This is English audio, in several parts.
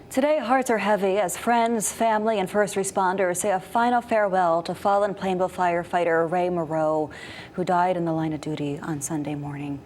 Today, hearts are heavy as friends, family, and first responders say a final farewell to fallen Plainville firefighter Ray Moreau, who died in the line of duty on Sunday morning.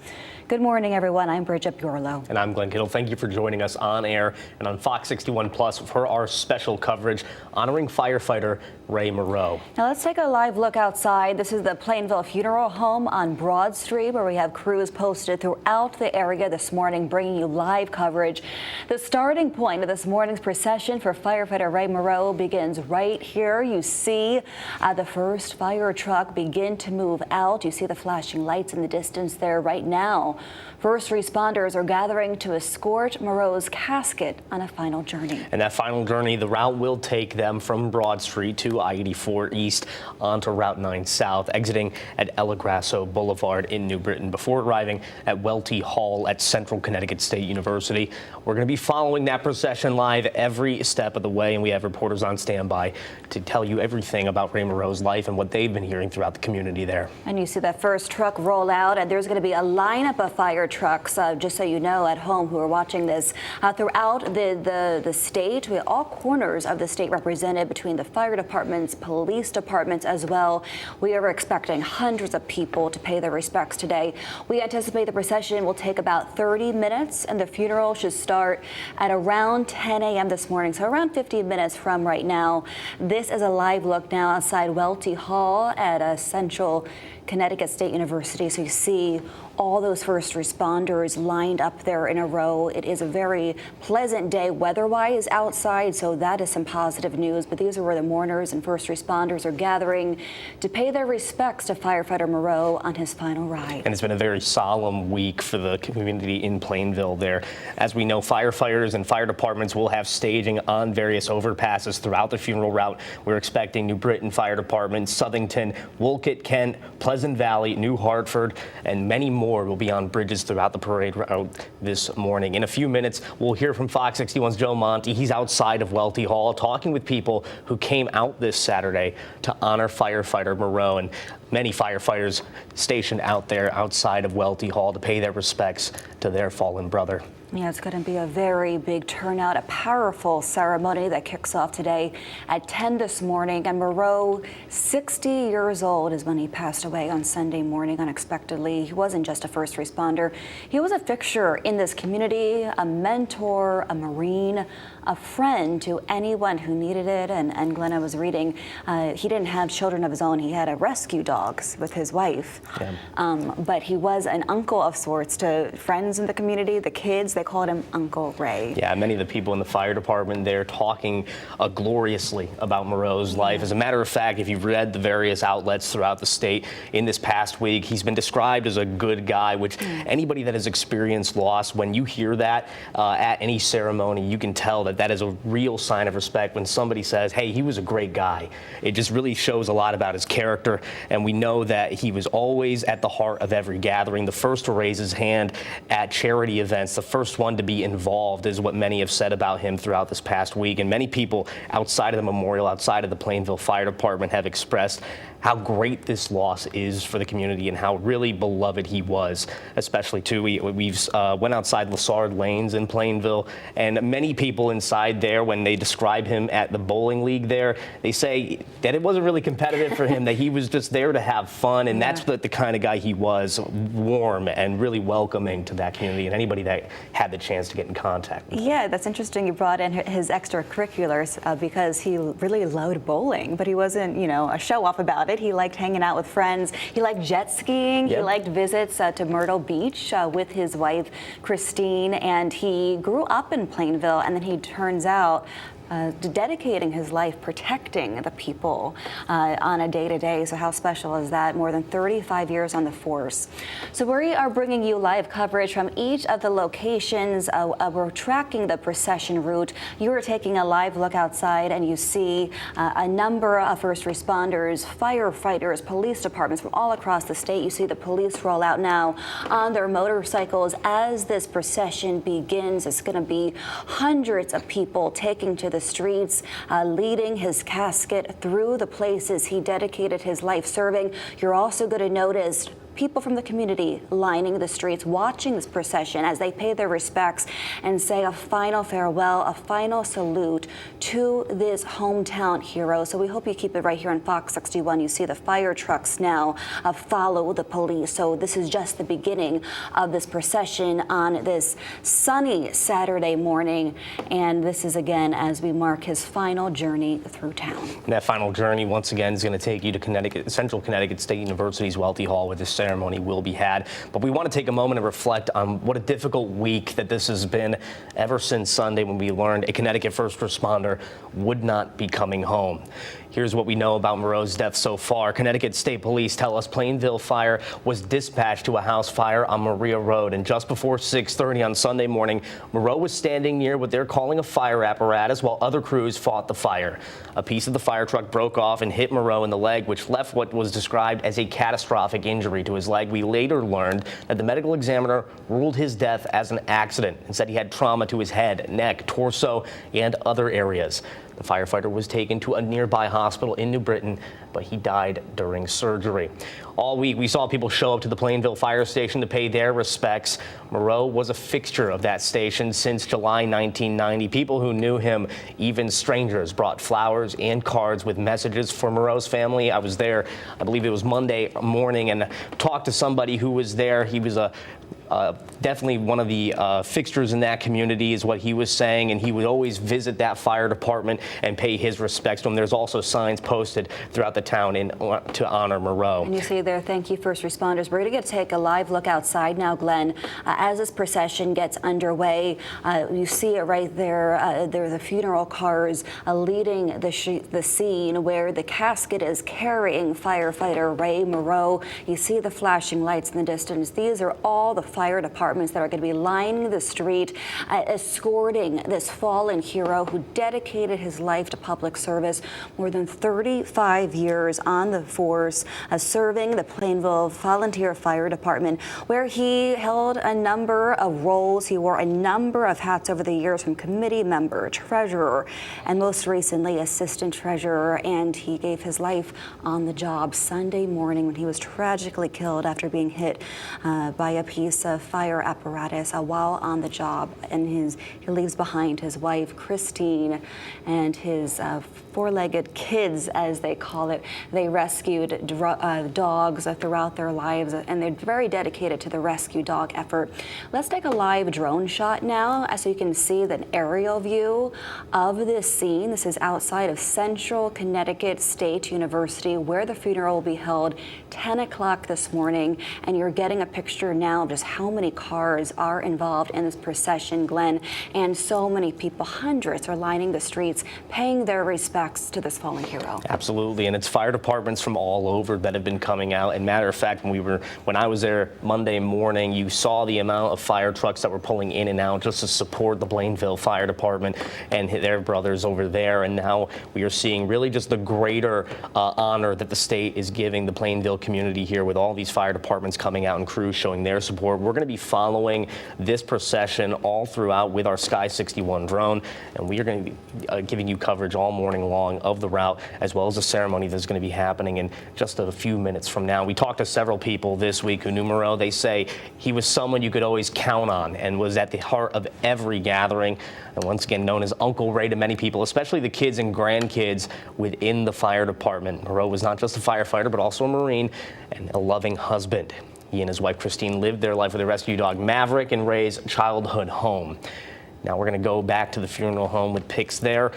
Good morning, everyone. I'm Bridget Bureau. And I'm Glenn Kittle. Thank you for joining us on air and on Fox 61 Plus for our special coverage honoring firefighter Ray Moreau. Now let's take a live look outside. This is the Plainville Funeral Home on Broad Street, where we have crews posted throughout the area this morning, bringing you live coverage. The starting point of this morning's procession for firefighter Ray Moreau begins right here. You see the first fire truck begin to move out. You see the flashing lights in the distance there right now. First responders are gathering to escort Moreau's casket on a final journey. And that final journey, the route will take them from Broad Street to I-84 East onto Route 9 South, exiting at El Grasso Boulevard in New Britain before arriving at Welty Hall at Central Connecticut State University. We're going to be following that procession live every step of the way, and we have reporters on standby to tell you everything about Ray Moreau's life and what they've been hearing throughout the community there. And you see that first truck roll out, and there's going to be a lineup of fire trucks, just so you know at home who are watching this, throughout the state. We have all corners of the state represented between the fire departments, police departments as well. We are expecting hundreds of people to pay their respects today. We anticipate the procession will take about 30 minutes, and the funeral should start at around 10 a.m. this morning, so around 15 minutes from right now. This is a live look now outside Welty Hall at Central Connecticut State University. So you see all those first responders lined up there in a row. It is a very pleasant day weather-wise outside, so that is some positive news. But these are where the mourners and first responders are gathering to pay their respects to firefighter Moreau on his final ride. And it's been a very solemn week for the community in Plainville there. As we know, firefighters and fire departments will have staging on various overpasses throughout the funeral route. We're expecting New Britain Fire Department, Southington, Wolcott, Kent, Pleasant Valley, New Hartford, and many more will be on bridges throughout the parade route this morning. In a few minutes, we'll hear from Fox 61's Joe Monty. He's outside of Welty Hall talking with people who came out this Saturday to honor firefighter Moreau, and many firefighters stationed out there outside of Welty Hall to pay their respects to their fallen brother. Yeah, it's going to be a very big turnout, a powerful ceremony that kicks off today at 10 this morning. And Moreau, 60 years old, is when he passed away on Sunday morning unexpectedly. He wasn't just a first responder. He was a fixture in this community, a mentor, a Marine, a friend to anyone who needed it. And Glenn, I was reading, he didn't have children of his own. He had a rescue dogs with his wife. Yeah. But he was an uncle of sorts to friends in the community, the kids. They called him Uncle Ray. Yeah, many of the people in the fire department there talking gloriously about Moreau's life. As a matter of fact, if you've read the various outlets throughout the state in this past week, he's been described as a good guy, which anybody that has experienced loss, when you hear that at any ceremony, you can tell that that is a real sign of respect when somebody says, hey, he was a great guy. It just really shows a lot about his character, and we know that he was always at the heart of every gathering, the first to raise his hand at charity events, the first one to be involved, is what many have said about him throughout this past week. And many people outside of the memorial, outside of the Plainville Fire Department, have expressed how great this loss is for the community and how really beloved he was, especially too. We've went outside Lessard Lanes in Plainville, and many people inside there, when they describe him at the bowling league there, they say that it wasn't really competitive for him, that he was just there to have fun, and that's the kind of guy he was, warm and really welcoming to that community and anybody that had the chance to get in contact with him. Yeah, that's interesting you brought in his extracurriculars because he really loved bowling, but he wasn't, a show-off about it. He liked hanging out with friends. He liked jet skiing. He liked visits to Myrtle Beach with his wife, Christine, and he grew up in Plainville, and then he turns out dedicating his life protecting the people on a day-to-day. So how special is that? More than 35 years on the force. So we are bringing you live coverage from each of the locations. We're tracking the procession route. You are taking a live look outside, and you see a number of first responders, firefighters, police departments from all across the state. You see the police roll out now on their motorcycles as this procession begins. It's going to be hundreds of people taking to the streets, leading his casket through the places he dedicated his life serving. You're also going to notice people from the community lining the streets, watching this procession as they pay their respects and say a final farewell, a final salute to this hometown hero. So we hope you keep it right here on Fox 61. You see the fire trucks now follow the police. So this is just the beginning of this procession on this sunny Saturday morning. And this is again as we mark his final journey through town. And that final journey once again is going to take you to Central Connecticut State University's Welty Hall, where this ceremony will be had. But we want to take a moment and reflect on what a difficult week that this has been ever since Sunday, when we learned a Connecticut first responder would not be coming home. Here's what we know about Moreau's death so far. Connecticut State Police tell us Plainville Fire was dispatched to a house fire on Moreau Road, and just before 6:30 on Sunday morning, Moreau was standing near what they're calling a fire apparatus while other crews fought the fire. A piece of the fire truck broke off and hit Moreau in the leg, which left what was described as a catastrophic injury to his leg. We later learned that the medical examiner ruled his death as an accident and said he had trauma to his head, neck, torso, and other areas. The firefighter was taken to a nearby hospital in New Britain, but he died during surgery. All week, we saw people show up to the Plainville Fire Station to pay their respects. Moreau was a fixture of that station since July 1990. People who knew him, even strangers, brought flowers and cards with messages for Moreau's family. I was there, I believe it was Monday morning, and talked to somebody who was there. He was definitely one of the fixtures in that community, is what he was saying, and he would always visit that fire department and pay his respects to him. There's also signs posted throughout the town to honor Moreau. And you see there, thank you, first responders. We're going to take a live look outside now, Glenn, as this procession gets underway. You see it right there. There are the funeral cars leading the scene where the casket is carrying firefighter Ray Moreau. You see the flashing lights in the distance. These are all the fire departments that are going to be lining the street, escorting this fallen hero who dedicated his life to public service, more than 35 years on the force, serving the Plainville Volunteer Fire Department, where he held a number of roles. He wore a number of hats over the years, from committee member, treasurer, and most recently assistant treasurer, and he gave his life on the job Sunday morning when he was tragically killed after being hit by a piece of fire apparatus while on the job. And he leaves behind his wife Christine and his four-legged kids, as they call it. They rescued dogs throughout their lives, and they're very dedicated to the rescue dog effort. Let's take a live drone shot now, so you can see the aerial view of this scene. This is outside of Central Connecticut State University, where the funeral will be held, 10 o'clock this morning, and you're getting a picture now of just how many cars are involved in this procession, Glenn, and so many people, hundreds, are lining the streets, paying their respects to this fallen hero. Absolutely, and it's fire departments from all over that have been coming out. And matter of fact, when I was there Monday morning, you saw the amount of fire trucks that were pulling in and out just to support the Plainville Fire Department and their brothers over there. And now we are seeing really just the greater honor that the state is giving the Plainville community here, with all these fire departments coming out and crews showing their support. We're going to be following this procession all throughout with our Sky 61 drone, and we are going to be giving you coverage all morning long of the route, as well as the ceremony that's going to be happening in just a few minutes from now. We talked to several people this week who knew Moreau. They say he was someone you could always count on and was at the heart of every gathering, and once again known as Uncle Ray to many people, especially the kids and grandkids within the fire department. Moreau was not just a firefighter, but also a Marine and a loving husband. He and his wife Christine lived their life with a rescue dog, Maverick, in Ray's childhood home. Now we're going to go back to the funeral home with pics there.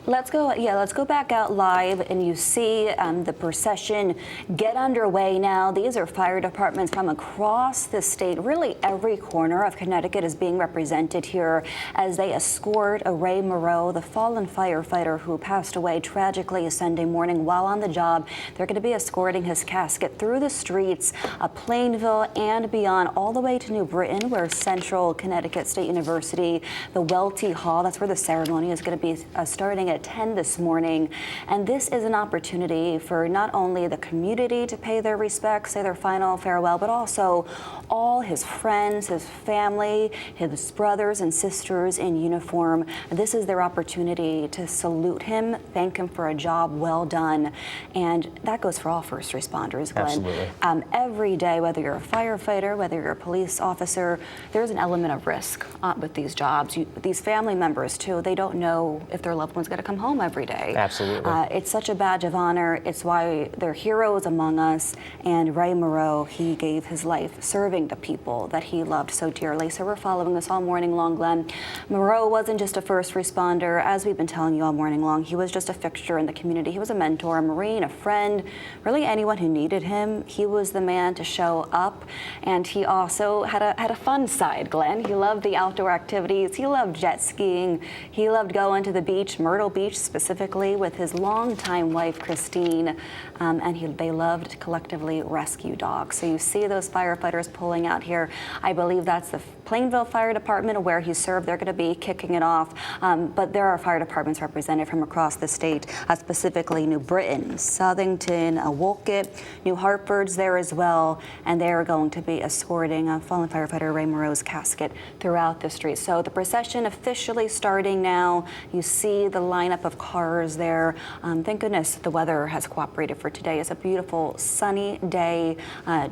Let's go back out live, and you see the procession get underway now. These are fire departments from across the state. Really every corner of Connecticut is being represented here as they escort Ray Moreau, the fallen firefighter who passed away tragically Sunday morning while on the job. They're going to be escorting his casket through the streets of Plainville and beyond, all the way to New Britain, where Central Connecticut State University, the Welty Hall, that's where the ceremony is going to be starting at 10 this morning. And this is an opportunity for not only the community to pay their respects, say their final farewell, but also all his friends, his family, his brothers and sisters in uniform. This is their opportunity to salute him, thank him for a job well done. And that goes for all first responders, Glenn. Absolutely. Every day, whether you're a firefighter, whether you're a police officer, there's an element of risk with these jobs. These family members, too, they don't know if their loved one's going to come home every day. Absolutely. It's such a badge of honor. It's why they're heroes among us. And Ray Moreau, he gave his life serving the people that he loved so dearly. So we're following this all morning long, Glenn. Moreau wasn't just a first responder. As we've been telling you all morning long, he was just a fixture in the community. He was a mentor, a Marine, a friend, really anyone who needed him. He was the man to show up. And he also had a fun side, Glenn. He loved the outdoor activities. He loved jet skiing. He loved going to the beach, Myrtle Beach specifically, with his longtime wife, Christine. And they loved collectively rescue dogs. So you see those firefighters pulling out here. I believe that's the Plainville Fire Department where he served. They're going to be kicking it off. But there are fire departments represented from across the state, specifically New Britain, Southington, Wolcott, New Hartford's there as well. And they are going to be escorting fallen firefighter Ray Moreau's casket throughout the street. So the procession officially starting now. You see the lineup of cars there. Thank goodness the weather has cooperated for today. It's a beautiful sunny day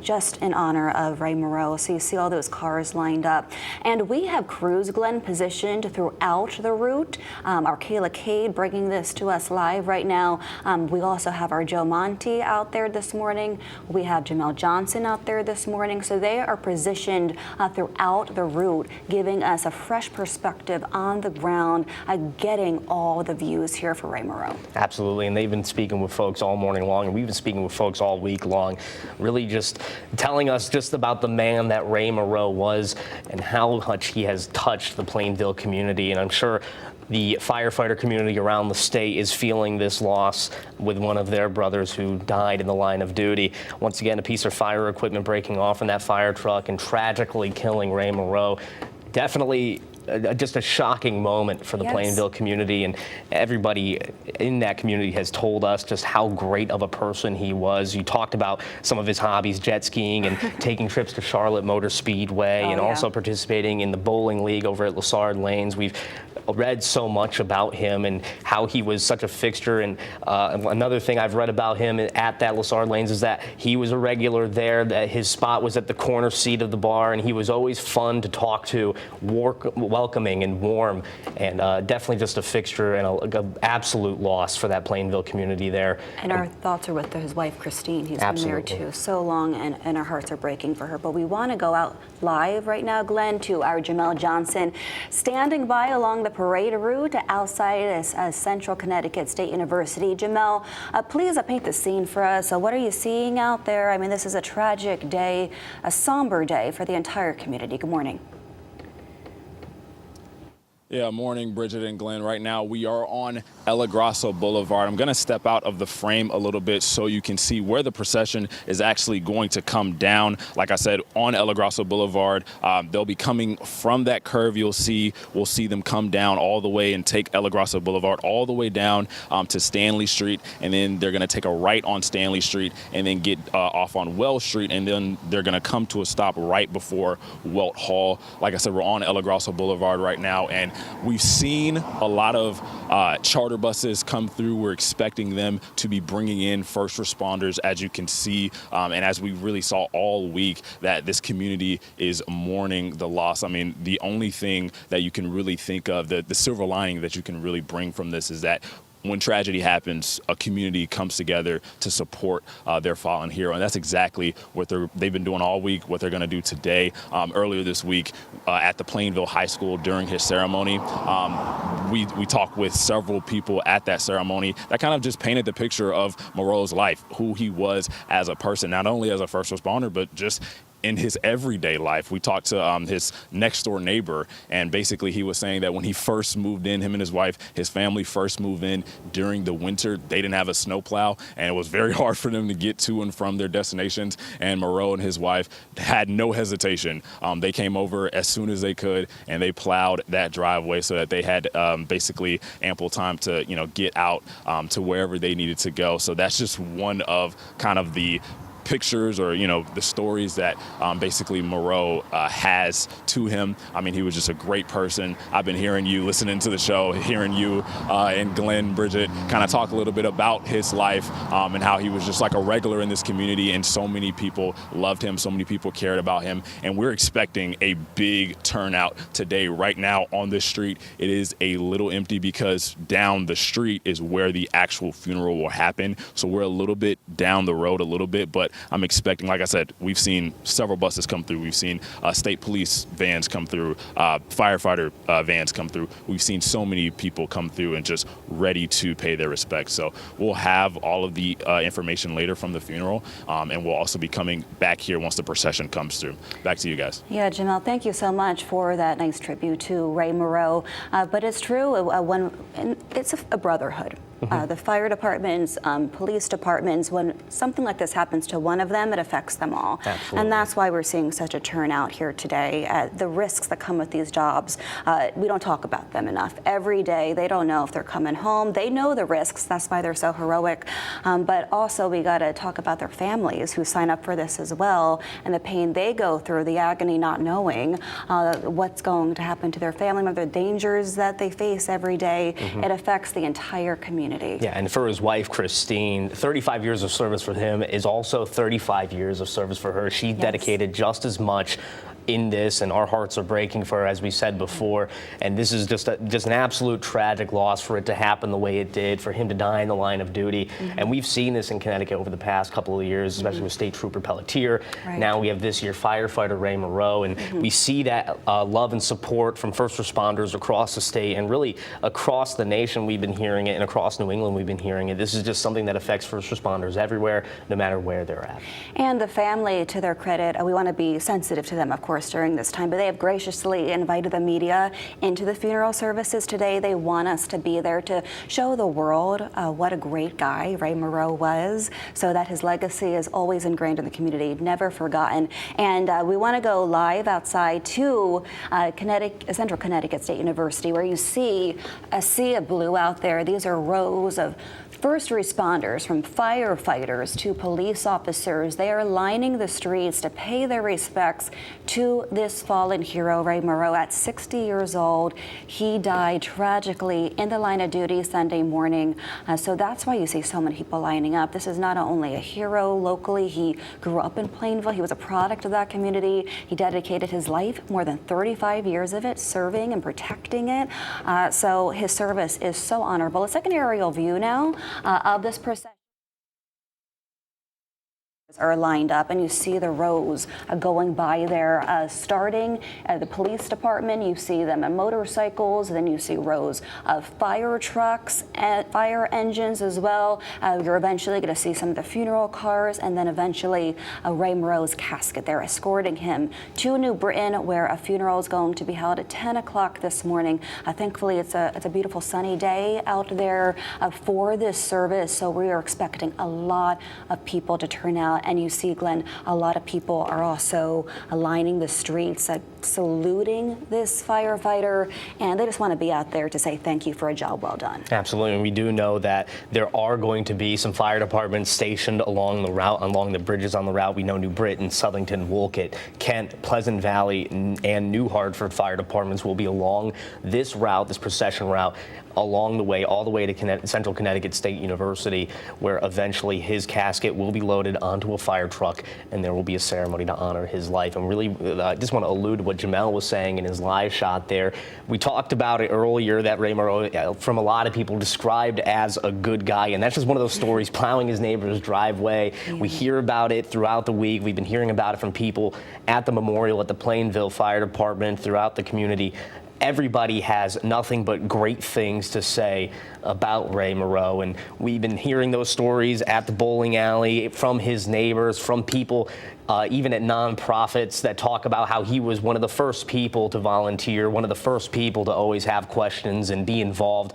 just in honor of Ray Moreau. So you see all those cars lined up. And we have crews, Glenn, positioned throughout the route. Our Kayla Cade bringing this to us live right now. We also have our Joe Monty out there this morning. We have Jamel Johnson out there this morning. So they are positioned throughout the route, giving us a fresh perspective on the ground, getting all the views here for Ray Moreau. Absolutely, and they've been speaking with folks all morning long, and we've been speaking with folks all week long, really just telling us just about the man that Ray Moreau was and how much he has touched the Plainville community. And I'm sure the firefighter community around the state is feeling this loss with one of their brothers who died in the line of duty. Once again, a piece of fire equipment breaking off in that fire truck and tragically killing Ray Moreau. Definitely just a shocking moment for the Plainville community, and everybody in that community has told us just how great of a person he was. You talked about some of his hobbies, jet skiing and taking trips to Charlotte Motor Speedway, and also participating in the bowling league over at Lessard Lanes. We've read so much about him and how he was such a fixture. And another thing I've read about him at that Lessard Lanes is that he was a regular there, that his spot was at the corner seat of the bar, and he was always fun to talk to, welcoming and warm, and definitely just a fixture and an absolute loss for that Plainville community there. And our thoughts are with his wife, Christine. He's been there too so long, and our hearts are breaking for her. But we want to go out live right now, Glenn, to our Jamel Johnson, standing by along the parade route outside Central Connecticut State University. Jamel, please paint the scene for us. What are you seeing out there? I mean, this is a tragic day, a somber day for the entire community. Good morning. Yeah, morning, Bridget and Glenn. Right now, we are on El Grasso Boulevard. I'm going to step out of the frame a little bit so you can see where the procession is actually going to come down. Like I said, on El Grasso Boulevard, they'll be coming from that curve. We'll see them come down all the way and take El Grasso Boulevard all the way down to Stanley Street, and then they're going to take a right on Stanley Street and then get off on Wells Street, and then they're going to come to a stop right before Welt Hall. Like I said, we're on El Grasso Boulevard right now, and we've seen a lot of charter buses come through. We're expecting them to be bringing in first responders, as you can see, and as we really saw all week, that this community is mourning the loss. I mean, the only thing that you can really think of, the silver lining that you can really bring from this is that when tragedy happens, a community comes together to support their fallen hero. And that's exactly what they've been doing all week, what they're going to do today. Earlier this week at the Plainville High School during his ceremony, we talked with several people at that ceremony that kind of just painted the picture of Moreau's life, who he was as a person, not only as a first responder, but just in his everyday life. We talked to his next door neighbor, and basically he was saying that when he first moved in, him and his wife, his family first moved in during the winter, they didn't have a snowplow, and it was very hard for them to get to and from their destinations. And Moreau and his wife had no hesitation. They came over as soon as they could, and they plowed that driveway so that they had basically ample time to, get out to wherever they needed to go. So that's just one of kind of the pictures or, the stories that basically Moreau has to him. I mean, he was just a great person. I've been hearing you, listening to the show, hearing you and Glenn, Bridget, kind of talk a little bit about his life and how he was just like a regular in this community, and so many people loved him, so many people cared about him, and we're expecting a big turnout today. Right now on this street, it is a little empty because down the street is where the actual funeral will happen. So we're a little bit down the road a little bit, but I'm expecting, like I said, we've seen several buses come through. We've seen state police vans come through, firefighter vans come through. We've seen so many people come through and just ready to pay their respects. So we'll have all of the information later from the funeral, and we'll also be coming back here once the procession comes through. Back to you guys. Yeah, Jamel, thank you so much for that nice tribute to Ray Moreau. But it's true, it's a brotherhood. The fire departments, police departments, when something like this happens to one of them, it affects them all. Absolutely. And that's why we're seeing such a turnout here today. The risks that come with these jobs, we don't talk about them enough. Every day, they don't know if they're coming home. They know the risks. That's why they're so heroic. But also, we got to talk about their families who sign up for this as well, and the pain they go through, the agony not knowing what's going to happen to their family member, the dangers that they face every day. It affects the entire community. Yeah, and for his wife, Christine, 35 years of service for him is also 35 years of service for her. She dedicated just as much in this, and our hearts are breaking for her, as we said before. And this is just an absolute tragic loss for it to happen the way it did, for him to die in the line of duty. And we've seen this in Connecticut over the past couple of years, especially with State Trooper Pelletier. Now we have this year firefighter Ray Moreau, and we see that love and support from first responders across the state and really across the nation. We've been hearing it, and across New England we've been hearing it. This is just something that affects first responders everywhere, no matter where they're at. And the family, to their credit, we want to be sensitive to them, of course, during this time, but they have graciously invited the media into the funeral services today. They want us to be there to show the world what a great guy Ray Moreau was, so that his legacy is always ingrained in the community, never forgotten. And we want to go live outside to Central Connecticut State University, where you see a sea of blue out there. These are rows of first responders, from firefighters to police officers. They are lining the streets to pay their respects to this fallen hero, Ray Moreau. At 60 years old, he died tragically in the line of duty Sunday morning. So that's why you see so many people lining up. This is not only a hero locally. He grew up in Plainville. He was a product of that community. He dedicated his life, more than 35 years of it, serving and protecting it. So his service is so honorable. Let's take an aerial view now of this procession. Are lined up, and you see the rows going by there, starting at the police department. You see them in motorcycles, then you see rows of fire trucks and fire engines as well. You're eventually going to see some of the funeral cars, and then eventually Ray Moreau's casket. They're escorting him to New Britain, where a funeral is going to be held at 10 o'clock this morning. Thankfully, it's a beautiful sunny day out there for this service, so we are expecting a lot of people to turn out. And you see, Glenn, a lot of people are also lining the streets, saluting this firefighter, and they just want to be out there to say thank you for a job well done. Absolutely, and we do know that there are going to be some fire departments stationed along the route, along the bridges on the route. We know New Britain, Southington, Wolcott, Kent, Pleasant Valley, and New Hartford fire departments will be along this route, this procession route, along the way, all the way to Central Connecticut State University, where eventually his casket will be loaded onto a fire truck, and there will be a ceremony to honor his life. And really, I just want to allude to what Jamel was saying in his live shot there. We talked about it earlier, that Ray Moreau, from a lot of people, described as a good guy, and that's just one of those stories, plowing his neighbor's driveway. We hear about it throughout the week. We've been hearing about it from people at the memorial, at the Plainville Fire Department, throughout the community. everybody has nothing but great things to say about Ray Moreau, and we've been hearing those stories at the bowling alley from his neighbors, from people even at nonprofits that talk about how he was one of the first people to volunteer, one of the first people to always have questions and be involved.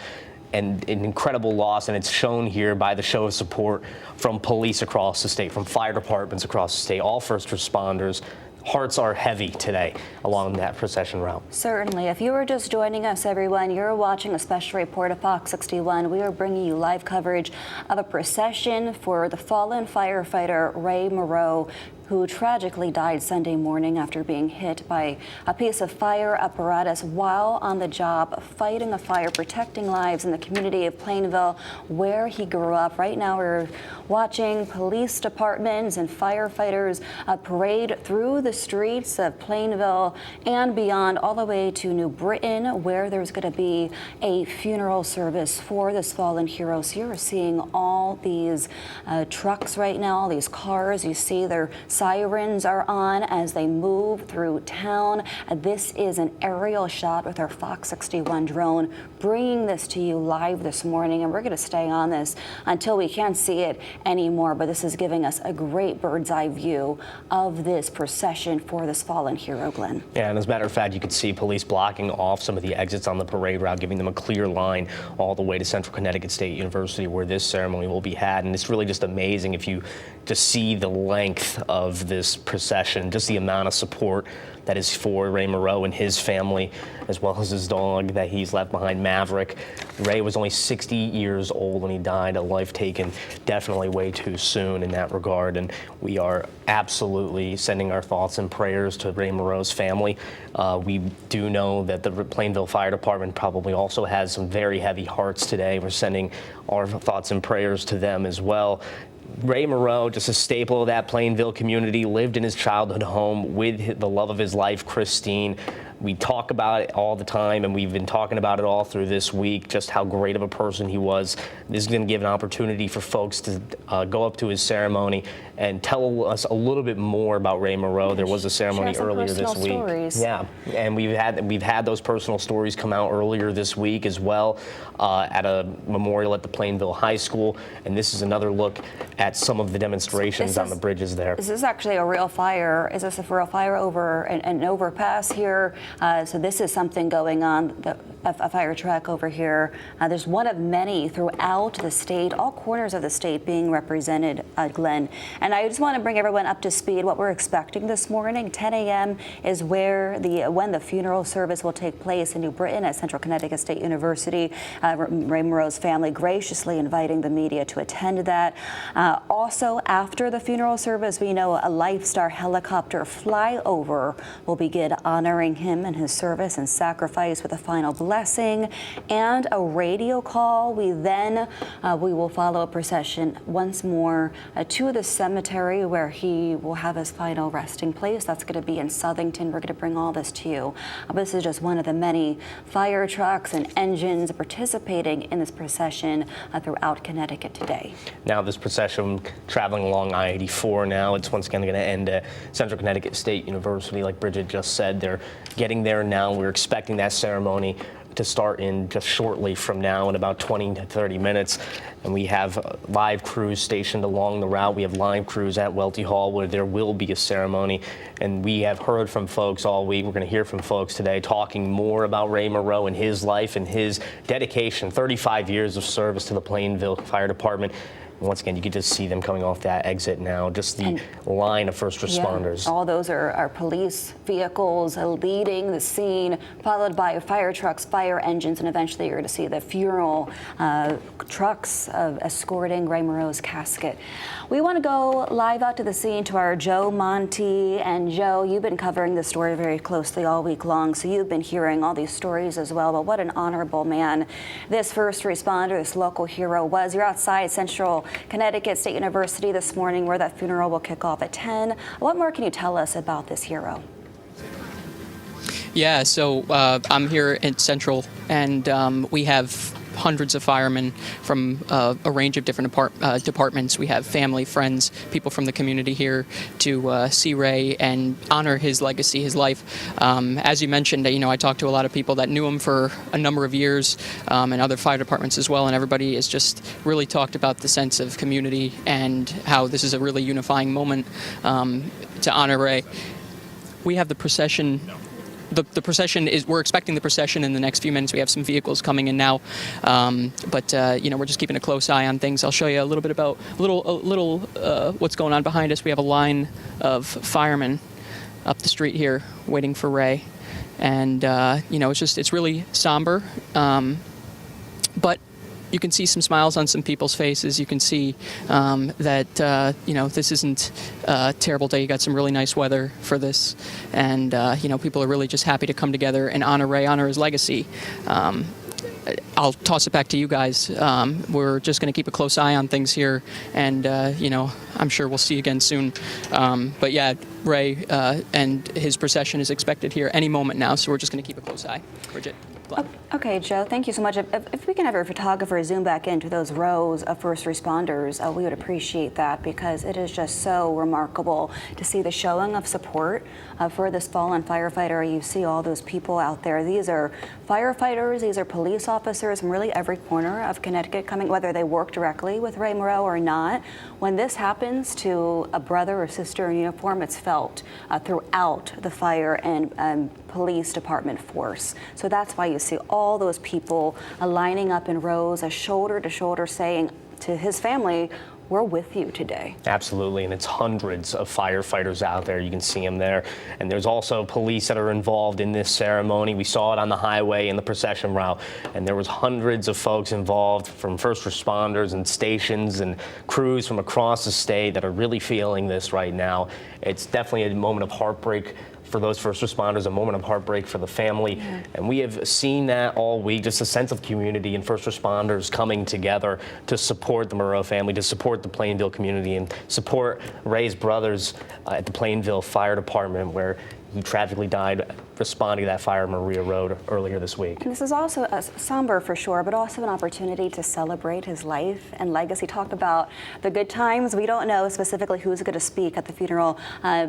And an incredible loss, and it's shown here by the show of support from police across the state, from fire departments across the state, all first responders. Hearts are heavy today along that procession route. Certainly. If you were just joining us, everyone, you're watching a special report of Fox 61. We are bringing you live coverage of a procession for the fallen firefighter Ray Moreau, who tragically died Sunday morning after being hit by a piece of fire apparatus while on the job fighting a fire, protecting lives in the community of Plainville, where he grew up. Right now we're watching police departments and firefighters parade through the streets of Plainville and beyond, all the way to New Britain, where there's going to be a funeral service for this fallen hero. So you're seeing all these trucks right now, all these cars. You see their sirens are on as they move through town. This is an aerial shot with our Fox 61 drone, bringing this to you live this morning, and we're going to stay on this until we can't see it anymore. But this is giving us a great bird's eye view of this procession for this fallen hero, Glenn. Yeah, and as a matter of fact, you could see police blocking off some of the exits on the parade route, giving them a clear line all the way to Central Connecticut State University, where this ceremony will be had. And it's really just amazing if you just see the length of this procession, just the amount of support that is for Ray Moreau and his family, as well as his dog that he's left behind, Maverick. Ray was only 60 years old when he died, a life taken definitely way too soon in that regard. And we are absolutely sending our thoughts and prayers to Ray Moreau's family. We do know that the Plainville Fire Department probably also has some very heavy hearts today. We're sending our thoughts and prayers to them as well. Ray Moreau, just a staple of that Plainville community, lived in his childhood home with the love of his life, Christine. We talk about it all the time, and we've been talking about it all through this week, just how great of a person he was. This is going to give an opportunity for folks to go up to his ceremony and tell us a little bit more about Ray Moreau. There was a ceremony earlier this week. Stories. Yeah, and we've had those personal stories come out earlier this week as well at a memorial at the Plainville High School. And this is another look at some of the demonstrations on the bridges there. Is this actually a real fire? Is this a real fire over an overpass here? So this is something going on, a fire truck over here. There's one of many throughout the state, all corners of the state being represented, Glenn. And I just want to bring everyone up to speed. What we're expecting this morning, 10 a.m. is when the funeral service will take place in New Britain at Central Connecticut State University. Ray Moreau's family graciously inviting the media to attend that. Also, after the funeral service, we know a Lifestar helicopter flyover will begin honoring him and his service and sacrifice with a final blessing and a radio call. We will follow a procession once more to the cemetery where he will have his final resting place. That's going to be in Southington. We're going to bring all this to you. This is just one of the many fire trucks and engines participating in this procession throughout Connecticut today. Now this procession traveling along I-84 now. It's once again going to end at Central Connecticut State University, like Bridget just said. They're getting there now. We're expecting that ceremony to start in just shortly from now in about 20 to 30 minutes. And we have live crews stationed along the route. We have live crews at Welty Hall where there will be a ceremony. And we have heard from folks all week. We're going to hear from folks today talking more about Ray Moreau and his life and his dedication, 35 years of service to the Plainville Fire Department. Once again, you can just see them coming off that exit now, just the line of first responders. Yeah, all those are police vehicles leading the scene, followed by fire trucks, fire engines, and eventually you're going to see the funeral trucks escorting Ray Moreau's casket. We want to go live out to the scene to our Joe Monty. And Joe, you've been covering this story very closely all week long, so you've been hearing all these stories as well. But what an honorable man this first responder, this local hero was. You're outside Central Connecticut State University this morning where that funeral will kick off at 10. What more can you tell us about this hero? Yeah, so I'm here at Central, and we have hundreds of firemen from a range of different departments. We have family, friends, people from the community here to see Ray and honor his legacy, his life. As you mentioned, I talked to a lot of people that knew him for a number of years, and other fire departments as well, and everybody has just really talked about the sense of community and how this is a really unifying moment to honor Ray. We have the procession. The procession is. We're expecting the procession in the next few minutes. We have some vehicles coming in now, but we're just keeping a close eye on things. I'll show you a little bit about what's going on behind us. We have a line of firemen up the street here waiting for Ray, and it's really somber, but you can see some smiles on some people's faces. You can see that this isn't a terrible day. You got some really nice weather for this, and people are really just happy to come together and honor Ray, honor his legacy. I'll toss it back to you guys. We're just going to keep a close eye on things here, and I'm sure we'll see you again soon. But yeah, Ray and his procession is expected here any moment now, so we're just going to keep a close eye. Bridget. Okay, Joe, thank you so much. If we can have our photographer zoom back into those rows of first responders, we would appreciate that, because it is just so remarkable to see the showing of support for this fallen firefighter. You see all those people out there. These are firefighters, these are police officers from really every corner of Connecticut coming, whether they work directly with Ray Moreau or not. When this happens to a brother or sister in uniform, it's felt throughout the fire and police department force. So that's why you see all those people lining up in rows, shoulder to shoulder, saying to his family, we're with you today. Absolutely, and it's hundreds of firefighters out there. You can see them there. And there's also police that are involved in this ceremony. We saw it on the highway in the procession route, and there was hundreds of folks involved, from first responders and stations and crews from across the state, that are really feeling this right now. It's definitely a moment of heartbreak for those first responders, a moment of heartbreak for the family. Yeah. And we have seen that all week, just a sense of community and first responders coming together to support the Moreau family, to support the Plainville community, and support Ray's brothers at the Plainville Fire Department, where he tragically died responding to that fire on Maria Road earlier this week. And this is also somber for sure, but also an opportunity to celebrate his life and legacy. Talk about the good times. We don't know specifically who's going to speak at the funeral.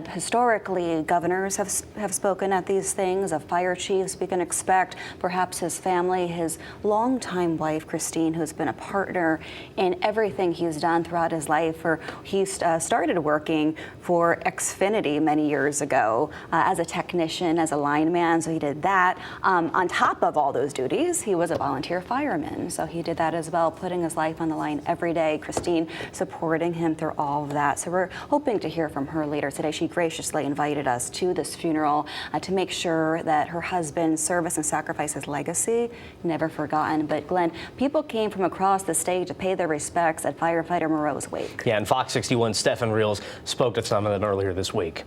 Historically, governors have spoken at these things, of fire chiefs. We can expect perhaps his family, his longtime wife, Christine, who's been a partner in everything he's done throughout his life. He started working for Xfinity many years ago as a technician, as a lineman, so he did that. On top of all those duties, he was a volunteer fireman, so he did that as well, putting his life on the line every day. Christine supporting him through all of that. So we're hoping to hear from her later today. She graciously invited us to this funeral to make sure that her husband's service and sacrifice, his legacy, never forgotten. But Glenn, people came from across the state to pay their respects at firefighter Moreau's wake. Yeah, and Fox 61's Stefan Reels spoke to some of them earlier this week.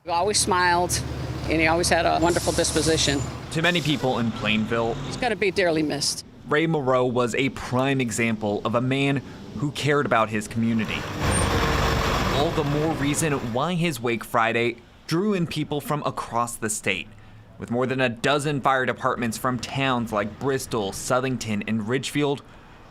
He always smiled, and he always had a wonderful disposition. To many people in Plainville, he's going to be dearly missed. Ray Moreau was a prime example of a man who cared about his community. All the more reason why his wake Friday drew in people from across the state, with more than a dozen fire departments from towns like Bristol, Southington, and Ridgefield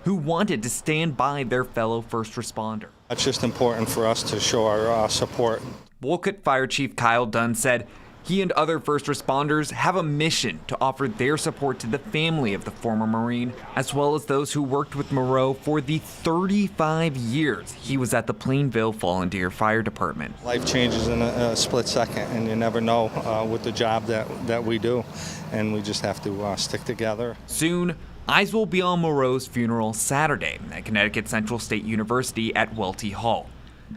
who wanted to stand by their fellow first responder. It's just important for us to show our support. Wolcott Fire Chief Kyle Dunn said he and other first responders have a mission to offer their support to the family of the former Marine, as well as those who worked with Moreau for the 35 years he was at the Plainville Volunteer Fire Department. Life changes in a split second, and you never know with the job that we do, and we just have to stick together. Soon, eyes will be on Moreau's funeral Saturday at Connecticut Central State University at Welty Hall,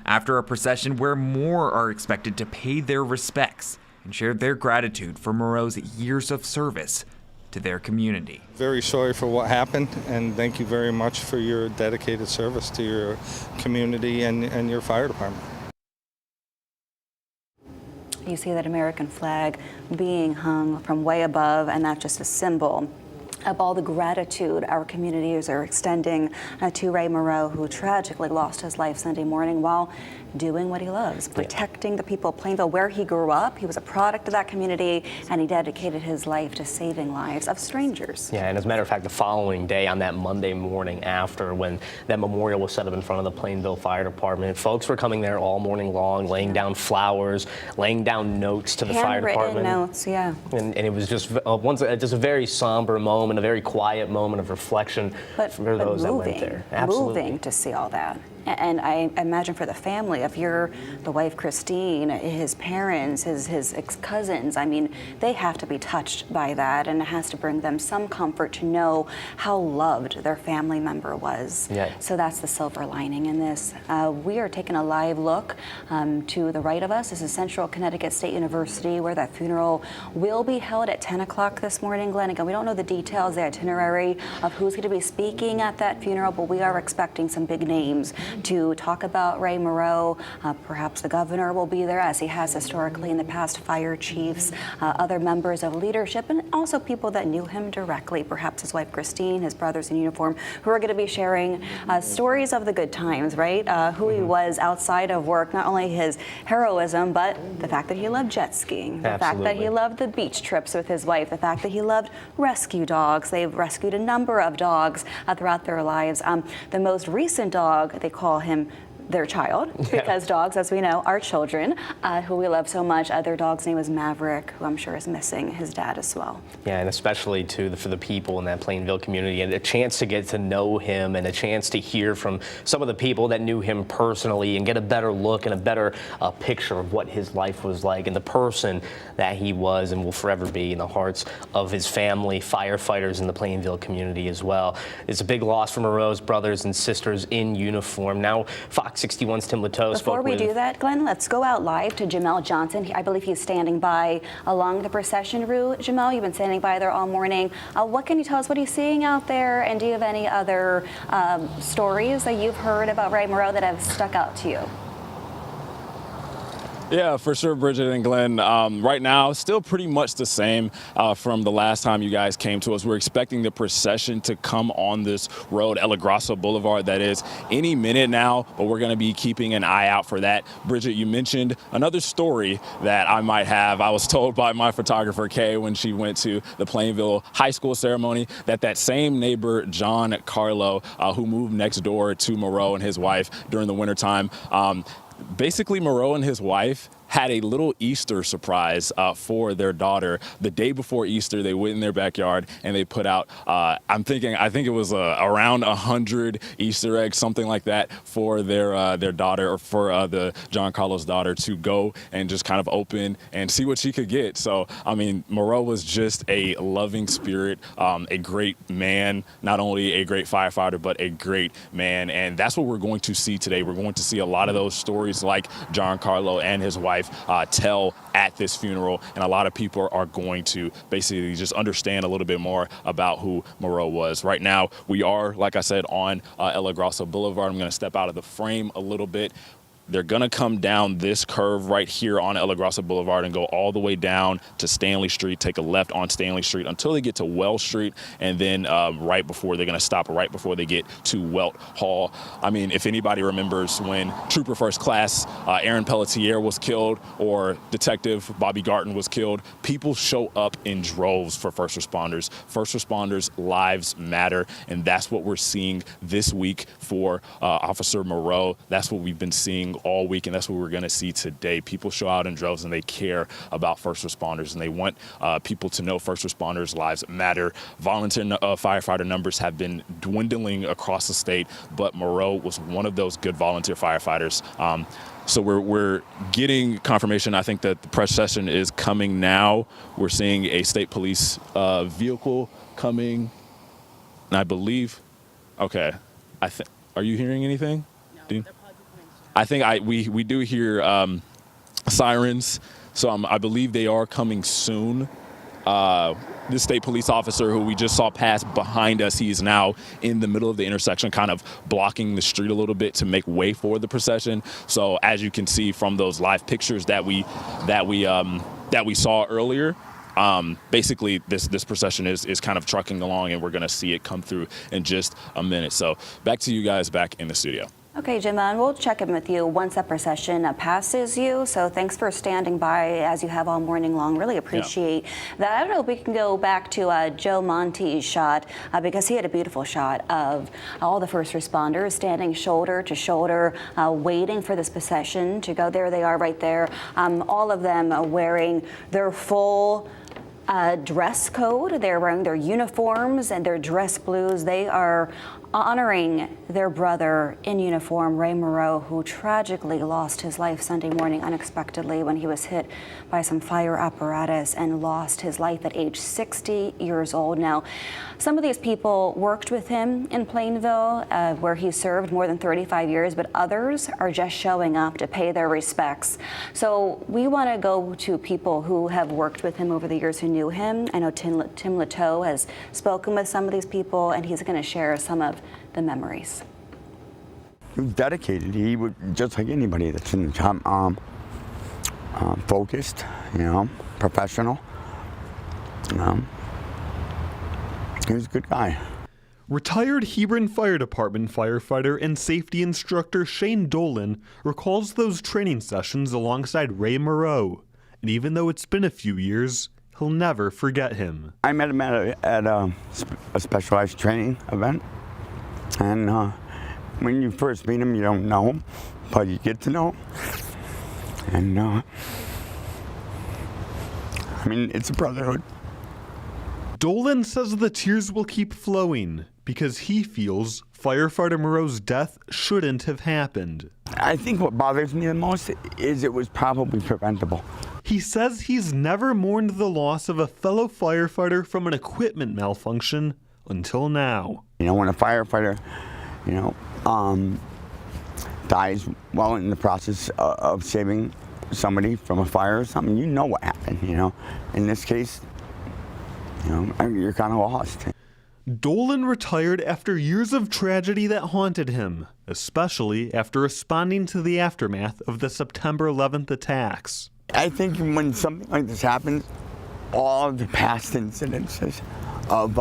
after a procession where more are expected to pay their respects and share their gratitude for Moreau's years of service to their community. Very sorry for what happened, and thank you very much for your dedicated service to your community and your fire department. You see that American flag being hung from way above, and that's just a symbol of all the gratitude our communities are extending to Ray Moreau, who tragically lost his life Sunday morning while doing what he loves, protecting the people of Plainville, where he grew up. He was a product of that community, and he dedicated his life to saving lives of strangers. Yeah, and as a matter of fact, the following day, on that Monday morning after, when that memorial was set up in front of the Plainville Fire Department, folks were coming there all morning long, laying down flowers, laying down notes to the fire department. Handwritten notes, yeah. And it was just just a very somber moment, a very quiet moment of reflection for those that went there. Absolutely. Moving to see all that. And I imagine for the family, if you're the wife, Christine, his parents, his ex-cousins, I mean, they have to be touched by that, and it has to bring them some comfort to know how loved their family member was. Yeah. So that's the silver lining in this. We are taking a live look to the right of us. This is Central Connecticut State University, where that funeral will be held at 10 o'clock this morning, Glenn. Again, we don't know the details, the itinerary of who's going to be speaking at that funeral, but we are expecting some big names to talk about Ray Moreau. Perhaps the governor will be there, as he has historically in the past, fire chiefs, other members of leadership, and also people that knew him directly, perhaps his wife Christine, his brothers in uniform, who are going to be sharing stories of the good times, right? Who he was outside of work, not only his heroism, but the fact that he loved jet skiing, the fact that he loved the beach trips with his wife, the fact that he loved rescue dogs. They've rescued a number of dogs throughout their lives. The most recent dog, they call him their child, because dogs, as we know, are children, who we love so much. Their dog's name is Maverick, who I'm sure is missing his dad as well. Yeah, and especially for the people in that Plainville community, and a chance to get to know him, and a chance to hear from some of the people that knew him personally, and get a better look and a better picture of what his life was like, and the person that he was and will forever be in the hearts of his family, firefighters in the Plainville community as well. It's a big loss for Moreau's brothers and sisters in uniform. Now, Fox 61's Tim Latow Before we do that, Glenn, let's go out live to Jamel Johnson. I believe he's standing by along the procession route. Jamel, you've been standing by there all morning. What can you tell us? What are you seeing out there? And do you have any other stories that you've heard about Ray Moreau that have stuck out to you? Yeah, for sure, Bridget and Glenn. Right now, still pretty much the same from the last time you guys came to us. We're expecting the procession to come on this road, El Grasso Boulevard, that is, any minute now, but we're going to be keeping an eye out for that. Bridget, you mentioned another story that I might have. I was told by my photographer, Kay, when she went to the Plainville High School ceremony, that same neighbor, John Carlo, who moved next door to Moreau and his wife during the wintertime, basically, Moreau and his wife had a little Easter surprise for their daughter. The day before Easter, they went in their backyard and they put out, I think it was around 100 Easter eggs, something like that, for their daughter, or for the John Carlos daughter, to go and just kind of open and see what she could get. So, I mean, Moreau was just a loving spirit, a great man, not only a great firefighter, but a great man. And that's what we're going to see today. We're going to see a lot of those stories like John Carlo and his wife tell at this funeral, and a lot of people are going to basically just understand a little bit more about who Moreau was. Right now, we are, like I said, on El Grasso Boulevard. I'm going to step out of the frame a little bit. They're going to come down this curve right here on El Grasso Boulevard and go all the way down to Stanley Street, take a left on Stanley Street until they get to Wells Street, and then right before they're going to stop right before they get to Welt Hall. I mean, if anybody remembers when Trooper First Class Aaron Pelletier was killed, or Detective Bobby Garton was killed, people show up in droves for first responders. First responders' lives matter, and that's what we're seeing this week for Officer Moreau. That's what we've been seeing all week, and that's what we're going to see today. People show out in droves, and they care about first responders, and they want people to know first responders' lives matter. Volunteer firefighter numbers have been dwindling across the state, but Moreau was one of those good volunteer firefighters. So we're getting confirmation. I think that the procession is coming now. We're seeing a state police vehicle coming, and I believe, okay, are you hearing anything? No. I think we do hear sirens, so I believe they are coming soon. This state police officer who we just saw pass behind us, he is now in the middle of the intersection, kind of blocking the street a little bit to make way for the procession. So as you can see from those live pictures that we saw earlier, basically this procession is kind of trucking along, and we're going to see it come through in just a minute. So back to you guys back in the studio. Okay, Jim, and we'll check in with you once that procession passes you. So thanks for standing by as you have all morning long. Really appreciate that. I don't know if we can go back to Joe Monte's shot because he had a beautiful shot of all the first responders standing shoulder to shoulder, waiting for this procession to go. There they are right there. All of them wearing their full dress code. They're wearing their uniforms and their dress blues. They are honoring their brother in uniform, Ray Moreau, who tragically lost his life Sunday morning unexpectedly when he was hit by some fire apparatus and lost his life at age 60 years old. Now, some of these people worked with him in Plainville, where he served more than 35 years, but others are just showing up to pay their respects. So we want to go to people who have worked with him over the years who knew him. I know Tim Latow has spoken with some of these people, and he's going to share some of the memories. He was dedicated. He would, just like anybody that's in the job, focused, professional. He was a good guy. Retired Hebron Fire Department firefighter and safety instructor Shane Dolan recalls those training sessions alongside Ray Moreau. And even though it's been a few years, he'll never forget him. I met him at a specialized training event. And when you first meet him, you don't know him, but you get to know him. And it's a brotherhood. Dolan says the tears will keep flowing because he feels firefighter Moreau's death shouldn't have happened. I think what bothers me the most is it was probably preventable. He says he's never mourned the loss of a fellow firefighter from an equipment malfunction until now. When a firefighter, dies while in the process of saving somebody from a fire or something, you know what happened, In this case, you're kind of lost. Dolan retired after years of tragedy that haunted him, especially after responding to the aftermath of the September 11th attacks. I think when something like this happens, all the past incidences of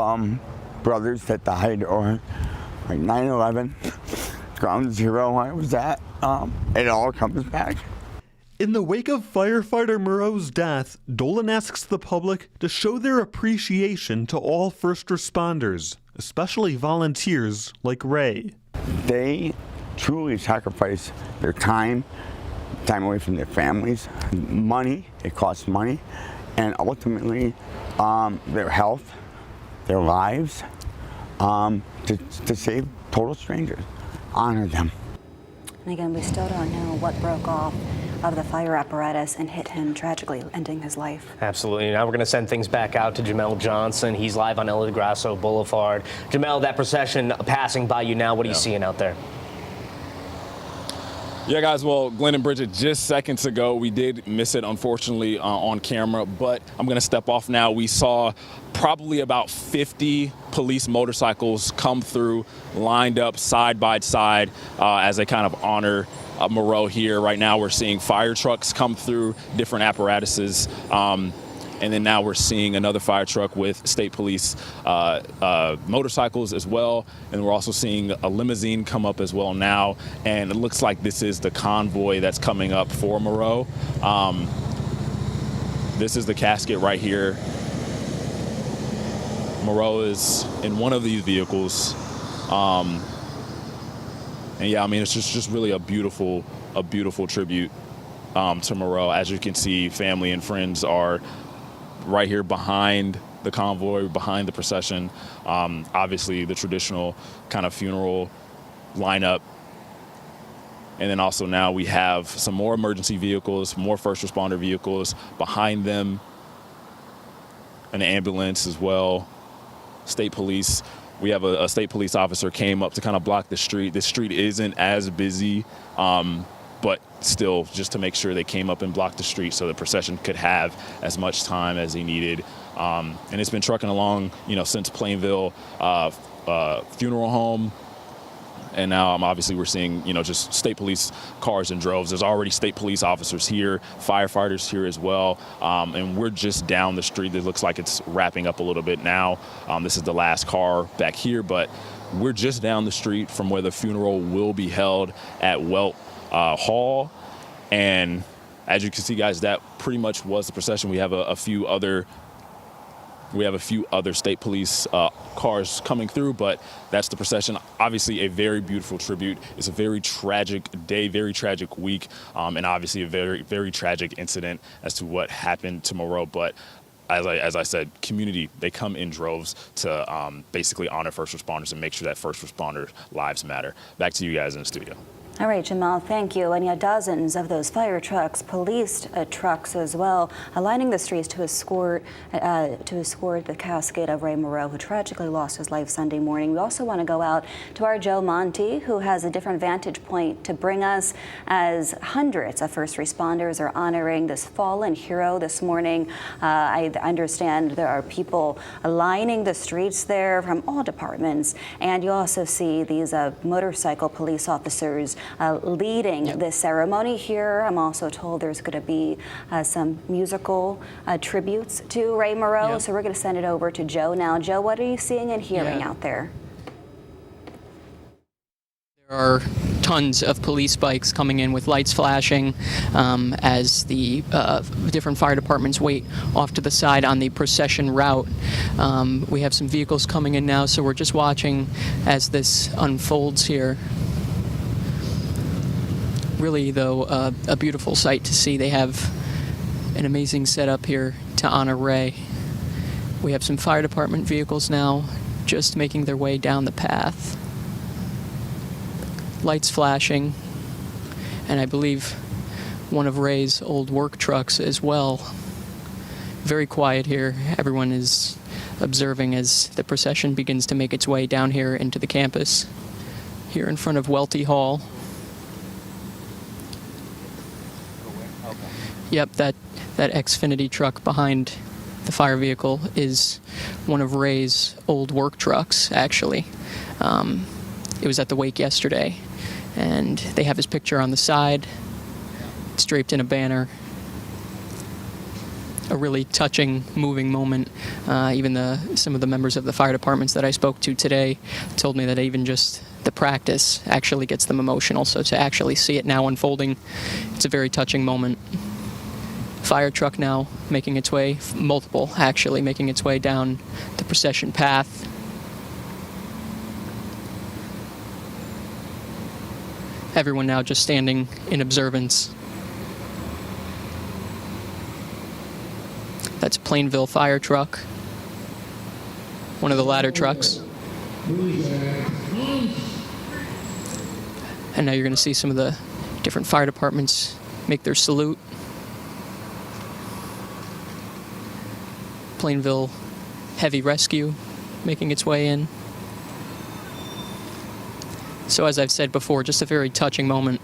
brothers that died, or like 9/11, Ground Zero I was at, it all comes back. In the wake of firefighter Moreau's death, Dolan asks the public to show their appreciation to all first responders, especially volunteers like Ray. They truly sacrifice their time away from their families, money, it costs money, and ultimately their health, their lives, to save total strangers. Honor them. And again, we still don't know what broke off of the fire apparatus and hit him, tragically ending his life. Absolutely. Now we're going to send things back out to Jamel Johnson. He's live on El Grasso Boulevard. Jamel, that procession passing by you now, what are you seeing out there? Yeah, guys, well, Glenn and Bridget, just seconds ago, we did miss it, unfortunately, on camera, but I'm going to step off now. We saw probably about 50 police motorcycles come through, lined up side by side as they kind of honor Moreau here. Right now, we're seeing fire trucks come through, different apparatuses. And then now we're seeing another fire truck with state police motorcycles as well. And we're also seeing a limousine come up as well now. And it looks like this is the convoy that's coming up for Moreau. This is the casket right here. Moreau is in one of these vehicles. And yeah, it's just really a beautiful tribute to Moreau. As you can see, family and friends are right here behind the convoy, behind the procession. Obviously the traditional kind of funeral lineup. And then also now we have some more emergency vehicles, more first responder vehicles behind them, an ambulance as well, state police. We have a state police officer came up to kind of block the street. This street isn't as busy, but still, just to make sure they came up and blocked the street so the procession could have as much time as he needed. And it's been trucking along, since Plainville Funeral Home. and now obviously we're seeing, just state police cars in droves. There's already state police officers here, firefighters here as well, and we're just down the street. It looks like it's wrapping up a little bit now. This is the last car back here, but we're just down the street from where the funeral will be held at Welt Hall, and as you can see, guys, that pretty much was the procession. We have a few other state police cars coming through, but that's the procession. Obviously, a very beautiful tribute. It's a very tragic day, very tragic week, and obviously a very, very tragic incident as to what happened to Moreau. But as I said, community, they come in droves to basically honor first responders and make sure that first responder lives matter. Back to you guys in the studio. All right, Jamal, thank you. And dozens of those fire trucks, police trucks as well, lining the streets to escort the casket of Ray Moreau, who tragically lost his life Sunday morning. We also want to go out to our Joe Monty, who has a different vantage point to bring us as hundreds of first responders are honoring this fallen hero this morning. I understand there are people lining the streets there from all departments, and you also see these motorcycle police officers leading this ceremony here. I'm also told there's going to be some musical tributes to Ray Moreau, so we're going to send it over to Joe now. Joe, what are you seeing and hearing out there? There are tons of police bikes coming in with lights flashing as the different fire departments wait off to the side on the procession route. We have some vehicles coming in now, so we're just watching as this unfolds here. Really, though, a beautiful sight to see. They have an amazing setup here to honor Ray. We have some fire department vehicles now just making their way down the path. Lights flashing, and I believe one of Ray's old work trucks as well. Very quiet here. Everyone is observing as the procession begins to make its way down here into the campus, here in front of Welty Hall. Yep, that Xfinity truck behind the fire vehicle is one of Ray's old work trucks, actually. It was at the wake yesterday, and they have his picture on the side. It's draped in a banner. A really touching, moving moment. Even some of the members of the fire departments that I spoke to today told me that even just the practice actually gets them emotional. So to actually see it now unfolding, it's a very touching moment. Fire truck now making its way, multiple actually, making its way down the procession path. Everyone now just standing in observance. That's a Plainville fire truck, one of the ladder trucks. And now you're going to see some of the different fire departments make their salute. Plainville Heavy Rescue making its way in. So as I've said before, just a very touching moment.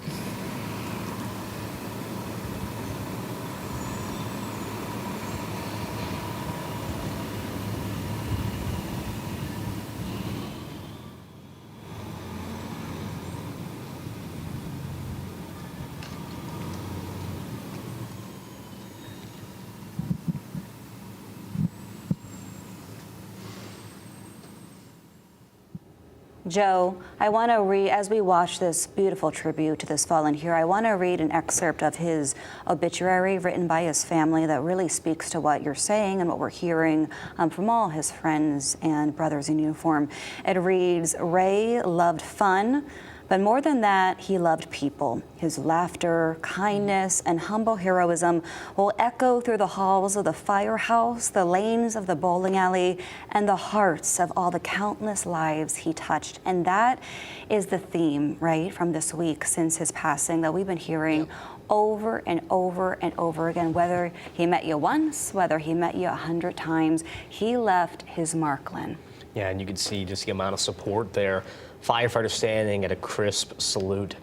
Joe, I want to read, as we watch this beautiful tribute to this fallen hero, I want to read an excerpt of his obituary written by his family that really speaks to what you're saying and what we're hearing from all his friends and brothers in uniform. It reads, Ray loved fun, but more than that, he loved people. His laughter, kindness, and humble heroism will echo through the halls of the firehouse, the lanes of the bowling alley, and the hearts of all the countless lives he touched. And that is the theme, right, from this week since his passing that we've been hearing over and over and over again. Whether he met you once, whether he met you 100 times, he left his mark, Lynn. Yeah, and you can see just the amount of support there. Firefighters standing at a crisp salute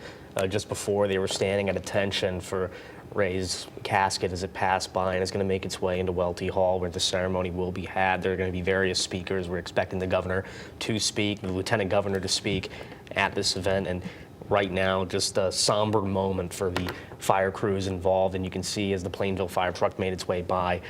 just before they were standing at attention for Ray's casket as it passed by and is going to make its way into Welty Hall where the ceremony will be had. There are going to be various speakers. We're expecting the governor to speak, the lieutenant governor to speak, at this event. And right now, just a somber moment for the fire crews involved. And you can see as the Plainville fire truck made its way by,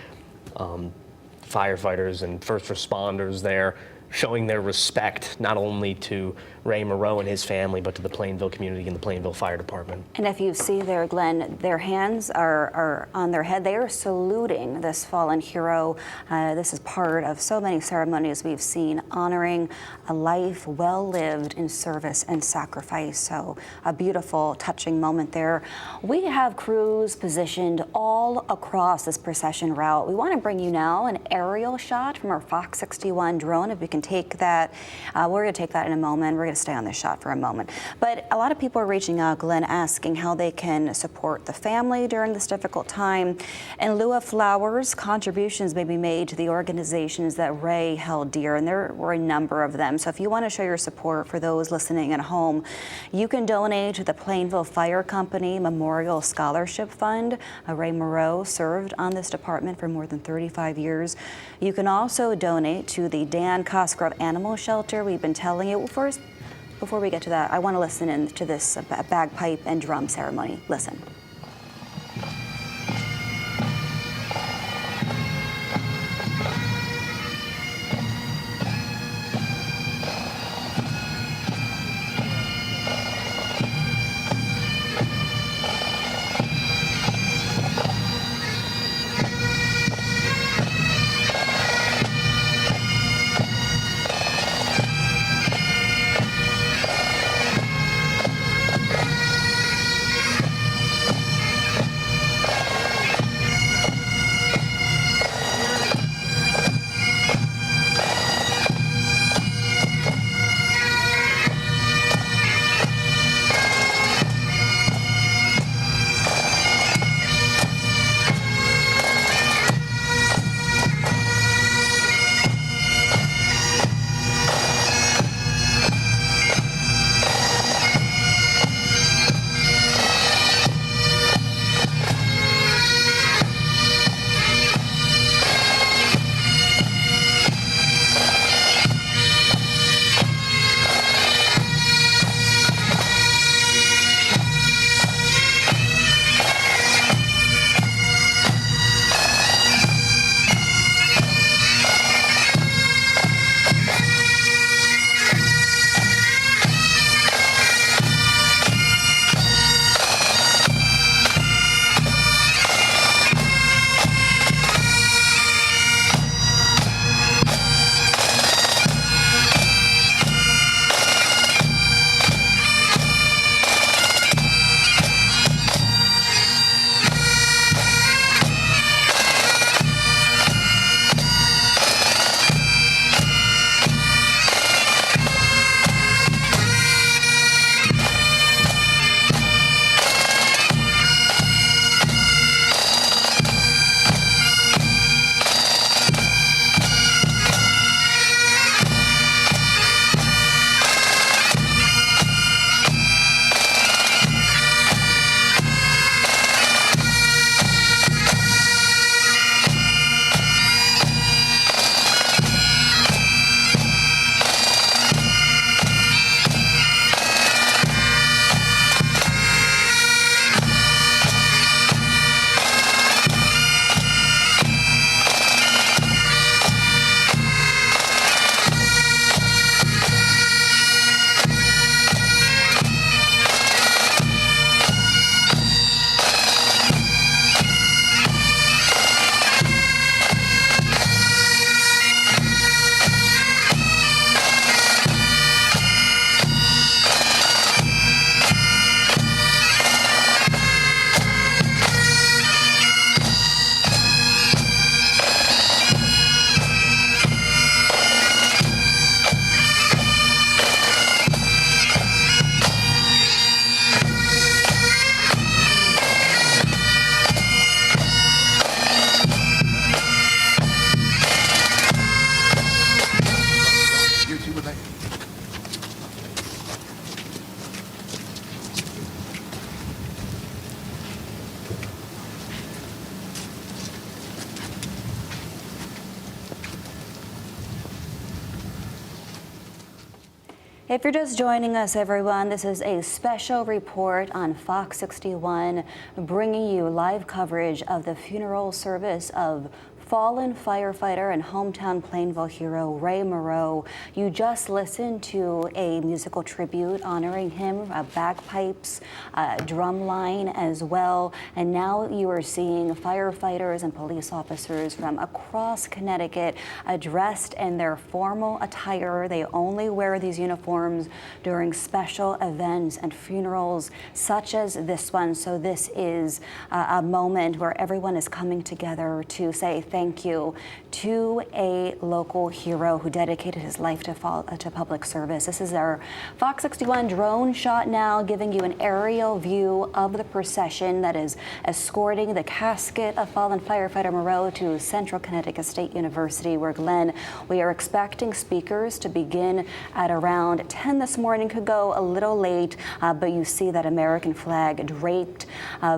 firefighters and first responders there showing their respect not only to Ray Moreau and his family, but to the Plainville community and the Plainville Fire Department. And if you see there, Glenn, their hands are on their head. They are saluting this fallen hero. This is part of so many ceremonies we've seen honoring a life well lived in service and sacrifice. So a beautiful, touching moment there. We have crews positioned all across this procession route. We want to bring you now an aerial shot from our Fox 61 drone. If we can take that, we're going to take that in a moment. We're going to stay on this shot for a moment. But a lot of people are reaching out, Glenn, asking how they can support the family during this difficult time. In lieu of flowers, contributions may be made to the organizations that Ray held dear, and there were a number of them. So if you want to show your support for those listening at home, you can donate to the Plainville Fire Company Memorial Scholarship Fund. Ray Moreau served on this department for more than 35 years. You can also donate to the Dan Cosgrove Animal Shelter. We've been telling you. First, before we get to that, I want to listen in to this bagpipe and drum ceremony. Listen. If you're just joining us, everyone, this is a special report on Fox 61, bringing you live coverage of the funeral service of fallen firefighter and hometown Plainville hero Ray Moreau. You just listened to a musical tribute honoring him, bagpipes, drum line as well. And now you are seeing firefighters and police officers from across Connecticut dressed in their formal attire. They only wear these uniforms during special events and funerals such as this one. So this is a moment where everyone is coming together to say thank you to a local hero who dedicated his life to public service. This is our Fox 61 drone shot now, giving you an aerial view of the procession that is escorting the casket of fallen firefighter Moreau to Central Connecticut State University, where, Glenn, we are expecting speakers to begin at around 10 this morning. Could go a little late, but you see that American flag draped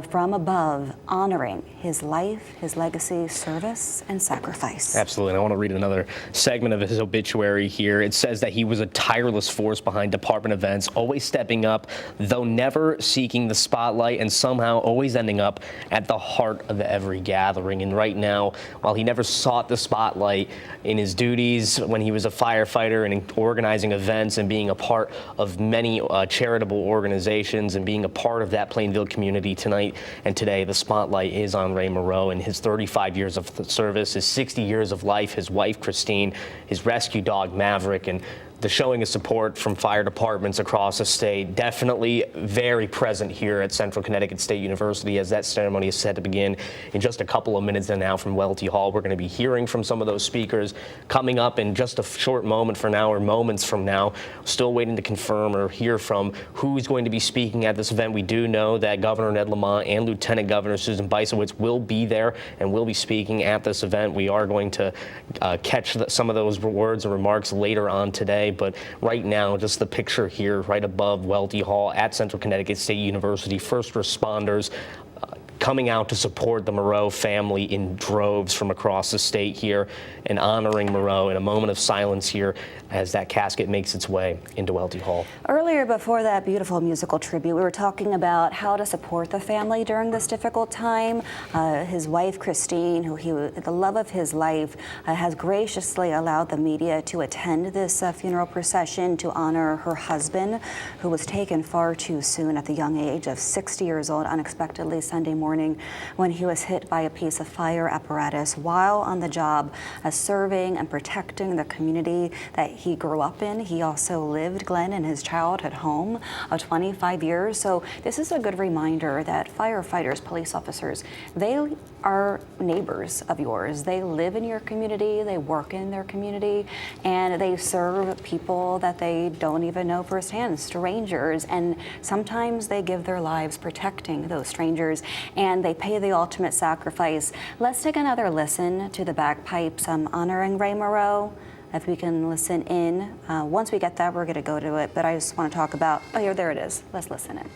from above, honoring his life, his legacy, service, and sacrifice. Absolutely. And I want to read another segment of his obituary here. It says that he was a tireless force behind department events, always stepping up, though never seeking the spotlight, and somehow always ending up at the heart of every gathering. And right now, while he never sought the spotlight in his duties when he was a firefighter and organizing events and being a part of many charitable organizations and being a part of that Plainville community, tonight and today, the spotlight is on Ray Moreau and his 35 years of service, his 60 years of life, his wife Christine, his rescue dog Maverick, and the showing of support from fire departments across the state. Definitely very present here at Central Connecticut State University as that ceremony is set to begin in just a couple of minutes. And now from Welty Hall, we're going to be hearing from some of those speakers coming up in just a short moment from now, or moments from now. Still waiting to confirm or hear from who's going to be speaking at this event. We do know that Governor Ned Lamont and Lieutenant Governor Susan Bysowitz will be there and will be speaking at this event. We are going to catch some of those words and remarks later on today. But right now, just the picture here right above Welty Hall at Central Connecticut State University, first responders coming out to support the Moreau family in droves from across the state here and honoring Moreau in a moment of silence here as that casket makes its way into Welty Hall. Earlier, before that beautiful musical tribute, we were talking about how to support the family during this difficult time. His wife, Christine, the love of his life, has graciously allowed the media to attend this funeral procession to honor her husband, who was taken far too soon at the young age of 60 years old, unexpectedly Sunday morning when he was hit by a piece of fire apparatus while on the job, serving and protecting the community that he grew up in. He also lived, Glenn, in his childhood home of 25 years. So this is a good reminder that firefighters, police officers, they are neighbors of yours. They live in your community, they work in their community, and they serve people that they don't even know firsthand, strangers. And sometimes they give their lives protecting those strangers, and they pay the ultimate sacrifice. Let's take another listen to the bagpipes honoring Ray Moreau. If we can listen in. Once we get that, we're going to go to it. But I just want to talk about, oh, here, there it is. Let's listen in.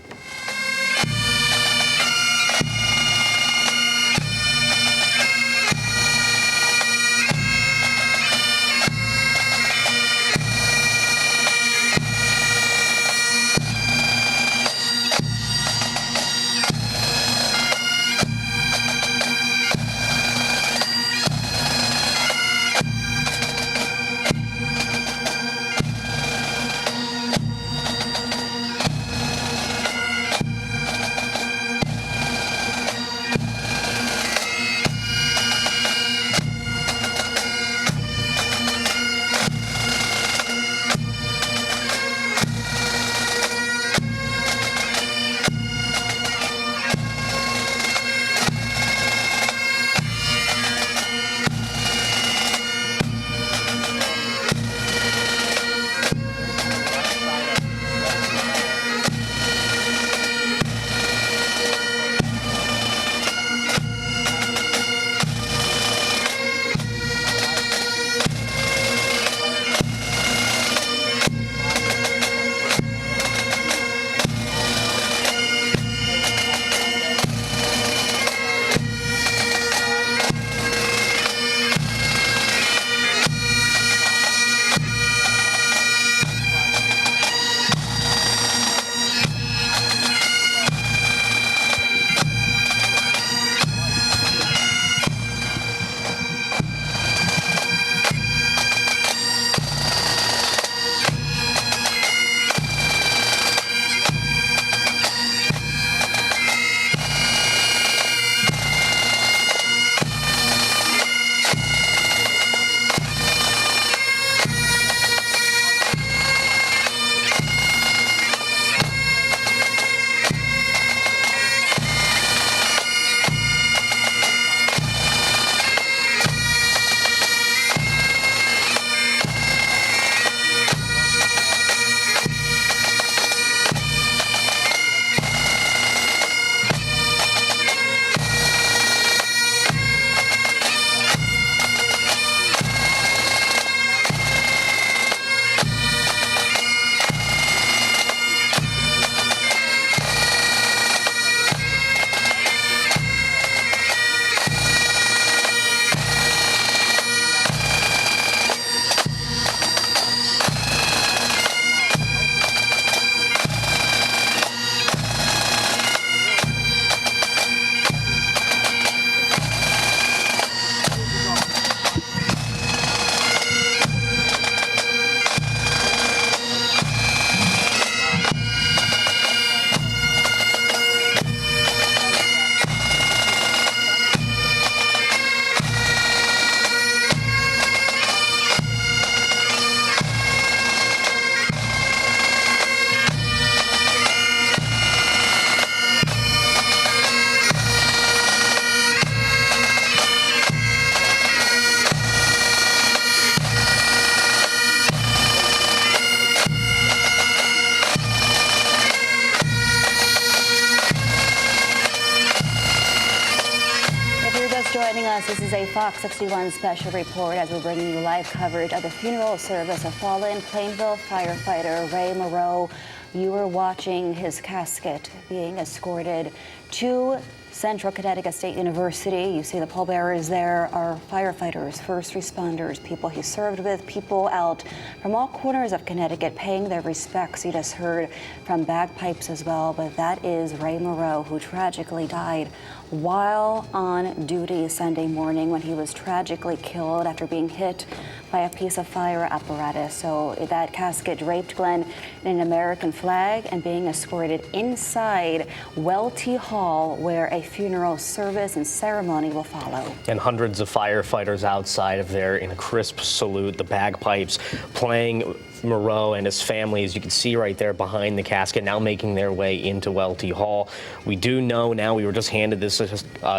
This is a Fox 61 special report as we're bringing you live coverage of the funeral service of fallen Plainville firefighter Ray Moreau. You were watching his casket being escorted to Central Connecticut State University. You see the pallbearers there are firefighters, first responders, people he served with, people out from all corners of Connecticut paying their respects. You just heard from bagpipes as well, but that is Ray Moreau, who tragically died while on duty Sunday morning when he was tragically killed after being hit by a piece of fire apparatus. So that casket draped, Glenn, in an American flag and being escorted inside Welty Hall, where a funeral service and ceremony will follow. And hundreds of firefighters outside of there in a crisp salute, the bagpipes playing. Moreau and his family, as you can see right there behind the casket, now making their way into Welty Hall. We do know now, we were just handed this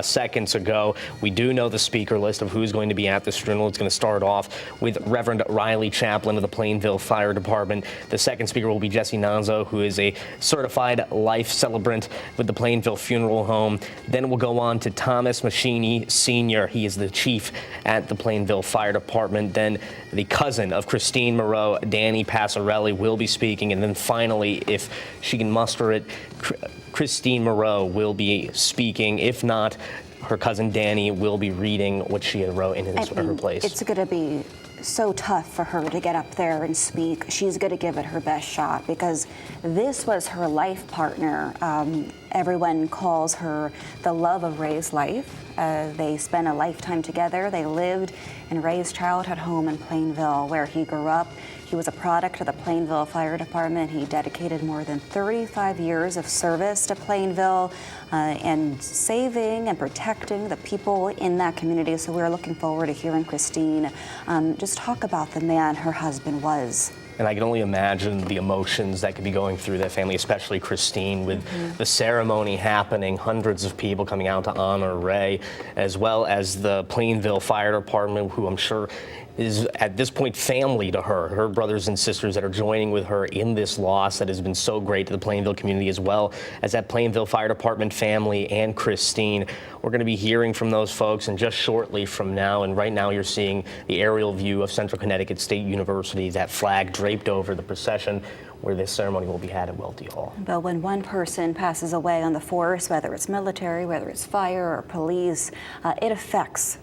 seconds ago, we do know the speaker list of who's going to be at this funeral. It's going to start off with Reverend Riley Chaplin of the Plainville Fire Department. The second speaker will be Jesse Nonzo, who is a certified life celebrant with the Plainville Funeral Home. Then we'll go on to Thomas Machini Sr. He is the chief at the Plainville Fire Department. Then the cousin of Christine Moreau, Danny Passarelli, will be speaking. And then finally, if she can muster it, Christine Moreau will be speaking. If not, her cousin Danny will be reading what she had wrote in her place. It's going to be so tough for her to get up there and speak. She's going to give it her best shot because this was her life partner. Everyone calls her the love of Ray's life. They spent a lifetime together. They lived in Ray's childhood home in Plainville, where he grew up. He was a product of the Plainville Fire Department. He dedicated more than 35 years of service to Plainville and saving and protecting the people in that community. So we're looking forward to hearing Christine just talk about the man her husband was. And I can only imagine the emotions that could be going through that family, especially Christine, with the ceremony happening, hundreds of people coming out to honor Ray, as well as the Plainville Fire Department, who I'm sure is at this point family to her brothers and sisters that are joining with her in this loss that has been so great to the Plainville community, as well as that Plainville Fire Department family and Christine. We're going to be hearing from those folks and just shortly from now. And right now you're seeing the aerial view of Central Connecticut State University, that flag draped over the procession where this ceremony will be had at Welty Hall. But when one person passes away on the force, whether it's military, whether it's fire or police, it affects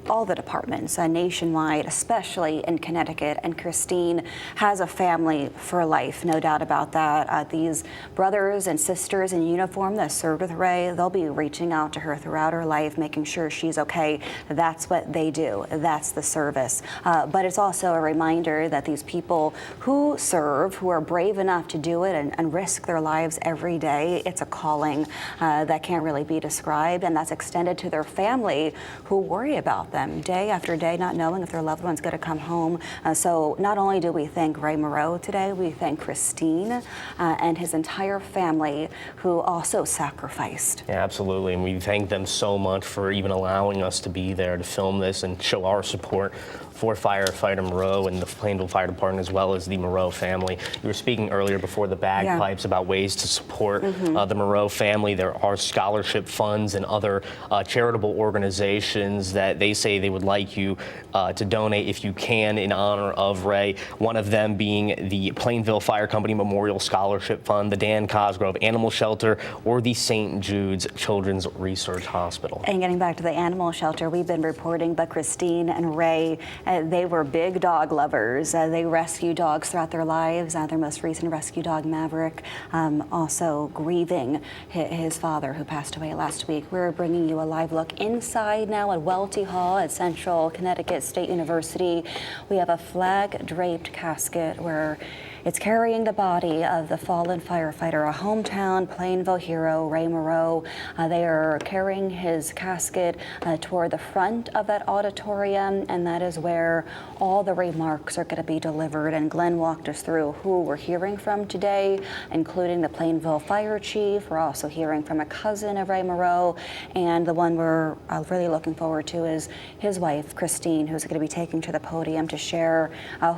all the departments nationwide, especially in Connecticut. And Christine has a family for life, no doubt about that. These brothers and sisters in uniform that served with Ray, they'll be reaching out to her throughout her life, making sure she's okay. That's what they do. That's the service. But it's also a reminder that these people who serve, who are brave enough to do it and risk their lives every day, it's a calling that can't really be described. And that's extended to their family, who worry about them day after day, not knowing if their loved one's going to come home. So not only do we thank Ray Moreau today, we thank Christine and his entire family, who also sacrificed. Yeah, absolutely. And we thank them so much for even allowing us to be there to film this and show our support for firefighter Moreau and the Plainville Fire Department, as well as the Moreau family. You were speaking earlier before the bagpipes about ways to support the Moreau family. There are scholarship funds and other charitable organizations that they say they would like you to donate if you can in honor of Ray. One of them being the Plainville Fire Company Memorial Scholarship Fund, the Dan Cosgrove Animal Shelter, or the St. Jude's Children's Research Hospital. And getting back to the animal shelter, we've been reporting, but Christine and Ray, they were big dog lovers. They rescued dogs throughout their lives. Their most recent rescue dog, Maverick, also grieving his father, who passed away last week. We're bringing you a live look inside now at Welty Hall at Central Connecticut State University. We have a flag-draped casket where it's carrying the body of the fallen firefighter, a hometown Plainville hero, Ray Moreau. They are carrying his casket toward the front of that auditorium, and that is where all the remarks are going to be delivered. And Glenn walked us through who we're hearing from today, including the Plainville Fire Chief. We're also hearing from a cousin of Ray Moreau, and the one we're really looking forward to is his wife, Christine, who's going to be taking to the podium to share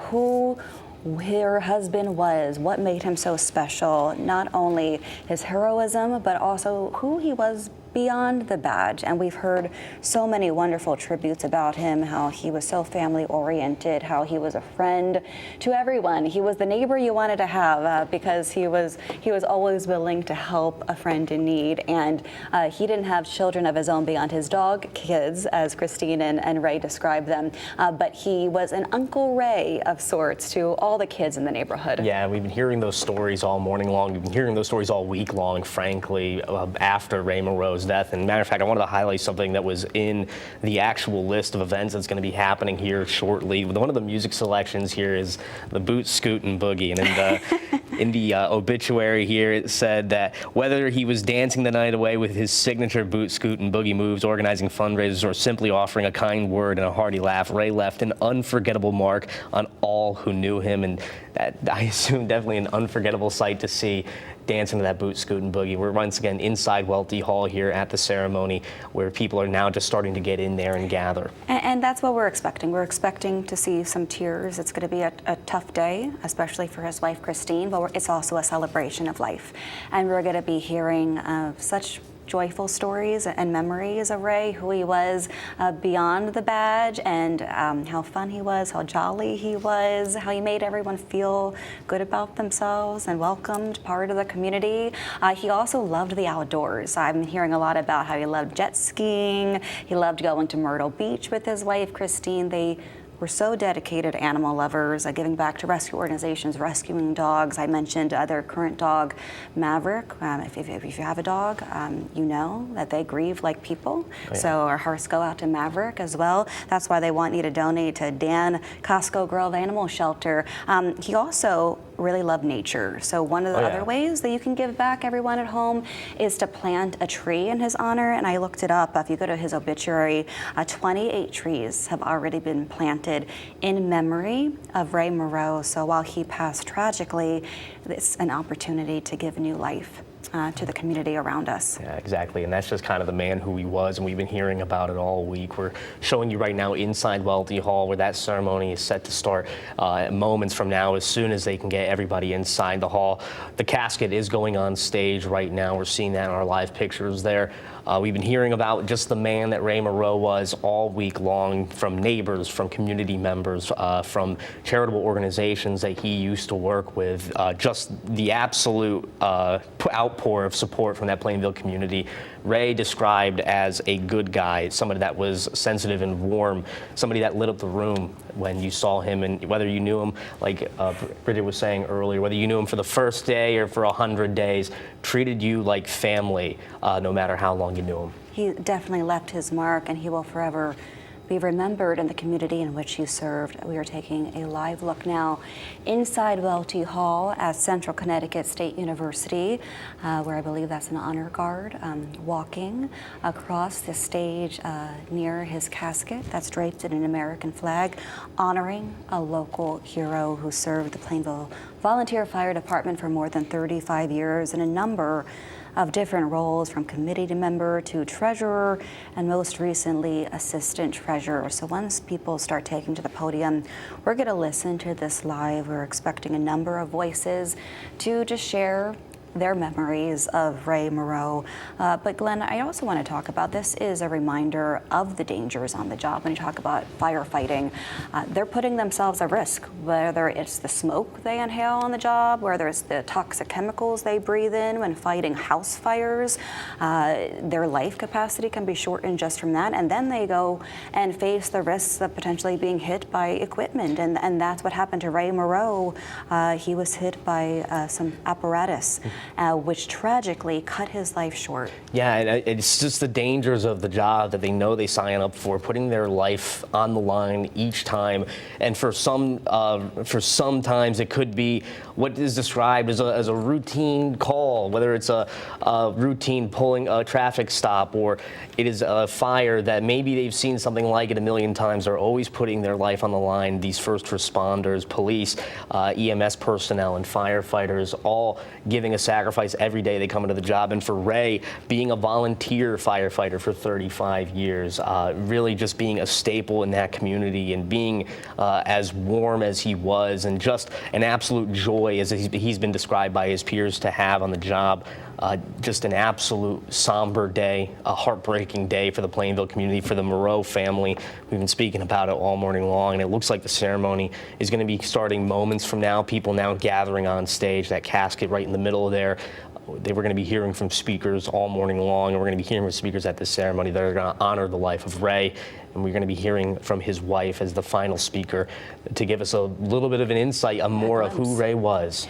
who her husband was, what made him so special, not only his heroism, but also who he was beyond the badge. And we've heard so many wonderful tributes about him, how he was so family oriented, how he was a friend to everyone. He was the neighbor you wanted to have because he was always willing to help a friend in need. And he didn't have children of his own beyond his dog kids, as Christine and Ray described them, but he was an Uncle Ray of sorts to all the kids in the neighborhood. Yeah, we've been hearing those stories all morning long. We've been hearing those stories all week long, frankly, after Ray Moreau's death. And matter of fact, I wanted to highlight something that was in the actual list of events that's going to be happening here shortly. One of the music selections here is the Boot, Scoot, and Boogie. And in the obituary here, it said that whether he was dancing the night away with his signature Boot, Scoot, and Boogie moves, organizing fundraisers, or simply offering a kind word and a hearty laugh, Ray left an unforgettable mark on all who knew him. And that, I assume, definitely an unforgettable sight to see, dancing to that Boot, Scoot, and Boogie. We're once again inside Welty Hall here at the ceremony, where people are now just starting to get in there and gather. And that's what we're expecting. We're expecting to see some tears. It's going to be a tough day, especially for his wife, Christine, but it's also a celebration of life. And we're going to be hearing such joyful stories and memories of Ray, who he was beyond the badge, and how fun he was, how jolly he was, how he made everyone feel good about themselves and welcomed, part of the community. He also loved the outdoors. I'm hearing a lot about how he loved jet skiing. He loved going to Myrtle Beach with his wife, Christine. They were so dedicated animal lovers, giving back to rescue organizations, rescuing dogs. I mentioned their current dog, Maverick. If you have a dog, you know that they grieve like people. Oh, yeah. So our hearts go out to Maverick as well. That's why they want you to donate to Dan Costco Grove Animal Shelter. He also really loved nature. So one of the other ways that you can give back, everyone at home, is to plant a tree in his honor. And I looked it up. If you go to his obituary, 28 trees have already been planted in memory of Ray Moreau. So while he passed tragically, it's an opportunity to give new life to the community around us. Yeah, exactly. And that's just kind of the man who he was, and we've been hearing about it all week. We're showing you right now inside Welty Hall, where that ceremony is set to start moments from now, as soon as they can get everybody inside the hall. The casket is going on stage right now. We're seeing that in our live pictures there. We've been hearing about just the man that Ray Moreau was all week long, from neighbors, from community members, from charitable organizations that he used to work with. Just the absolute outpour of support from that Plainville community. Ray described as a good guy, somebody that was sensitive and warm, somebody that lit up the room when you saw him, and whether you knew him, like Bridget was saying earlier, whether you knew him for the first day or for 100 days, treated you like family, no matter how long you knew him. He definitely left his mark, and he will forever be remembered in the community in which he served. We are taking a live look now inside Welty Hall at Central Connecticut State University, where I believe that's an honor guard walking across the stage near his casket that's draped in an American flag, honoring a local hero who served the Plainville Volunteer Fire Department for more than 35 years in a number of different roles, from committee member to treasurer, and most recently assistant treasurer. So once people start taking to the podium, we're going to listen to this live. We're expecting a number of voices to just share their memories of Ray Moreau. But Glenn, I also want to talk about, this is a reminder of the dangers on the job. When you talk about firefighting, they're putting themselves at risk, whether it's the smoke they inhale on the job, whether it's the toxic chemicals they breathe in when fighting house fires. Their life capacity can be shortened just from that. And then they go and face the risks of potentially being hit by equipment. And that's what happened to Ray Moreau. He was hit by some apparatus, which tragically cut his life short. Yeah, and it's just the dangers of the job that they know they sign up for, putting their life on the line each time. And for some times it could be what is described as a routine call, whether it's a routine pulling a traffic stop, or it is a fire that maybe they've seen something like it a million times. They're always putting their life on the line. These first responders, police, EMS personnel, and firefighters, all giving a sacrifice every day they come into the job. And for Ray, being a volunteer firefighter for 35 years, really just being a staple in that community, and being as warm as he was, and just an absolute joy as he's been described by his peers to have on the job. Just an absolute somber day, a heartbreaking day for the Plainville community, for the Moreau family. We've been speaking about it all morning long, and it looks like the ceremony is going to be starting moments from now. People now gathering on stage, that casket right in the middle there. They were going to be hearing from speakers all morning long, and we're going to be hearing from speakers at this ceremony that are going to honor the life of Ray. And we're going to be hearing from his wife as the final speaker to give us a little bit of an insight on more of who Ray was.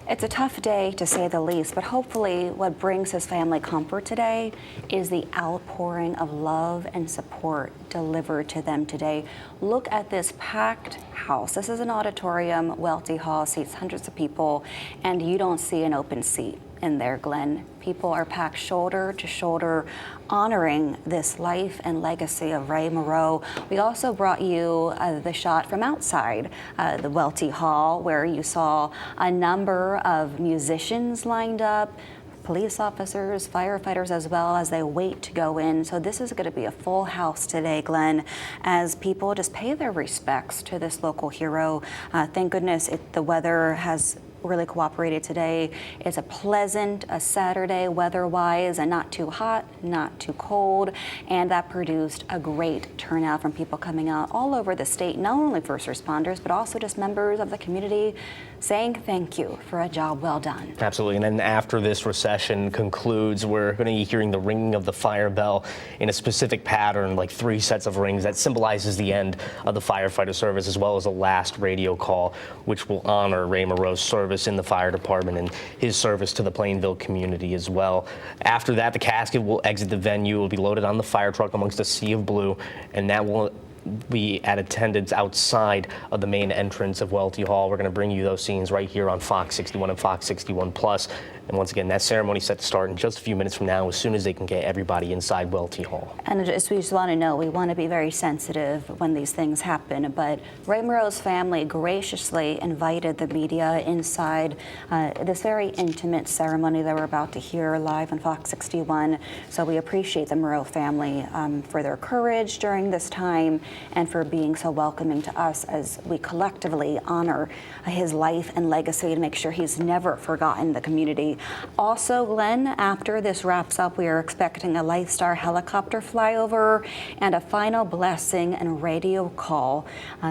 It's a tough day, to say the least, but hopefully what brings his family comfort today is the outpouring of love and support delivered to them today. Look at this packed house. This is an auditorium. Welty Hall seats hundreds of people, and you don't see an open seat in there, Glenn. People are packed shoulder to shoulder, honoring this life and legacy of Ray Moreau. We also brought you the shot from outside the Welty Hall, where you saw a number of musicians lined up, police officers, firefighters, as well as they wait to go in. So this is going to be a full house today, Glenn, as people just pay their respects to this local hero. Thank goodness the weather has really cooperated today. It's a pleasant Saturday weather-wise, and not too hot, not too cold, and that produced a great turnout from people coming out all over the state, not only first responders, but also just members of the community saying thank you for a job well done. Absolutely, and then after this procession concludes, we're going to be hearing the ringing of the fire bell in a specific pattern, like 3 sets of rings that symbolizes the end of the firefighter service, as well as the last radio call, which will honor Ray Moreau's service in the fire department and his service to the Plainville community as well. After that, the casket will exit the venue. It will be loaded on the fire truck amongst a sea of blue, and that will be at attendance outside of the main entrance of Welty Hall. We're going to bring you those scenes right here on Fox 61 and Fox 61 Plus. And once again, that ceremony is set to start in just a few minutes from now, as soon as they can get everybody inside Welty Hall. And we just want to know, we want to be very sensitive when these things happen, but Ray Moreau's family graciously invited the media inside this very intimate ceremony that we're about to hear live on Fox 61. So we appreciate the Moreau family for their courage during this time and for being so welcoming to us as we collectively honor his life and legacy to make sure he's never forgotten the community. Also, Glenn, after this wraps up, we are expecting a Lifestar helicopter flyover and a final blessing and radio call.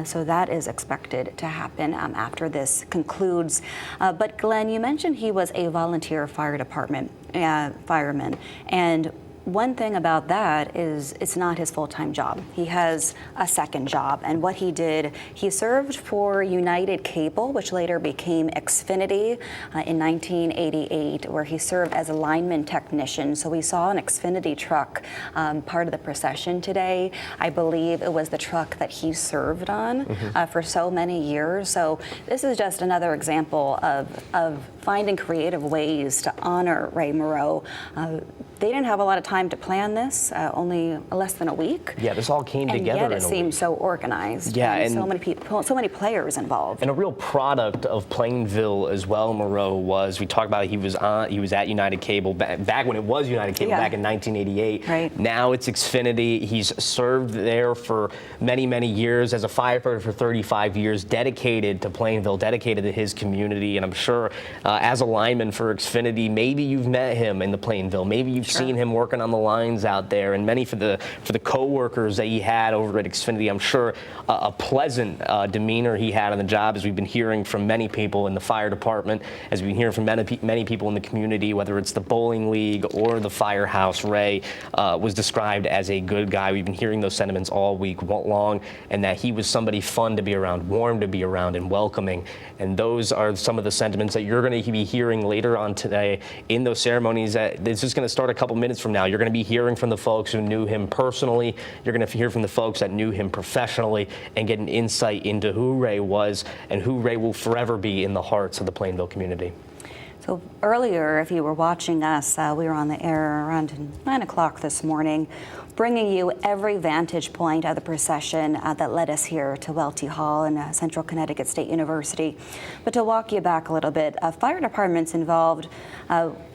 So that is expected to happen after this concludes. But Glenn, you mentioned he was a volunteer fire department fireman, and one thing about that is it's not his full-time job. He has a second job, and what he did, he served for United Cable, which later became Xfinity in 1988, where he served as a lineman technician. So we saw an Xfinity truck part of the procession today. I believe it was the truck that he served on for so many years. So this is just another example of finding creative ways to honor Ray Moreau. They didn't have a lot of time to plan this, only less than a week. Yeah, this all came together yet in a it seemed so organized. Yeah, and so many people, so many players involved. And a real product of Plainville as well, Moreau was. We talked about it, he was at United Cable back when it was United Cable, back in 1988. Right. Now it's Xfinity. He's served there for many, many years as a firefighter for 35 years, dedicated to Plainville, dedicated to his community. And I'm sure as a lineman for Xfinity, maybe you've met him in the Plainville. Maybe you've seen him working on the lines out there, and many for the co-workers that he had over at Xfinity. I'm sure a pleasant demeanor he had on the job, as we've been hearing from many people in the fire department, as we've been hearing from many people in the community, whether it's the bowling league or the firehouse. Ray was described as a good guy. We've been hearing those sentiments all week long, and that he was somebody fun to be around, warm to be around, and welcoming. And those are some of the sentiments that you're going to be hearing later on today in those ceremonies. This is going to start a couple minutes from now. You're going to be hearing from the folks who knew him personally. You're going to hear from the folks that knew him professionally and get an insight into who Ray was and who Ray will forever be in the hearts of the Plainville community. So earlier, if you were watching us, we were on the air around 9 o'clock this morning, bringing you every vantage point of the procession that led us here to Welty Hall and Central Connecticut State University. But to walk you back a little bit, fire departments involved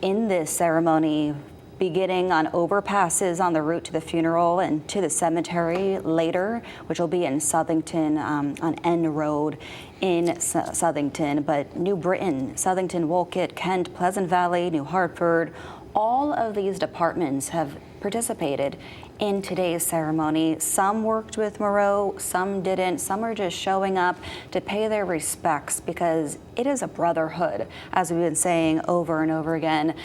in this ceremony beginning on overpasses on the route to the funeral and to the cemetery later, which will be in Southington on N Road in Southington. But New Britain, Southington, Wolcott, Kent, Pleasant Valley, New Hartford, all of these departments have participated in today's ceremony. Some worked with Moreau, some didn't. Some are just showing up to pay their respects because it is a brotherhood, as we've been saying over and over again,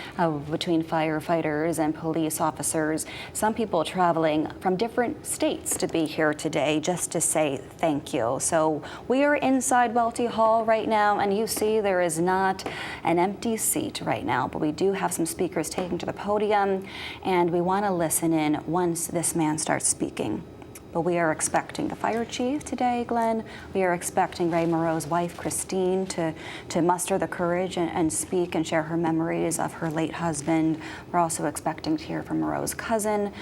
between firefighters and police officers. Some people traveling from different states to be here today just to say thank you. So we are inside Welty Hall right now, and you see there is not an empty seat right now, but we do have some speakers taking to the podium, and we want to listen in once this man starts speaking. But we are expecting the fire chief today, Glenn. We are expecting Ray Moreau's wife, Christine, to muster the courage and speak and share her memories of her late husband. We're also expecting to hear from Moreau's cousin.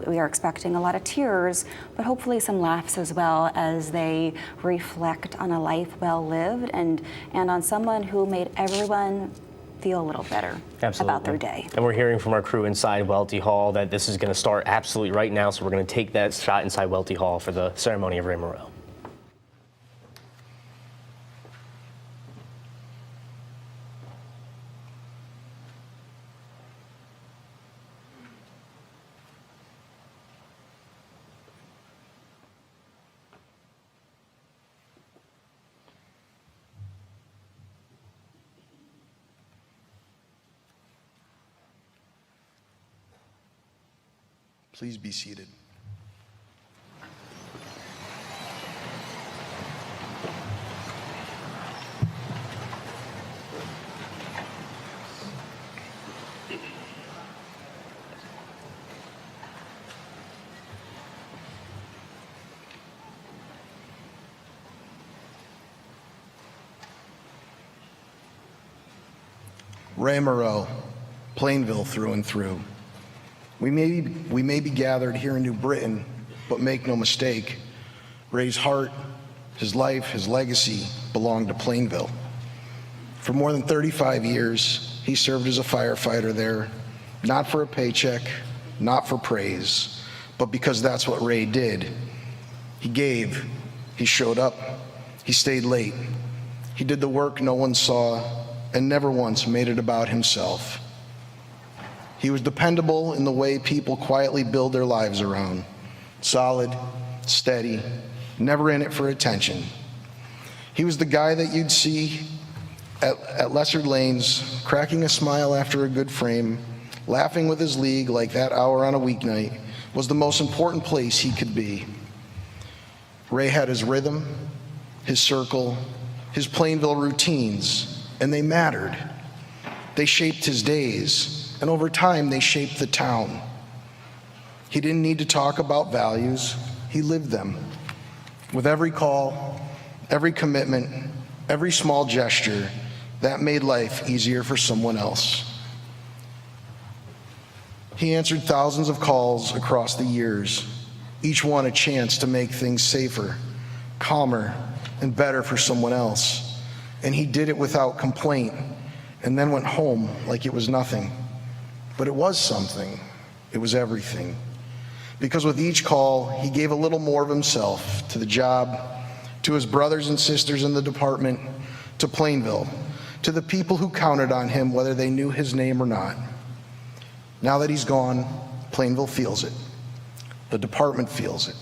We are expecting a lot of tears, but hopefully some laughs as well as they reflect on a life well lived and on someone who made everyone feel a little better about their day. And we're hearing from our crew inside Welty Hall that this is going to start absolutely right now, so we're going to take that shot inside Welty Hall for the ceremony of Ray Moreau. Please be seated. Ray Moreau, Plainville through and through. We may be gathered here in New Britain, but make no mistake, Ray's heart, his life, his legacy belonged to Plainville. For more than 35 years, he served as a firefighter there, not for a paycheck, not for praise, but because that's what Ray did. He gave, he showed up, he stayed late. He did the work no one saw and never once made it about himself. He was dependable in the way people quietly build their lives around. Solid, steady, never in it for attention. He was the guy that you'd see at lesser lanes, cracking a smile after a good frame, laughing with his league like that hour on a weeknight was the most important place he could be. Ray had his rhythm, his circle, his Plainville routines, and they mattered. They shaped his days. And over time, they shaped the town. He didn't need to talk about values, he lived them. With every call, every commitment, every small gesture, that made life easier for someone else. He answered thousands of calls across the years, each one a chance to make things safer, calmer, and better for someone else. And he did it without complaint, and then went home like it was nothing. But it was something. It was everything. Because with each call, he gave a little more of himself to the job, to his brothers and sisters in the department, to Plainville, to the people who counted on him whether they knew his name or not. Now that he's gone, Plainville feels it. The department feels it.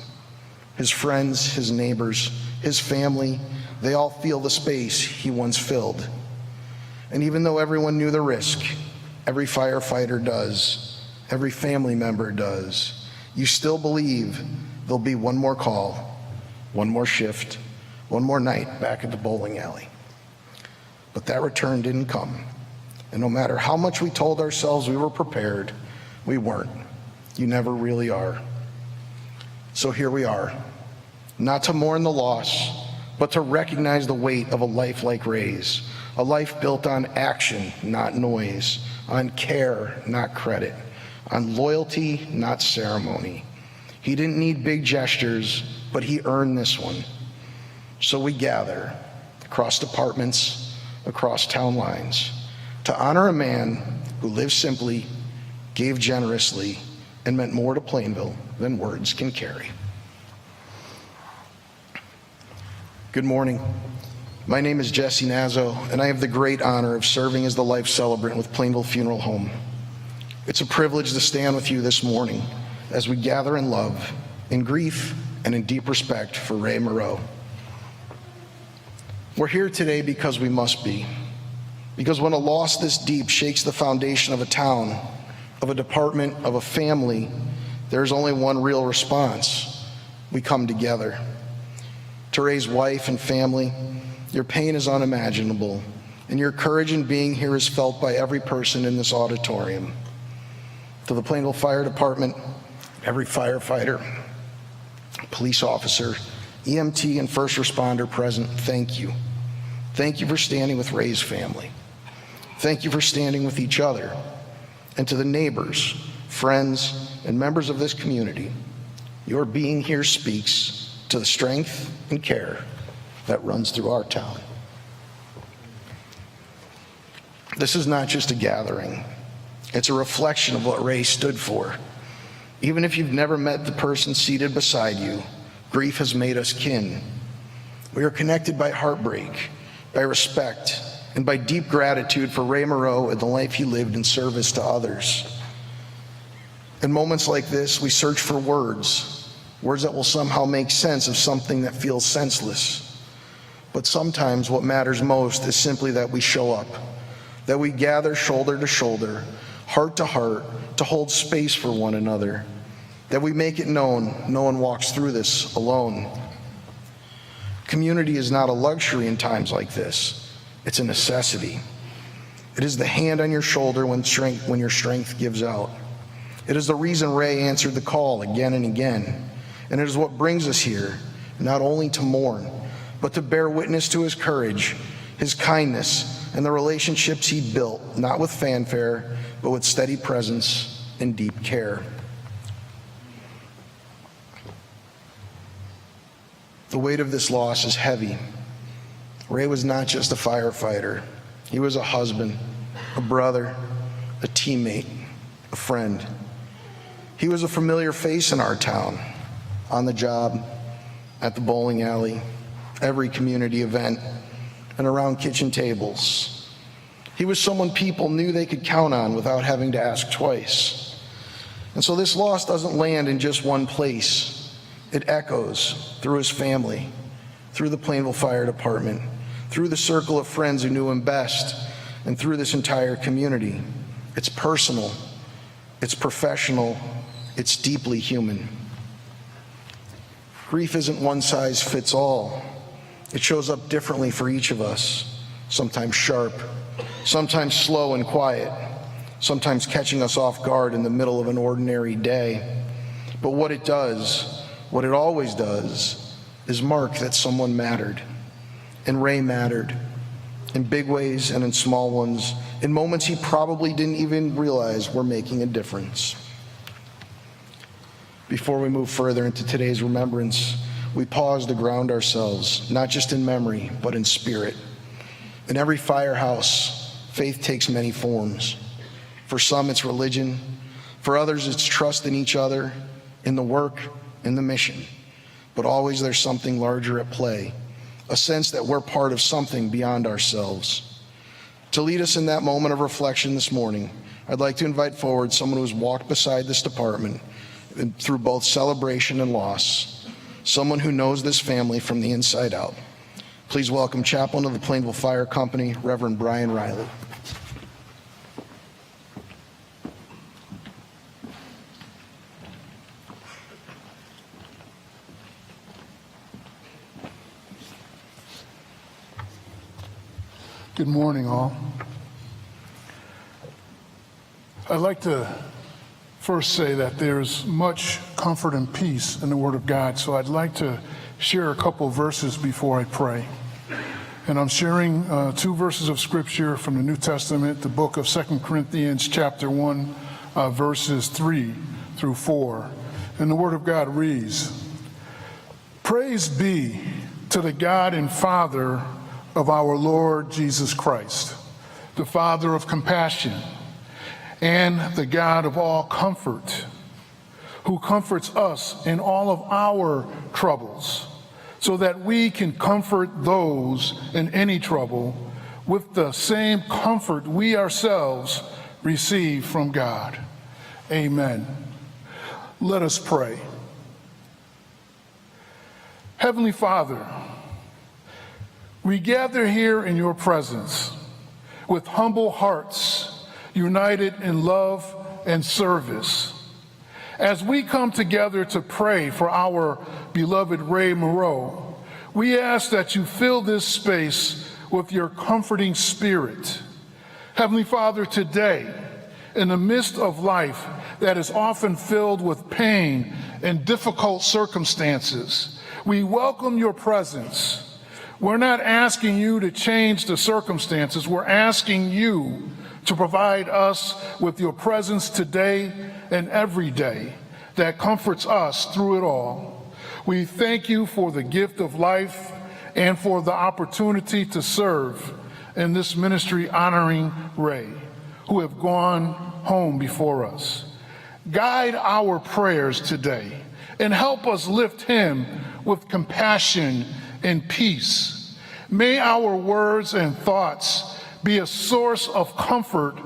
His friends, his neighbors, his family, they all feel the space he once filled. And even though everyone knew the risk, every firefighter does, every family member does, you still believe there'll be one more call, one more shift, one more night back at the bowling alley. But that return didn't come. And no matter how much we told ourselves we were prepared, we weren't. You never really are. So here we are, not to mourn the loss, but to recognize the weight of a life like Ray's, a life built on action, not noise, on care, not credit, on loyalty, not ceremony. He didn't need big gestures, but he earned this one. So we gather across departments, across town lines, to honor a man who lived simply, gave generously, and meant more to Plainville than words can carry. Good morning. My name is Jesse Nazo, and I have the great honor of serving as the life celebrant with Plainville Funeral Home. It's a privilege to stand with you this morning as we gather in love, in grief, and in deep respect for Ray Moreau. We're here today because we must be. Because when a loss this deep shakes the foundation of a town, of a department, of a family, there's only one real response. We come together. To Ray's wife and family, your pain is unimaginable, and your courage in being here is felt by every person in this auditorium. To the Plainville Fire Department, every firefighter, police officer, EMT, and first responder present, thank you. Thank you for standing with Ray's family. Thank you for standing with each other. And to the neighbors, friends, and members of this community, your being here speaks to the strength and care that runs through our town. This is not just a gathering. It's a reflection of what Ray stood for. Even if you've never met the person seated beside you, grief has made us kin. We are connected by heartbreak, by respect, and by deep gratitude for Ray Moreau and the life he lived in service to others. In moments like this, we search for words that will somehow make sense of something that feels senseless. But sometimes what matters most is simply that we show up, that we gather shoulder to shoulder, heart to heart, to hold space for one another, that we make it known no one walks through this alone. Community is not a luxury in times like this. It's a necessity. It is the hand on your shoulder when your strength gives out. It is the reason Ray answered the call again and again. And it is what brings us here, not only to mourn, but to bear witness to his courage, his kindness, and the relationships he built, not with fanfare, but with steady presence and deep care. The weight of this loss is heavy. Ray was not just a firefighter. He was a husband, a brother, a teammate, a friend. He was a familiar face in our town, on the job, at the bowling alley, every community event, and around kitchen tables. He was someone people knew they could count on without having to ask twice. And so this loss doesn't land in just one place. It echoes through his family, through the Plainville Fire Department, through the circle of friends who knew him best, and through this entire community. It's personal, it's professional, it's deeply human. Grief isn't one size fits all. It shows up differently for each of us, sometimes sharp, sometimes slow and quiet, sometimes catching us off guard in the middle of an ordinary day. But what it does, what it always does, is mark that someone mattered. And Ray mattered, in big ways and in small ones, in moments he probably didn't even realize were making a difference. Before we move further into today's remembrance, we pause to ground ourselves, not just in memory, but in spirit. In every firehouse, faith takes many forms. For some, it's religion. For others, it's trust in each other, in the work, in the mission. But always there's something larger at play, a sense that we're part of something beyond ourselves. To lead us in that moment of reflection this morning, I'd like to invite forward someone who's walked beside this department through both celebration and loss, someone who knows this family from the inside out. Please welcome Chaplain of the Plainville Fire Company, Reverend Brian Riley. Good morning, all. I'd like to first say that there's much comfort and peace in the Word of God, so I'd like to share a couple of verses before I pray. And I'm sharing two verses of Scripture from the New Testament, the book of 2 Corinthians chapter 1, verses 3 through 4. And the Word of God reads, "Praise be to the God and Father of our Lord Jesus Christ, the Father of compassion and the God of all comfort, who comforts us in all of our troubles, so that we can comfort those in any trouble with the same comfort we ourselves receive from God. Amen. Let us pray. Heavenly Father, we gather here in your presence with humble hearts, united in love and service. As we come together to pray for our beloved Ray Moreau, we ask that you fill this space with your comforting spirit. Heavenly Father, today, in the midst of life that is often filled with pain and difficult circumstances, we welcome your presence. We're not asking you to change the circumstances. We're asking you to provide us with your presence today and every day that comforts us through it all. We thank you for the gift of life and for the opportunity to serve in this ministry honoring Ray, who have gone home before us. Guide our prayers today and help us lift him with compassion and peace. May our words and thoughts be a source of comfort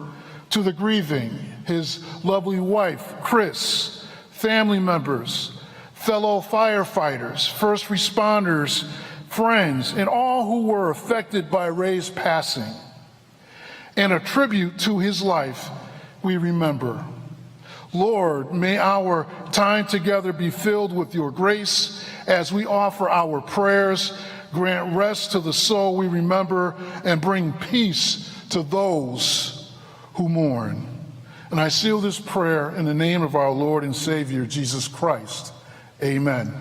to the grieving, his lovely wife, Chris, family members, fellow firefighters, first responders, friends, and all who were affected by Ray's passing. And a tribute to his life we remember. Lord, may our time together be filled with your grace as we offer our prayers. Grant rest to the soul we remember and bring peace to those who mourn. And I seal this prayer in the name of our Lord and Savior, Jesus Christ. Amen.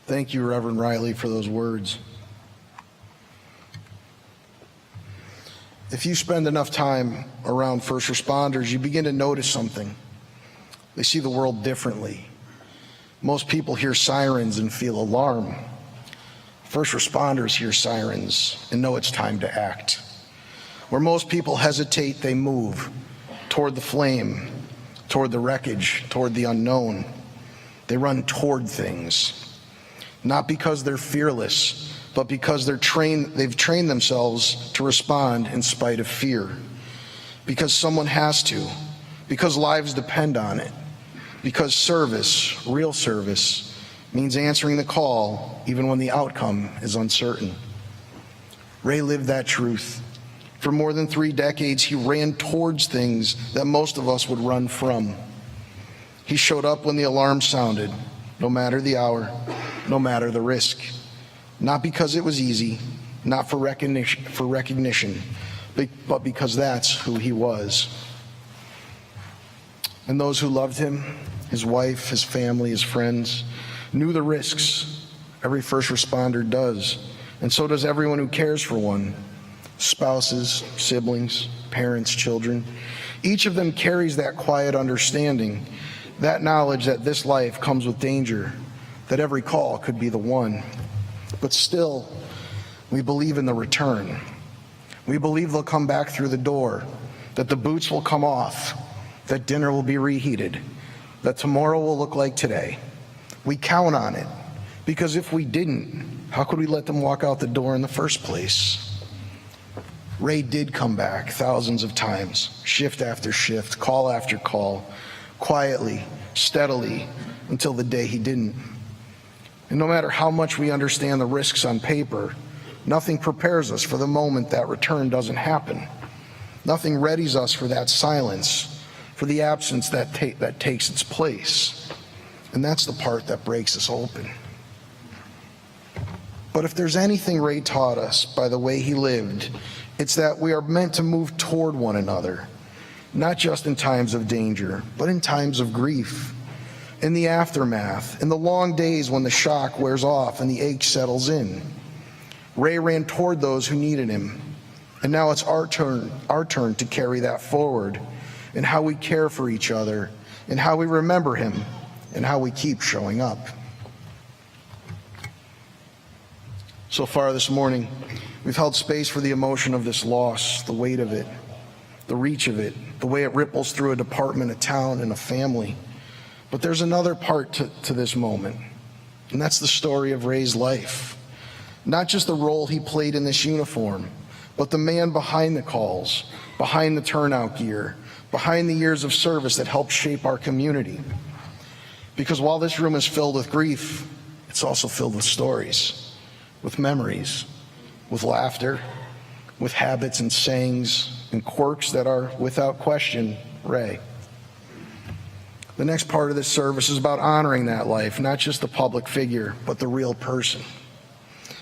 Thank you, Reverend Riley, for those words. If you spend enough time around first responders, you begin to notice something. They see the world differently. Most people hear sirens and feel alarm. First responders hear sirens and know it's time to act. Where most people hesitate, they move toward the flame, toward the wreckage, toward the unknown. They run toward things. Not because they're fearless, but because they've trained themselves to respond in spite of fear. Because someone has to. Because lives depend on it. Because service, real service, means answering the call even when the outcome is uncertain. Ray lived that truth. For more than 3 decades, he ran towards things that most of us would run from. He showed up when the alarm sounded, no matter the hour, no matter the risk. Not because it was easy, not for recognition, but because that's who he was. And those who loved him, his wife, his family, his friends, knew the risks every first responder does, and so does everyone who cares for one. Spouses, siblings, parents, children. Each of them carries that quiet understanding, that knowledge that this life comes with danger, that every call could be the one. But still, we believe in the return. We believe they'll come back through the door, that the boots will come off, that dinner will be reheated, that tomorrow will look like today. We count on it, because if we didn't, how could we let them walk out the door in the first place? Ray did come back thousands of times, shift after shift, call after call, quietly, steadily, until the day he didn't. And no matter how much we understand the risks on paper, nothing prepares us for the moment that return doesn't happen. Nothing readies us for that silence, for the absence that takes its place. And that's the part that breaks us open. But if there's anything Ray taught us by the way he lived, it's that we are meant to move toward one another, not just in times of danger, but in times of grief, in the aftermath, in the long days when the shock wears off and the ache settles in. Ray ran toward those who needed him, and now it's our turn to carry that forward in how we care for each other, in how we remember him, and how we keep showing up. So far this morning, we've held space for the emotion of this loss, the weight of it, the reach of it, the way it ripples through a department, a town, and a family. But there's another part to this moment, and that's the story of Ray's life. Not just the role he played in this uniform, but the man behind the calls, behind the turnout gear, behind the years of service that helped shape our community. Because while this room is filled with grief, it's also filled with stories, with memories, with laughter, with habits and sayings and quirks that are, without question, Ray. The next part of this service is about honoring that life, not just the public figure, but the real person.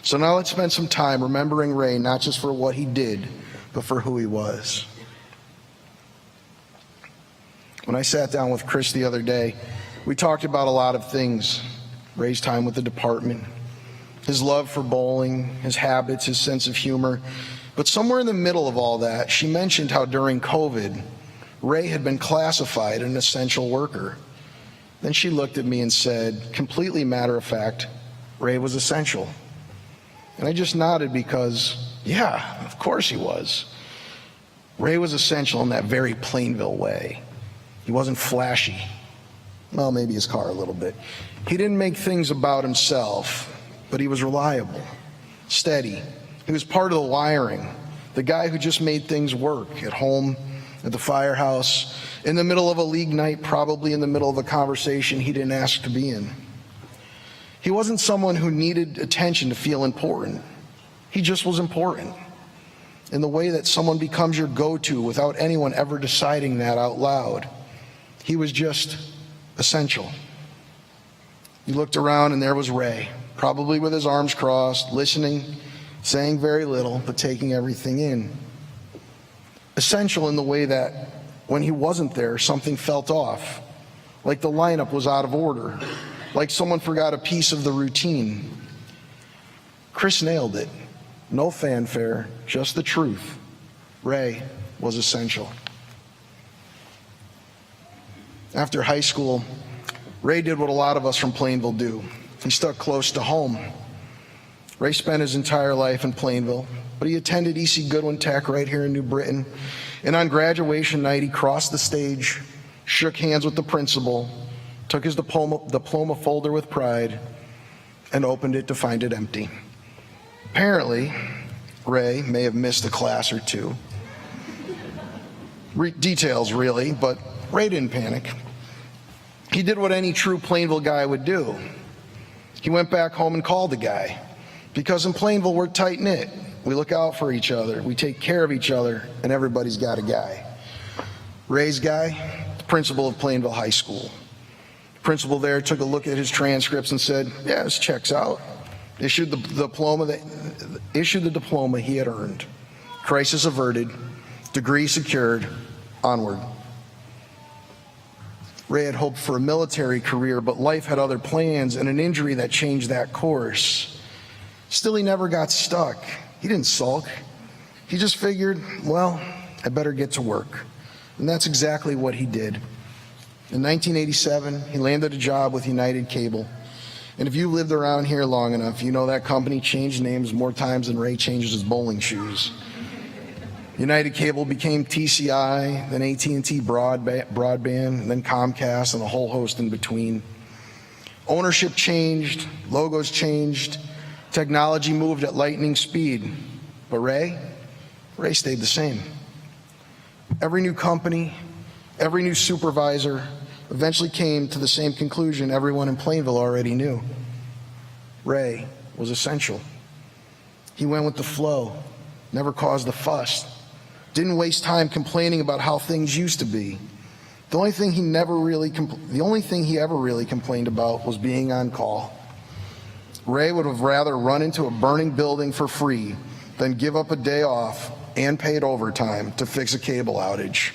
So now let's spend some time remembering Ray, not just for what he did, but for who he was. When I sat down with Chris the other day, we talked about a lot of things. Ray's time with the department, his love for bowling, his habits, his sense of humor. But somewhere in the middle of all that, she mentioned how during COVID, Ray had been classified an essential worker. Then she looked at me and said, completely matter of fact, Ray was essential. And I just nodded because, yeah, of course he was. Ray was essential in that very Plainville way. He wasn't flashy. Well, maybe his car a little bit. He didn't make things about himself, but he was reliable, steady. He was part of the wiring, the guy who just made things work at home, at the firehouse, in the middle of a league night, probably in the middle of a conversation he didn't ask to be in. He wasn't someone who needed attention to feel important. He just was important in the way that someone becomes your go-to without anyone ever deciding that out loud. He was just essential. You looked around and there was Ray, probably with his arms crossed, listening, saying very little, but taking everything in. Essential in the way that when he wasn't there, something felt off, like the lineup was out of order, like someone forgot a piece of the routine. Chris nailed it. No fanfare, just the truth. Ray was essential. After high school, Ray did what a lot of us from Plainville do. He stuck close to home. Ray spent his entire life in Plainville, but he attended E.C. Goodwin Tech right here in New Britain. And on graduation night, he crossed the stage, shook hands with the principal, took his diploma folder with pride, and opened it to find it empty. Apparently, Ray may have missed a class or two. Details, really, but Ray didn't panic. He did what any true Plainville guy would do. He went back home and called the guy. Because in Plainville, we're tight-knit. We look out for each other. We take care of each other, and everybody's got a guy. Ray's guy, the principal of Plainville High School. The principal there took a look at his transcripts and said, yeah, this checks out. Issued the diploma he had earned. Crisis averted, degree secured, onward. Ray had hoped for a military career, but life had other plans and an injury that changed that course. Still, he never got stuck. He didn't sulk. He just figured, well, I better get to work. And that's exactly what he did. In 1987, he landed a job with United Cable. And if you lived around here long enough, you know that company changed names more times than Ray changes his bowling shoes. United Cable became TCI, then AT&T Broadband, then Comcast, and a whole host in between. Ownership changed, logos changed, technology moved at lightning speed. But Ray stayed the same. Every new company, every new supervisor eventually came to the same conclusion everyone in Plainville already knew. Ray was essential. He went with the flow, never caused a fuss, didn't waste time complaining about how things used to be. The only thing he ever really complained about was being on call. Ray would have rather run into a burning building for free than give up a day off and paid overtime to fix a cable outage.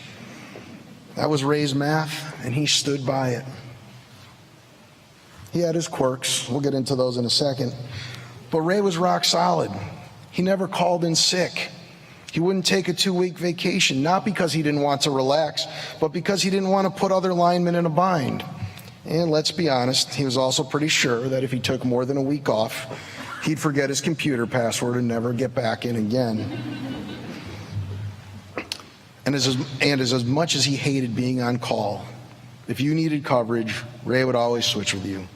That was Ray's math, and he stood by it. He had his quirks. We'll get into those in a second. But Ray was rock solid. He never called in sick. He wouldn't take a 2-week vacation, not because he didn't want to relax, but because he didn't want to put other linemen in a bind. And let's be honest, he was also pretty sure that if he took more than a week off, he'd forget his computer password and never get back in again. And as much as he hated being on call, if you needed coverage, Ray would always switch with you.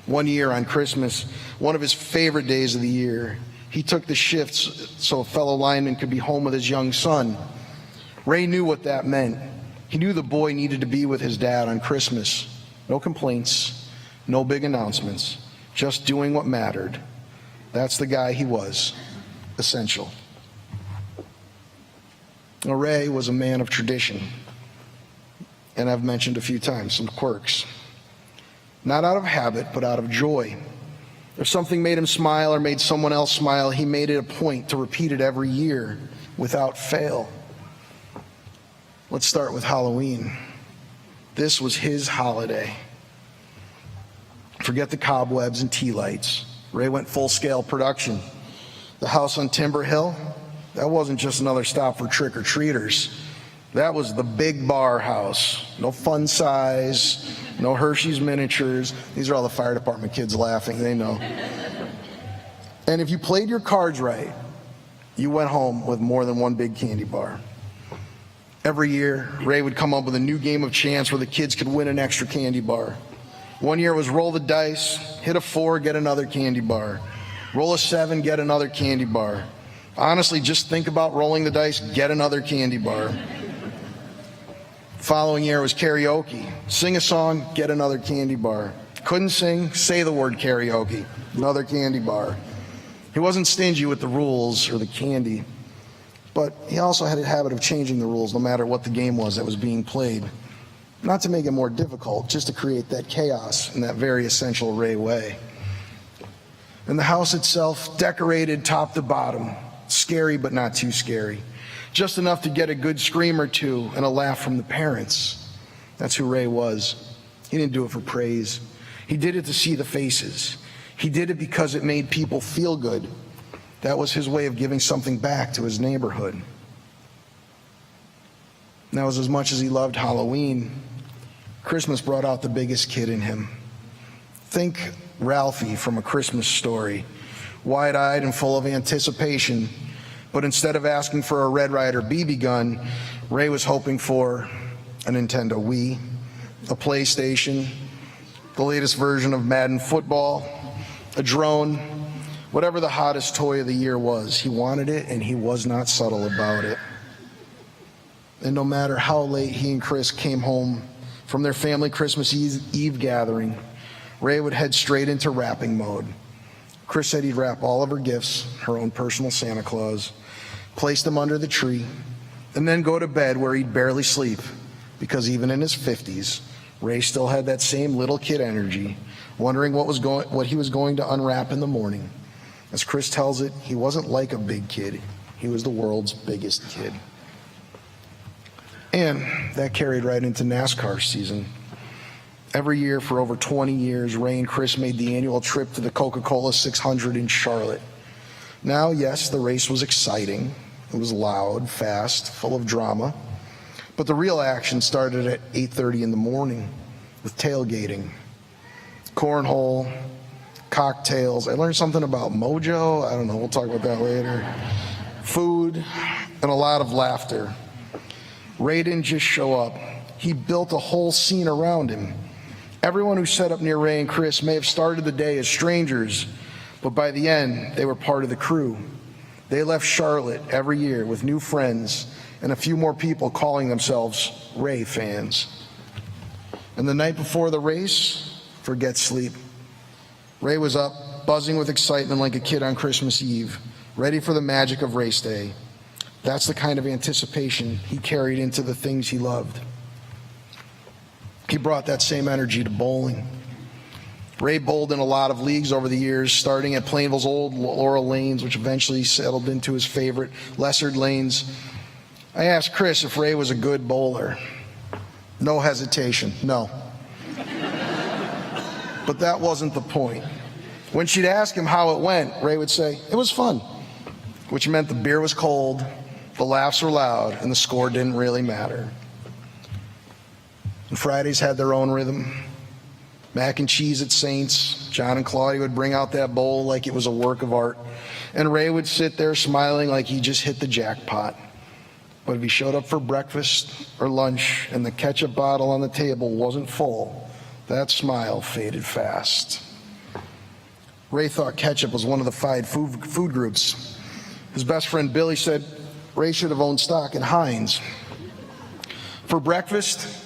One year on Christmas, one of his favorite days of the year, he took the shifts so a fellow lineman could be home with his young son. Ray knew what that meant. He knew the boy needed to be with his dad on Christmas. No complaints, no big announcements, just doing what mattered. That's the guy he was, essential. Now, Ray was a man of tradition, and I've mentioned a few times some quirks. Not out of habit, but out of joy. If something made him smile or made someone else smile, he made it a point to repeat it every year without fail. Let's start with Halloween. This was his holiday. Forget the cobwebs and tea lights. Ray went full-scale production. The house on Timber Hill, that wasn't just another stop for trick-or-treaters. That was the big bar house. No fun size, no Hershey's miniatures. These are all the fire department kids laughing, they know. And if you played your cards right, you went home with more than one big candy bar. Every year, Ray would come up with a new game of chance where the kids could win an extra candy bar. One year was roll the dice, hit a 4, get another candy bar. Roll a 7, get another candy bar. Honestly, just think about rolling the dice, get another candy bar. Following year was karaoke. Sing a song, get another candy bar. Couldn't sing, say the word karaoke, another candy bar. He wasn't stingy with the rules or the candy, but he also had a habit of changing the rules no matter what the game was that was being played. Not to make it more difficult, just to create that chaos in that very essential Ray way. And the house itself, decorated top to bottom, scary but not too scary. Just enough to get a good scream or two and a laugh from the parents. That's who Ray was. He didn't do it for praise. He did it to see the faces. He did it because it made people feel good. That was his way of giving something back to his neighborhood. Now, as much as he loved Halloween, Christmas brought out the biggest kid in him. Think Ralphie from A Christmas Story, wide-eyed and full of anticipation. But instead of asking for a Red Ryder BB gun, Ray was hoping for a Nintendo Wii, a PlayStation, the latest version of Madden Football, a drone, whatever the hottest toy of the year was. He wanted it, and he was not subtle about it. And no matter how late he and Chris came home from their family Christmas Eve gathering, Ray would head straight into wrapping mode. Chris said he'd wrap all of her gifts, her own personal Santa Claus, place them under the tree, and then go to bed where he'd barely sleep, because even in his 50s, Ray still had that same little kid energy, wondering what he was going to unwrap in the morning. As Chris tells it, he wasn't like a big kid. He was the world's biggest kid. And that carried right into NASCAR season. Every year for over 20 years, Ray and Chris made the annual trip to the Coca-Cola 600 in Charlotte. Now, yes, the race was exciting. It was loud, fast, full of drama. But the real action started at 8:30 in the morning with tailgating, cornhole, cocktails. I learned something about mojo. I don't know. We'll talk about that later. Food and a lot of laughter. Ray didn't just show up. He built a whole scene around him. Everyone who set up near Ray and Chris may have started the day as strangers, but by the end, they were part of the crew. They left Charlotte every year with new friends and a few more people calling themselves Ray fans. And the night before the race, forget sleep. Ray was up, buzzing with excitement like a kid on Christmas Eve, ready for the magic of race day. That's the kind of anticipation he carried into the things he loved. He brought that same energy to bowling. Ray bowled in a lot of leagues over the years, starting at Plainville's old Laurel Lanes, which eventually settled into his favorite, Lessard Lanes. I asked Chris if Ray was a good bowler. No hesitation, no. But that wasn't the point. When she'd ask him how it went, Ray would say, "It was fun," which meant the beer was cold, the laughs were loud, and the score didn't really matter. And Fridays had their own rhythm. Mac and cheese at Saints. John and Claudia would bring out that bowl like it was a work of art. And Ray would sit there smiling like he just hit the jackpot. But if he showed up for breakfast or lunch and the ketchup bottle on the table wasn't full, that smile faded fast. Ray thought ketchup was one of the 5 food groups. His best friend Billy said Ray should have owned stock in Heinz. For breakfast,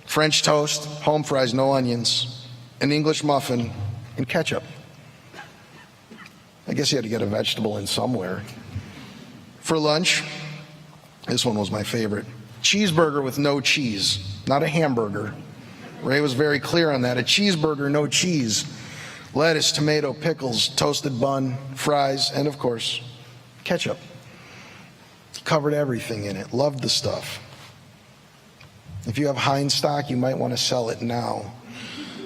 French toast, home fries, no onions, an English muffin, and ketchup. I guess he had to get a vegetable in somewhere. For lunch, this one was my favorite. Cheeseburger with no cheese, not a hamburger. Ray was very clear on that. A cheeseburger, no cheese. Lettuce, tomato, pickles, toasted bun, fries, and of course, ketchup. He covered everything in it. Loved the stuff. If you have Heinz stock, you might want to sell it now.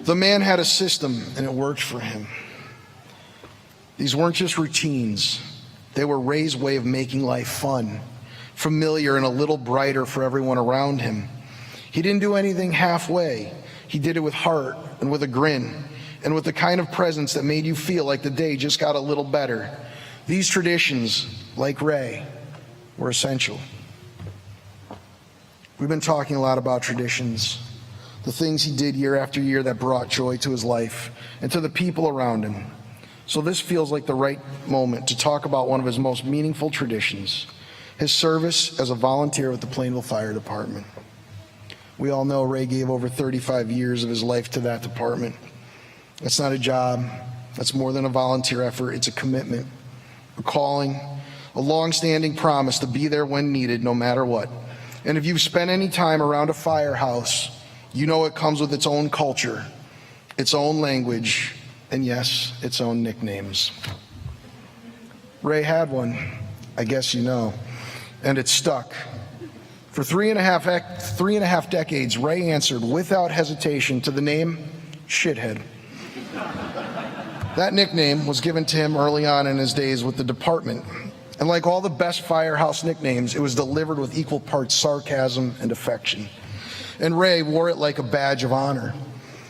The man had a system, and it worked for him. These weren't just routines. They were Ray's way of making life fun, familiar, and a little brighter for everyone around him. He didn't do anything halfway. He did it with heart and with a grin and with the kind of presence that made you feel like the day just got a little better. These traditions, like Ray, were essential. We've been talking a lot about traditions, the things he did year after year that brought joy to his life and to the people around him. So this feels like the right moment to talk about one of his most meaningful traditions, his service as a volunteer with the Plainville Fire Department. We all know Ray gave over 35 years of his life to that department. It's not a job. That's more than a volunteer effort. It's a commitment, a calling, a long-standing promise to be there when needed, no matter what. And if you've spent any time around a firehouse, you know it comes with its own culture, its own language, and yes, its own nicknames. Ray had one, I guess you know, and it stuck. For three and a half decades, Ray answered without hesitation to the name Shithead. That nickname was given to him early on in his days with the department. And like all the best firehouse nicknames, it was delivered with equal parts sarcasm and affection. And Ray wore it like a badge of honor.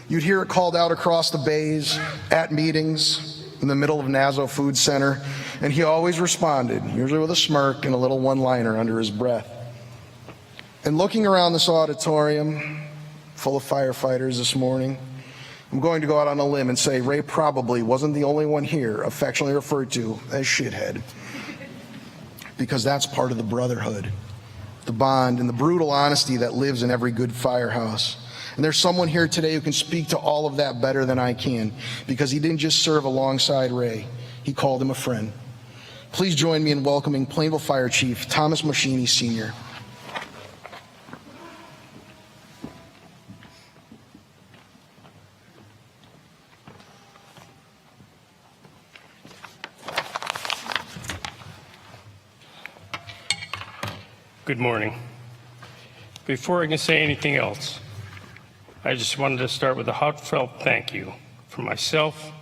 You'd hear it called out across the bays, at meetings, in the middle of Nazo Food Center, and he always responded, usually with a smirk and a little one-liner under his breath. And looking around this auditorium, full of firefighters this morning, I'm going to go out on a limb and say Ray probably wasn't the only one here affectionately referred to as Shithead. Because that's part of the brotherhood, the bond, and the brutal honesty that lives in every good firehouse. And there's someone here today who can speak to all of that better than I can, because he didn't just serve alongside Ray, he called him a friend. Please join me in welcoming Plainville Fire Chief Thomas Moschini Sr. Good morning. Before I can say anything else, I just wanted to start with a heartfelt thank you from myself,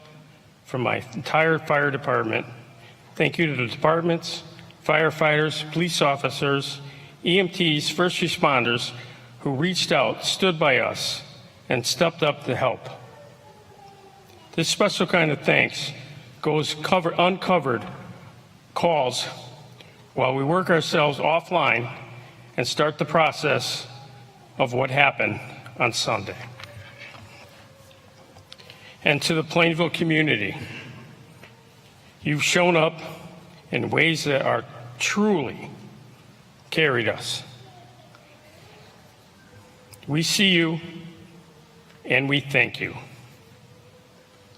from my entire fire department. Thank you to the departments, firefighters, police officers, EMTs, first responders who reached out, stood by us, and stepped up to help. This special kind of thanks goes uncovered calls while we work ourselves offline and start the process of what happened on Sunday. And to the Plainville community, you've shown up in ways that are truly carried us. We see you and we thank you.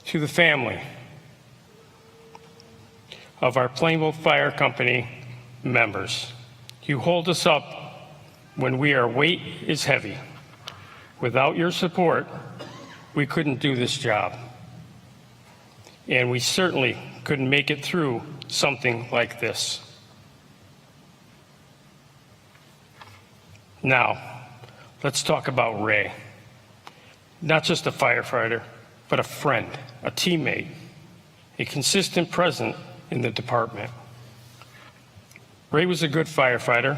To the family of our Plainville Fire Company members, you hold us up when our weight is heavy. Without your support, we couldn't do this job. And we certainly couldn't make it through something like this. Now, let's talk about Ray. Not just a firefighter, but a friend, a teammate, a consistent presence in the department. Ray was a good firefighter.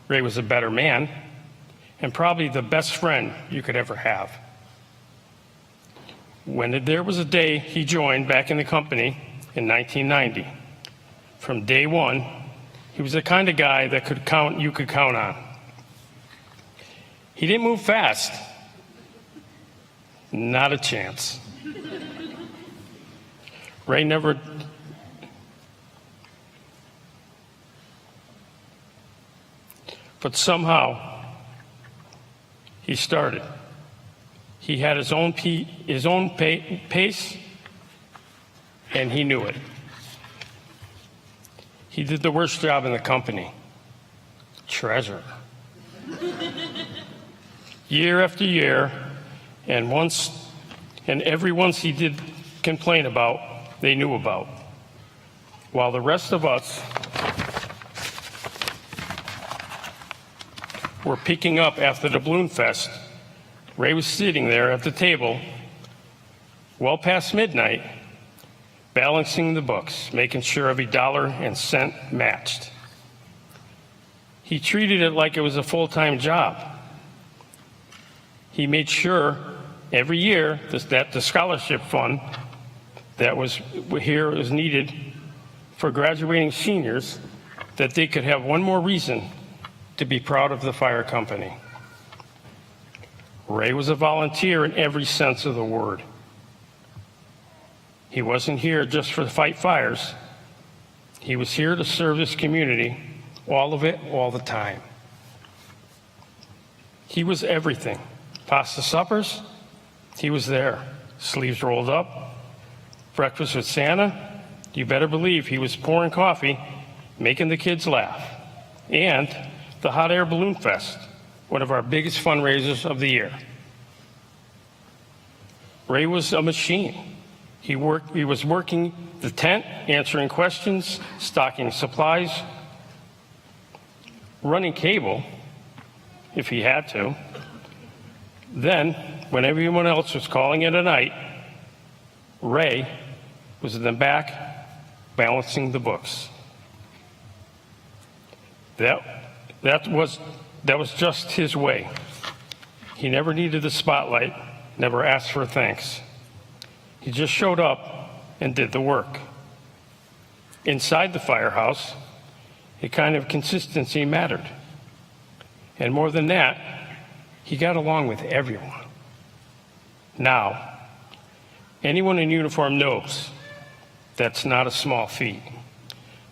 Ray was a better man, and probably the best friend you could ever have. When there was a day he joined back in the company in 1990, from day one, he was the kind of guy that you could count on. He didn't move fast. Not a chance. Ray never. But somehow, he started. He had his own pace, and he knew it. He did the worst job in the company. Treasurer. Year after year, and every once he did complain about, they knew about. While the rest of us were picking up after the Balloon Fest, Ray was sitting there at the table, well past midnight, balancing the books, making sure every dollar and cent matched. He treated it like it was a full-time job. He made sure every year that the scholarship fund that was needed for graduating seniors, that they could have one more reason to be proud of the fire company. Ray was a volunteer in every sense of the word. He wasn't here just to fight fires. He was here to serve this community, all of it, all the time. He was everything. Pasta suppers, he was there. Sleeves rolled up. Breakfast with Santa, you better believe he was pouring coffee, making the kids laugh. And the Hot Air Balloon Fest, one of our biggest fundraisers of the year. Ray was a machine. He was working the tent, answering questions, stocking supplies, running cable, if he had to. Then, when everyone else was calling it a night, Ray was in the back balancing the books. That was just his way. He never needed the spotlight, never asked for thanks. He just showed up and did the work. Inside the firehouse, a kind of consistency mattered. And more than that, he got along with everyone. Now, anyone in uniform knows that's not a small feat.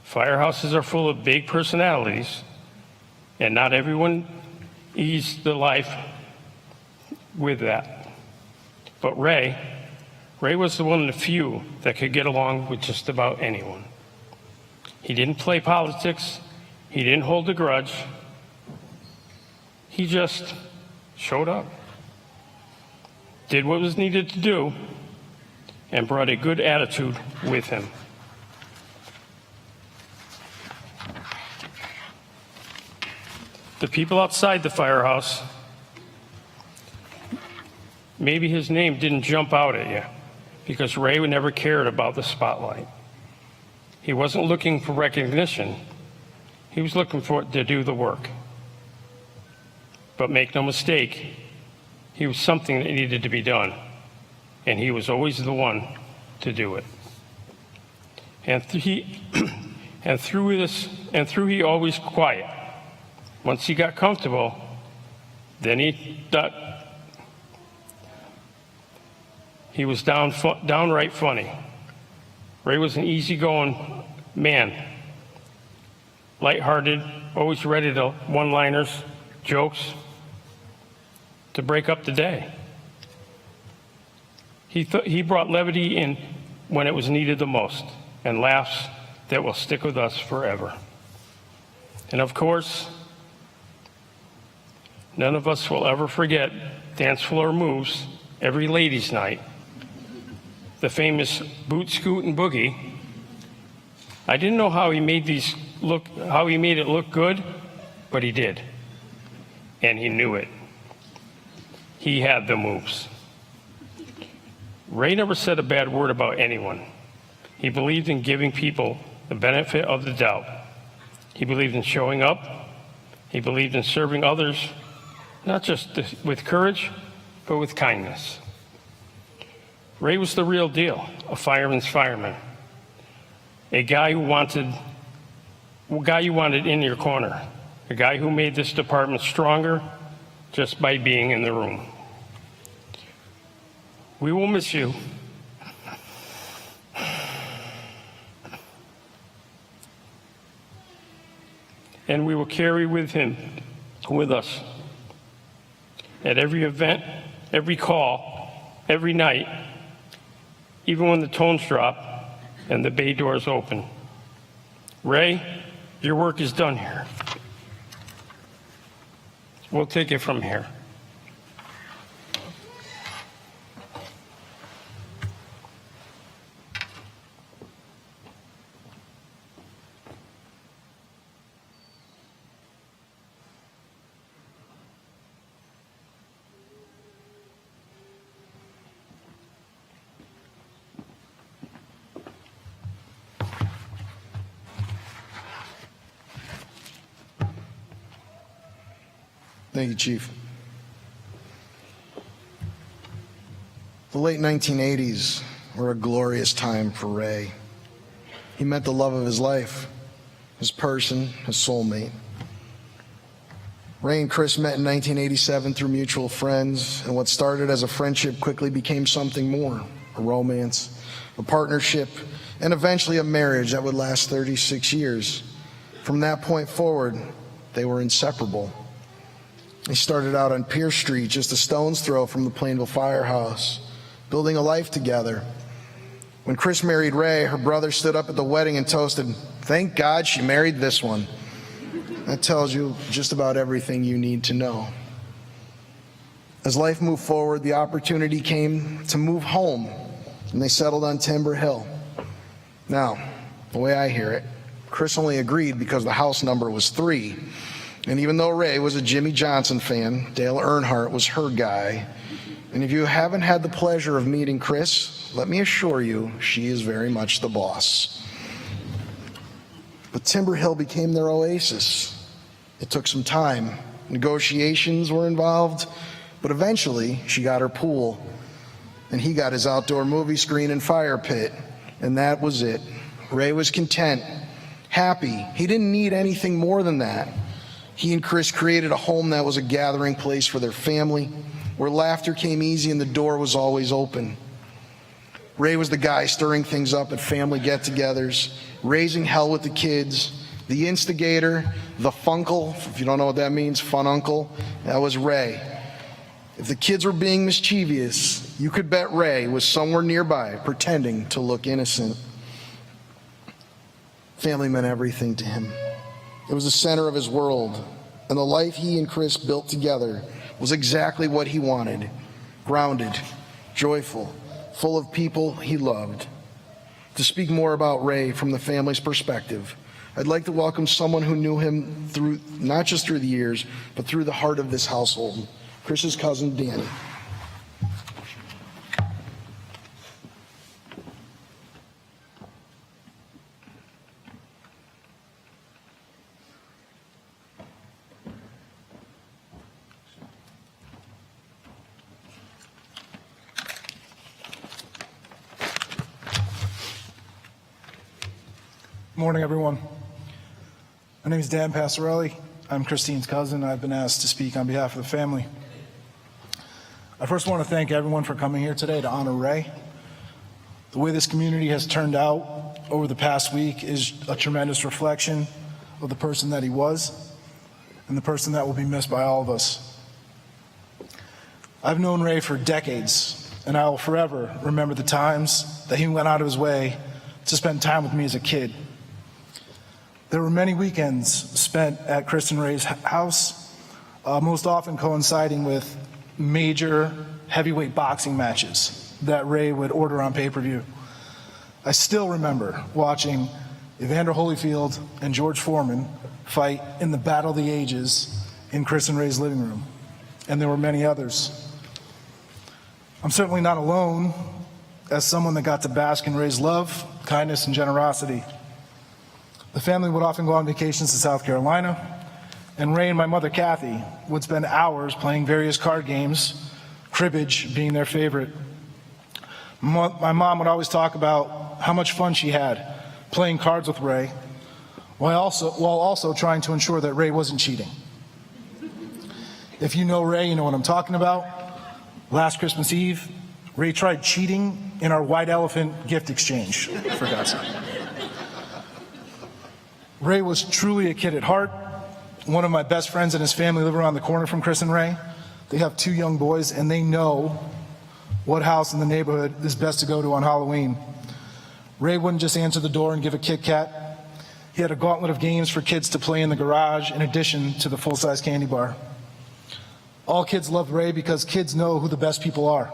Firehouses are full of big personalities, and not everyone eased the life with that. But Ray was the one of the few that could get along with just about anyone. He didn't play politics. He didn't hold a grudge. He just showed up, did what was needed to do, and brought a good attitude with him. The people outside the firehouse, maybe his name didn't jump out at you because Ray never cared about the spotlight. He wasn't looking for recognition. He was looking to do the work. But make no mistake, he was something that needed to be done, and he was always the one to do it. And through he always quiet. Once he got comfortable, then he was downright funny. Ray was an easygoing man, lighthearted, always ready to one-liners, jokes, to break up the day. He brought levity in when it was needed the most, and laughs that will stick with us forever. And of course, none of us will ever forget dance floor moves every ladies' night. The famous boot, scoot, and boogie. I didn't know how he made it look good, but he did. And he knew it. He had the moves. Ray never said a bad word about anyone. He believed in giving people the benefit of the doubt. He believed in showing up. He believed in serving others, not just with courage, but with kindness. Ray was the real deal, a fireman's fireman, a guy you wanted in your corner, a guy who made this department stronger just by being in the room. We will miss you. And we will carry with us, at every event, every call, every night, even when the tones drop and the bay doors open. Ray, your work is done here. We'll take it from here. Thank you, Chief. The late 1980s were a glorious time for Ray. He met the love of his life, his person, his soulmate. Ray and Chris met in 1987 through mutual friends, and what started as a friendship quickly became something more, a romance, a partnership, and eventually a marriage that would last 36 years. From that point forward, they were inseparable. They started out on Pierce Street, just a stone's throw from the Plainville Firehouse, building a life together. When Chris married Ray, her brother stood up at the wedding and toasted, "Thank God she married this one." That tells you just about everything you need to know. As life moved forward, the opportunity came to move home, and they settled on Timber Hill. Now, the way I hear it, Chris only agreed because the house number was 3. And even though Ray was a Jimmy Johnson fan, Dale Earnhardt was her guy. And if you haven't had the pleasure of meeting Chris, let me assure you, she is very much the boss. But Timber Hill became their oasis. It took some time. Negotiations were involved, but eventually she got her pool, and he got his outdoor movie screen and fire pit, and that was it. Ray was content, happy. He didn't need anything more than that. He and Chris created a home that was a gathering place for their family, where laughter came easy and the door was always open. Ray was the guy stirring things up at family get-togethers, raising hell with the kids, the instigator, the funkle, if you don't know what that means, fun uncle, that was Ray. If the kids were being mischievous, you could bet Ray was somewhere nearby pretending to look innocent. Family meant everything to him. It was the center of his world, and the life he and Chris built together was exactly what he wanted: grounded, joyful, full of people he loved. To speak more about Ray from the family's perspective, I'd like to welcome someone who knew him through, not just through the years, but through the heart of this household, Chris's cousin, Danny. Morning, everyone. My name is Dan Passarelli. I'm Christine's cousin. I've been asked to speak on behalf of the family. I first want to thank everyone for coming here today to honor Ray. The way this community has turned out over the past week is a tremendous reflection of the person that he was and the person that will be missed by all of us. I've known Ray for decades, and I will forever remember the times that he went out of his way to spend time with me as a kid. There were many weekends spent at Chris and Ray's house, most often coinciding with major heavyweight boxing matches that Ray would order on pay-per-view. I still remember watching Evander Holyfield and George Foreman fight in the Battle of the Ages in Chris and Ray's living room, and there were many others. I'm certainly not alone as someone that got to bask in Ray's love, kindness, and generosity. The family would often go on vacations to South Carolina, and Ray and my mother, Kathy, would spend hours playing various card games, cribbage being their favorite. My mom would always talk about how much fun she had playing cards with Ray, while also trying to ensure that Ray wasn't cheating. If you know Ray, you know what I'm talking about. Last Christmas Eve, Ray tried cheating in our white elephant gift exchange, for God's sake. Ray was truly a kid at heart. One of my best friends and his family live around the corner from Chris and Ray. They have 2 young boys, and they know what house in the neighborhood is best to go to on Halloween. Ray wouldn't just answer the door and give a Kit Kat. He had a gauntlet of games for kids to play in the garage in addition to the full-size candy bar. All kids loved Ray because kids know who the best people are.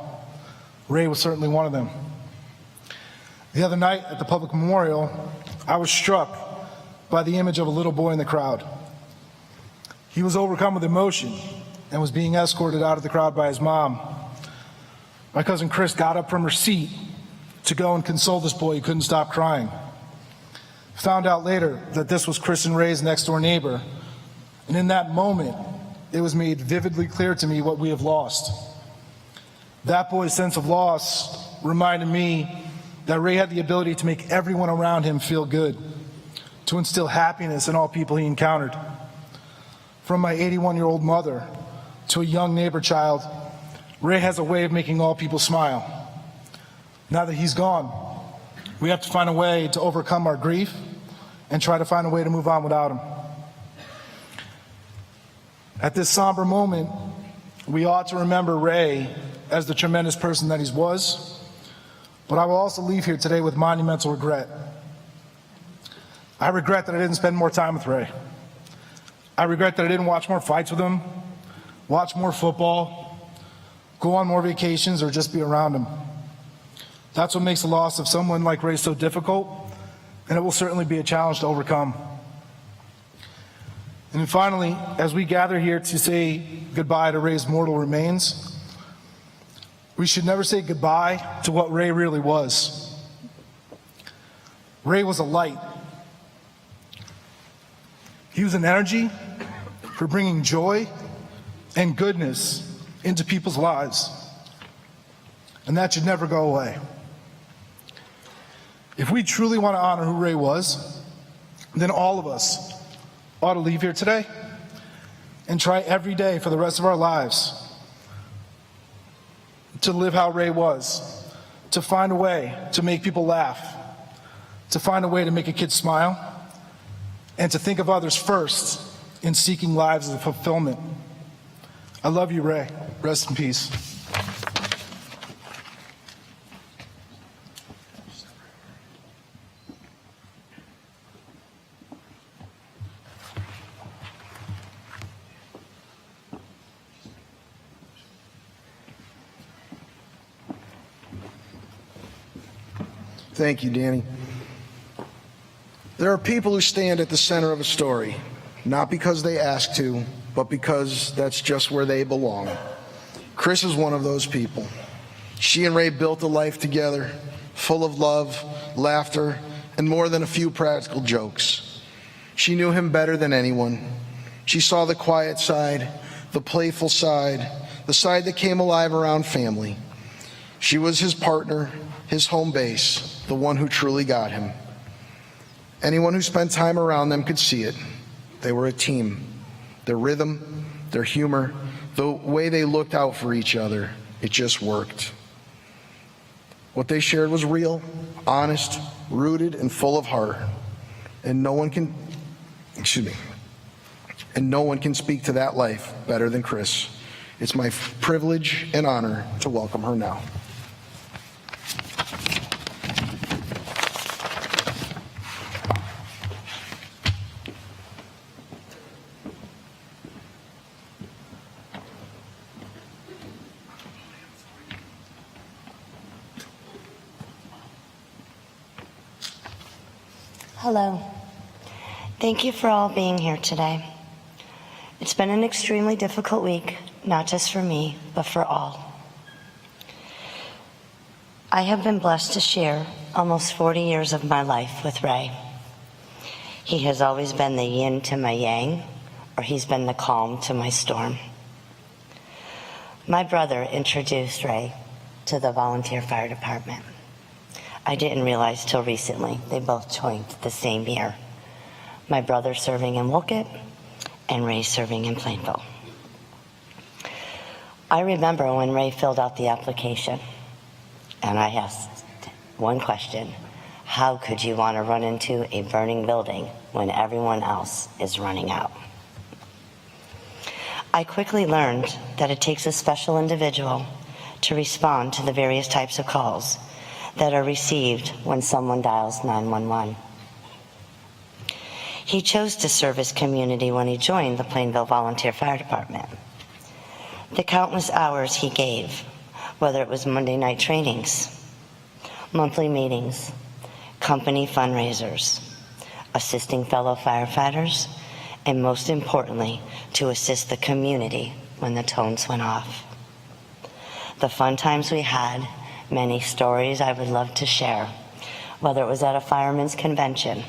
Ray was certainly one of them. The other night at the public memorial, I was struck by the image of a little boy in the crowd. He was overcome with emotion and was being escorted out of the crowd by his mom. My cousin Chris got up from her seat to go and console this boy who couldn't stop crying. Found out later that this was Chris and Ray's next-door neighbor, and in that moment, it was made vividly clear to me what we have lost. That boy's sense of loss reminded me that Ray had the ability to make everyone around him feel good, to instill happiness in all people he encountered. From my 81-year-old mother to a young neighbor child, Ray has a way of making all people smile. Now that he's gone, we have to find a way to overcome our grief and try to find a way to move on without him. At this somber moment, we ought to remember Ray as the tremendous person that he was, but I will also leave here today with monumental regret. I regret that I didn't spend more time with Ray. I regret that I didn't watch more fights with him, watch more football, go on more vacations, or just be around him. That's what makes the loss of someone like Ray so difficult, and it will certainly be a challenge to overcome. And then finally, as we gather here to say goodbye to Ray's mortal remains, we should never say goodbye to what Ray really was. Ray was a light. He was an energy for bringing joy and goodness into people's lives, and that should never go away. If we truly want to honor who Ray was, then all of us ought to leave here today and try every day for the rest of our lives to live how Ray was, to find a way to make people laugh, to find a way to make a kid smile, and to think of others first in seeking lives of fulfillment. I love you, Ray. Rest in peace. Thank you, Danny. There are people who stand at the center of a story, not because they ask to, but because that's just where they belong. Chris is one of those people. She and Ray built a life together, full of love, laughter, and more than a few practical jokes. She knew him better than anyone. She saw the quiet side, the playful side, the side that came alive around family. She was his partner, his home base, the one who truly got him. Anyone who spent time around them could see it. They were a team. Their rhythm, their humor, the way they looked out for each other, it just worked. What they shared was real, honest, rooted, and full of heart. And no one can speak to that life better than Chris. It's my privilege and honor to welcome her now. Hello. Thank you for all being here today. It's been an extremely difficult week, not just for me, but for all. I have been blessed to share almost 40 years of my life with Ray. He has always been the yin to my yang, or he's been the calm to my storm. My brother introduced Ray to the volunteer fire department. I didn't realize till recently they both joined the same year. My brother serving in Wolcott and Ray serving in Plainville. I remember when Ray filled out the application and I asked one question: how could you want to run into a burning building when everyone else is running out? I quickly learned that it takes a special individual to respond to the various types of calls that are received when someone dials 911. He chose to serve his community when he joined the Plainville Volunteer Fire Department. The countless hours he gave, whether it was Monday night trainings, monthly meetings, company fundraisers, assisting fellow firefighters, and most importantly, to assist the community when the tones went off. The fun times we had, many stories I would love to share, whether it was at a fireman's convention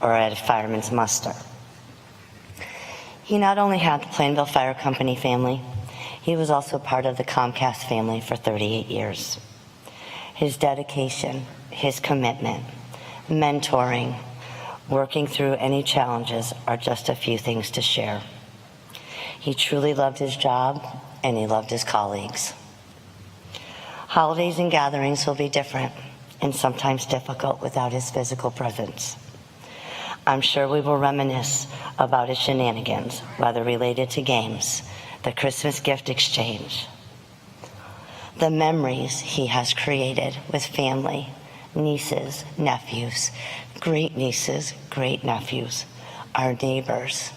or at a fireman's muster. He not only had the Plainville Fire Company family, he was also part of the Comcast family for 38 years. His dedication, his commitment, mentoring, working through any challenges are just a few things to share. He truly loved his job and he loved his colleagues. Holidays and gatherings will be different and sometimes difficult without his physical presence. I'm sure we will reminisce about his shenanigans, whether related to games, the Christmas gift exchange, the memories he has created with family, nieces, nephews, great nieces, great nephews, our neighbors.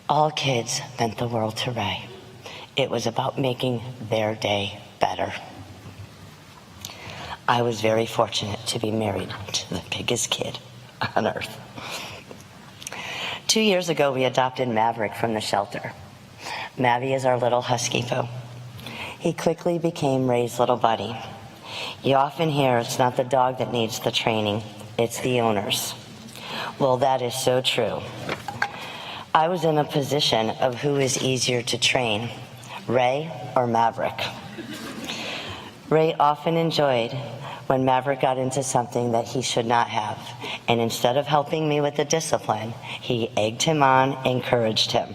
All kids meant the world to Ray. It was about making their day better. I was very fortunate to be married to the biggest kid on earth. 2 years ago, we adopted Maverick from the shelter. Mavi is our little husky poo. He quickly became Ray's little buddy. You often hear it's not the dog that needs the training, it's the owners. Well, that is so true. I was in a position of who is easier to train, Ray or Maverick. Ray often enjoyed when Maverick got into something that he should not have, and instead of helping me with the discipline, he egged him on, encouraged him.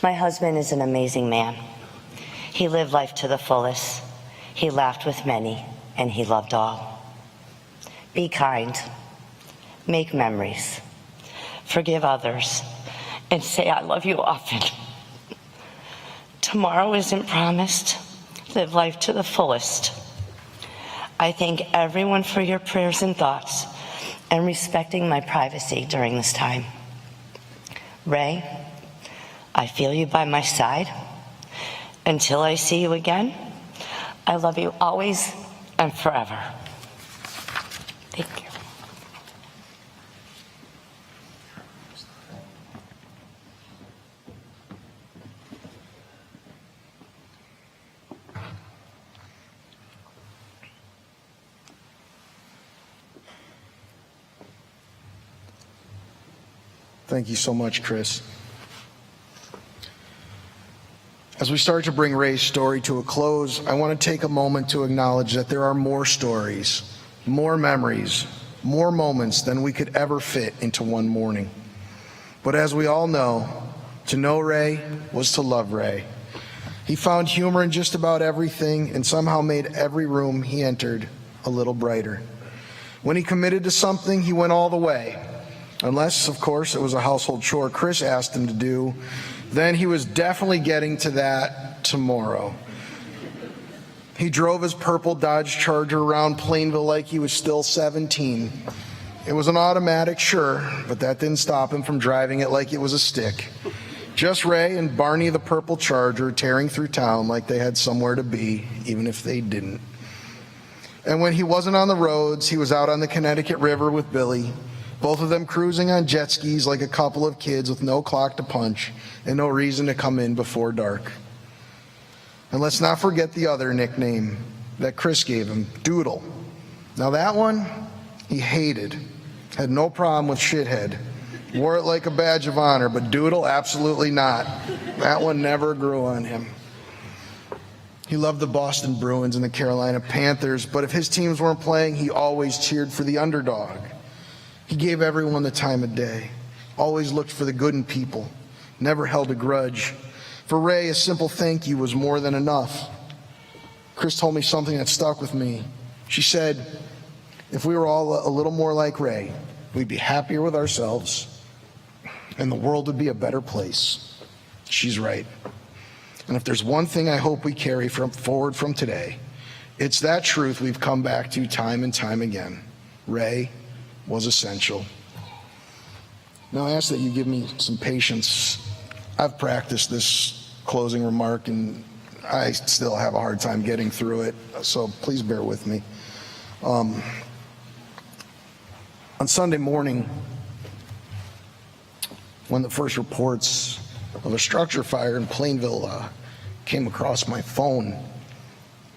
My husband is an amazing man. He lived life to the fullest. He laughed with many, and he loved all. Be kind, make memories, forgive others, and say I love you often. Tomorrow isn't promised. Live life to the fullest. I thank everyone for your prayers and thoughts and respecting my privacy during this time. Ray, I feel you by my side. Until I see you again, I love you always and forever. Thank you. Thank you so much, Chris. As we start to bring Ray's story to a close, I want to take a moment to acknowledge that there are more stories, more memories, more moments than we could ever fit into one morning. But as we all know, to know Ray was to love Ray. He found humor in just about everything and somehow made every room he entered a little brighter. When he committed to something, he went all the way. Unless, of course, it was a household chore Chris asked him to do, then he was definitely getting to that tomorrow. He drove his purple Dodge Charger around Plainville like he was still 17. It was an automatic, sure, but that didn't stop him from driving it like it was a stick. Just Ray and Barney the purple Charger tearing through town like they had somewhere to be, even if they didn't. And when he wasn't on the roads, he was out on the Connecticut River with Billy, both of them cruising on jet skis like a couple of kids with no clock to punch and no reason to come in before dark. And let's not forget the other nickname that Chris gave him, Doodle. Now that one, he hated, had no problem with shithead, Wore it like a badge of honor, but Doodle, absolutely not. That one never grew on him. He loved the Boston Bruins and the Carolina Panthers, but if his teams weren't playing, he always cheered for the underdog. He gave everyone the time of day, always looked for the good in people, never held a grudge. For Ray, a simple thank you was more than enough. Chris told me something that stuck with me. She said, if we were all a little more like Ray, we'd be happier with ourselves, and the world would be a better place. She's right. And if there's one thing I hope we carry forward from today, it's that truth we've come back to time and time again. Ray was essential. Now I ask that you give me some patience. I've practiced this closing remark and I still have a hard time getting through it, so please bear with me. On Sunday morning, when the first reports of a structure fire in Plainville came across my phone,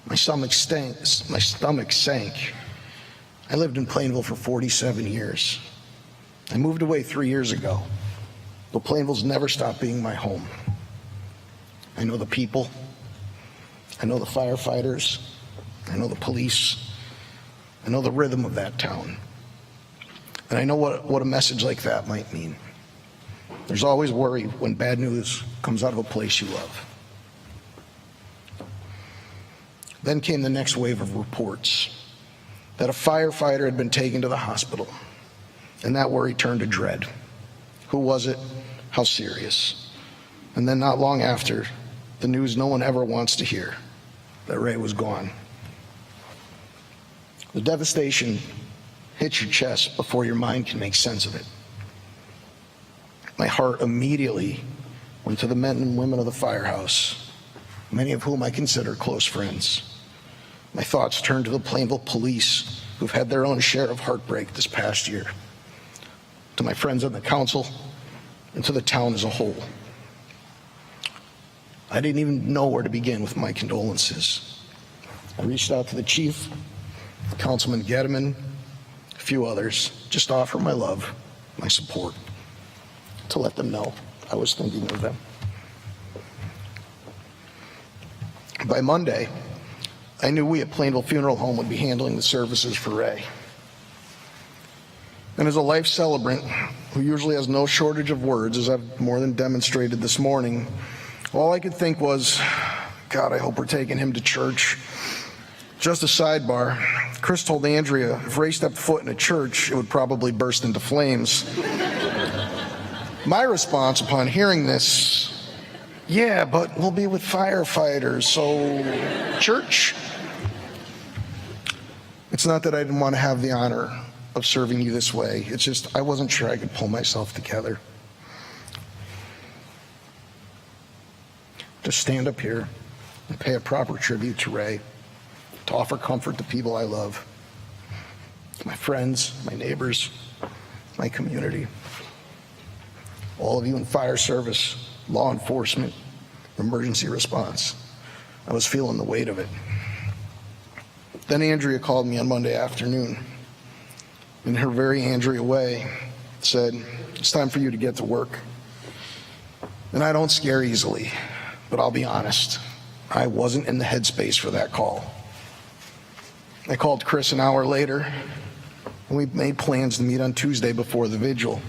my stomach sank. I lived in Plainville for 47 years. I moved away 3 years ago, but Plainville's never stopped being my home. I know the people, I know the firefighters, I know the police, I know the rhythm of that town, and I know what a message like that might mean. There's always worry when bad news comes out of a place you love. Then came the next wave of reports that a firefighter had been taken to the hospital, and that worry turned to dread. Who was it? How serious? And then not long after, the news no one ever wants to hear, that Ray was gone. The devastation hits your chest before your mind can make sense of it. My heart immediately went to the men and women of the firehouse, many of whom I consider close friends. My thoughts turned to the Plainville police, who've had their own share of heartbreak this past year, to my friends on the council, and to the town as a whole. I didn't even know where to begin with my condolences. I reached out to the chief, Councilman Getteman, a few others, just to offer my love, my support, to let them know I was thinking of them. By Monday, I knew we at Plainville Funeral Home would be handling the services for Ray. And as a life celebrant who usually has no shortage of words, as I've more than demonstrated this morning, all I could think was, God, I hope we're taking him to church. Just a sidebar, Chris told Andrea if Ray stepped foot in a church, it would probably burst into flames. My response upon hearing this, yeah, but we'll be with firefighters, so church? It's not that I didn't want to have the honor of serving you this way. It's just I wasn't sure I could pull myself together. To stand up here and pay a proper tribute to Ray, to offer comfort to people I love, my friends, my neighbors, my community, all of you in fire service, law enforcement, emergency response. I was feeling the weight of it. Then Andrea called me on Monday afternoon. In her very Andrea way, said, it's time for you to get to work. And I don't scare easily, but I'll be honest, I wasn't in the headspace for that call. I called Chris an hour later, and we made plans to meet on Tuesday before the vigil.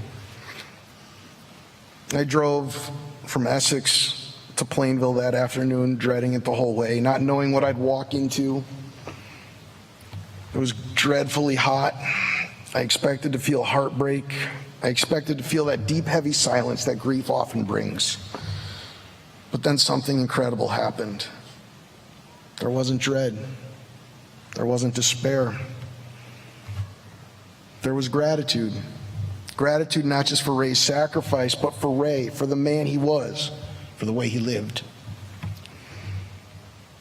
I drove from Essex to Plainville that afternoon, dreading it the whole way, not knowing what I'd walk into. It was dreadfully hot. I expected to feel heartbreak. I expected to feel that deep, heavy silence that grief often brings. But then something incredible happened. There wasn't dread. There wasn't despair. There was gratitude. Gratitude not just for Ray's sacrifice, but for Ray, for the man he was, for the way he lived.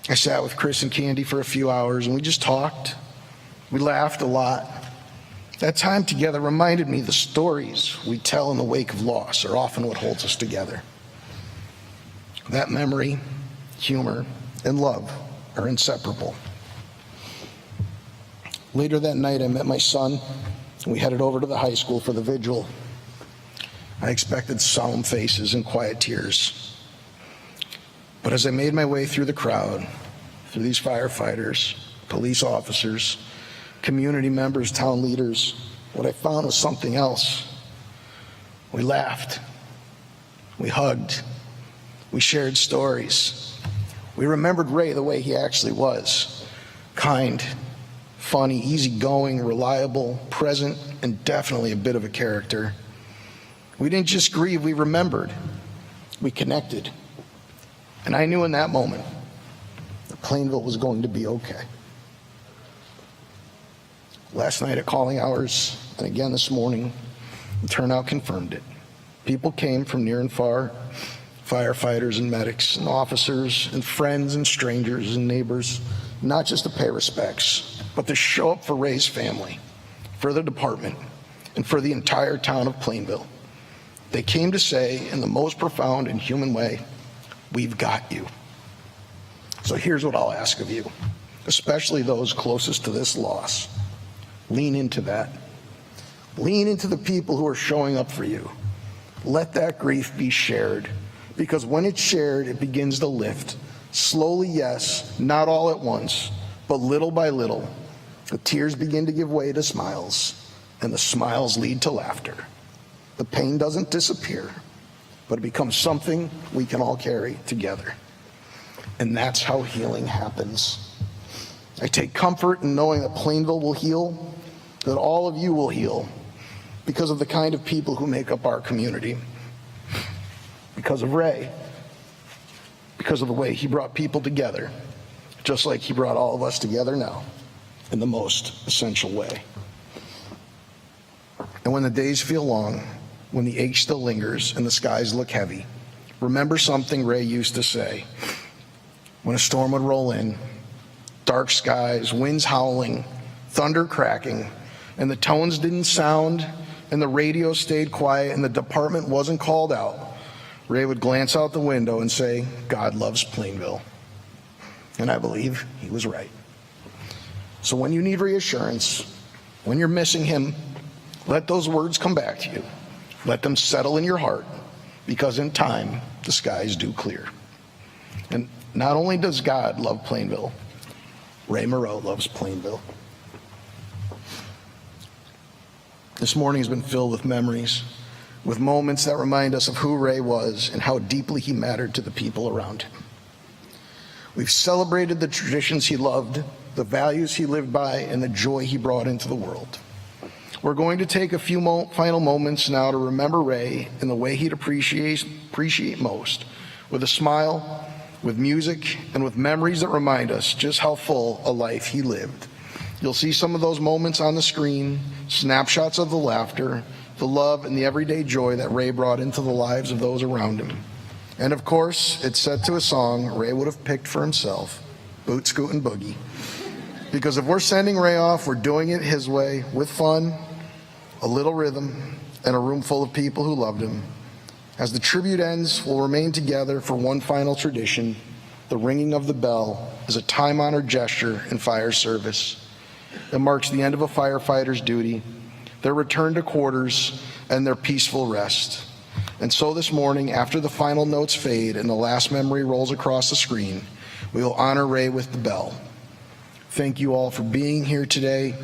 I sat with Chris and Candy for a few hours, and we just talked. We laughed a lot. That time together reminded me the stories we tell in the wake of loss are often what holds us together. That memory, humor, and love are inseparable. Later that night, I met my son, and we headed over to the high school for the vigil. I expected solemn faces and quiet tears. But as I made my way through the crowd, through these firefighters, police officers, community members, town leaders, what I found was something else. We laughed. We hugged. We shared stories. We remembered Ray the way he actually was. Kind, funny, easygoing, reliable, present, and definitely a bit of a character. We didn't just grieve, we remembered. We connected. And I knew in that moment that Plainville was going to be okay. Last night at calling hours, and again this morning, the turnout confirmed it. People came from near and far, firefighters and medics and officers and friends and strangers and neighbors, not just to pay respects, but to show up for Ray's family, for the department, and for the entire town of Plainville. They came to say, in the most profound and human way, we've got you. So here's what I'll ask of you, especially those closest to this loss. Lean into that. Lean into the people who are showing up for you. Let that grief be shared, because when it's shared, it begins to lift. Slowly, yes, not all at once, but little by little. The tears begin to give way to smiles, and the smiles lead to laughter. The pain doesn't disappear, but it becomes something we can all carry together. And that's how healing happens. I take comfort in knowing that Plainville will heal, that all of you will heal, because of the kind of people who make up our community, because of Ray, because of the way he brought people together, just like he brought all of us together now, in the most essential way. And when the days feel long, when the ache still lingers and the skies look heavy, remember something Ray used to say. When a storm would roll in, dark skies, winds howling, thunder cracking, and the tones didn't sound, and the radio stayed quiet, and the department wasn't called out, Ray would glance out the window and say, God loves Plainville. And I believe he was right. So when you need reassurance, when you're missing him, let those words come back to you. Let them settle in your heart, because in time, the skies do clear. And not only does God love Plainville, Ray Moreau loves Plainville. This morning has been filled with memories, with moments that remind us of who Ray was and how deeply he mattered to the people around him. We've celebrated the traditions he loved, the values he lived by, and the joy he brought into the world. We're going to take a few final moments now to remember Ray in the way he'd appreciate most, with a smile, with music, and with memories that remind us just how full a life he lived. You'll see some of those moments on the screen, snapshots of the laughter, the love, and the everyday joy that Ray brought into the lives of those around him. And of course, it's set to a song Ray would have picked for himself, Boot, Scoot, and Boogie. Because if we're sending Ray off, we're doing it his way, with fun, a little rhythm, and a room full of people who loved him. As the tribute ends, we'll remain together for one final tradition. The ringing of the bell is a time-honored gesture in fire service. It marks the end of a firefighter's duty, their return to quarters, and their peaceful rest. And so this morning, after the final notes fade and the last memory rolls across the screen, we will honor Ray with the bell. Thank you all for being here today,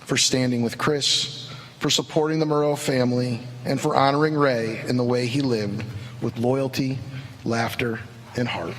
for standing with Chris, for supporting the Moreau family, and for honoring Ray in the way he lived, with loyalty, laughter, and heart.